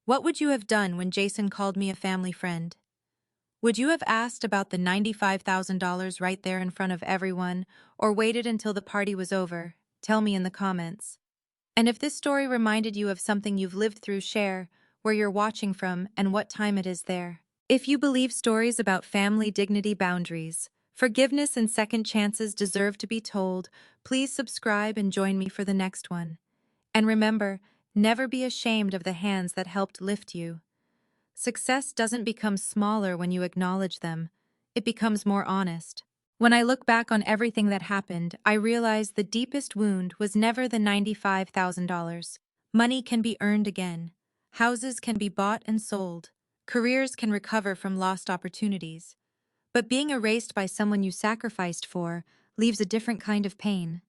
What would you have done when Jason called me a family friend? Would you have asked about the $95,000 right there in front of everyone, or waited until the party was over? Tell me in the comments. And if this story reminded you of something you've lived through, share where you're watching from and what time it is there. If you believe stories about family dignity, boundaries, forgiveness, and second chances deserve to be told, please subscribe and join me for the next one. And remember, never be ashamed of the hands that helped lift you. Success doesn't become smaller when you acknowledge them. It becomes more honest. When I look back on everything that happened, I realize the deepest wound was never the $95,000. Money can be earned again. Houses can be bought and sold. Careers can recover from lost opportunities. But being erased by someone you sacrificed for leaves a different kind of pain.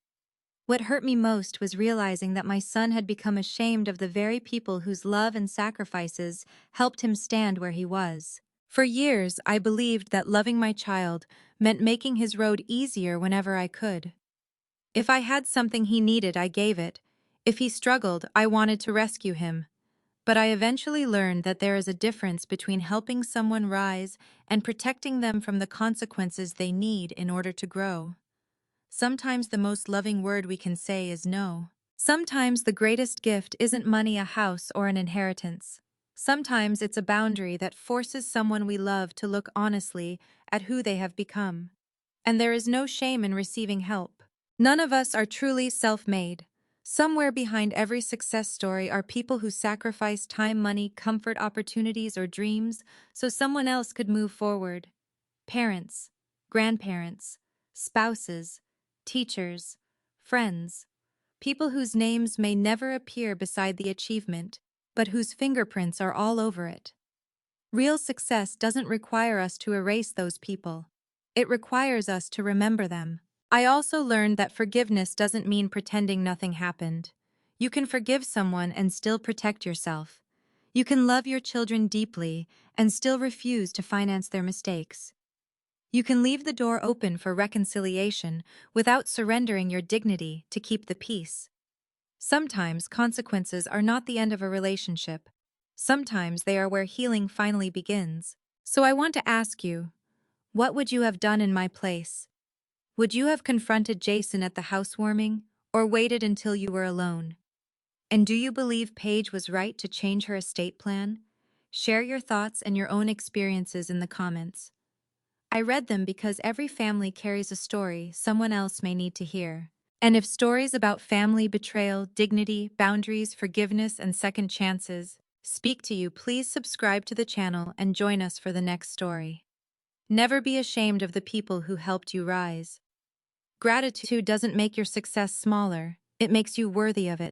What hurt me most was realizing that my son had become ashamed of the very people whose love and sacrifices helped him stand where he was. For years, I believed that loving my child meant making his road easier whenever I could. If I had something he needed, I gave it. If he struggled, I wanted to rescue him. But I eventually learned that there is a difference between helping someone rise and protecting them from the consequences they need in order to grow. Sometimes the most loving word we can say is no. Sometimes the greatest gift isn't money, a house, or an inheritance. Sometimes it's a boundary that forces someone we love to look honestly at who they have become. And there is no shame in receiving help. None of us are truly self-made. Somewhere behind every success story are people who sacrificed time, money, comfort, opportunities, or dreams so someone else could move forward. Parents, grandparents, spouses, teachers, friends, people whose names may never appear beside the achievement, but whose fingerprints are all over it. Real success doesn't require us to erase those people. It requires us to remember them. I also learned that forgiveness doesn't mean pretending nothing happened. You can forgive someone and still protect yourself. You can love your children deeply and still refuse to finance their mistakes. You can leave the door open for reconciliation without surrendering your dignity to keep the peace. Sometimes consequences are not the end of a relationship. Sometimes they are where healing finally begins. So I want to ask you, what would you have done in my place? Would you have confronted Jason at the housewarming, or waited until you were alone? And do you believe Paige was right to change her estate plan? Share your thoughts and your own experiences in the comments. I read them because every family carries a story someone else may need to hear. And if stories about family betrayal, dignity, boundaries, forgiveness, and second chances speak to you, please subscribe to the channel and join us for the next story. Never be ashamed of the people who helped you rise. Gratitude doesn't make your success smaller, it makes you worthy of it.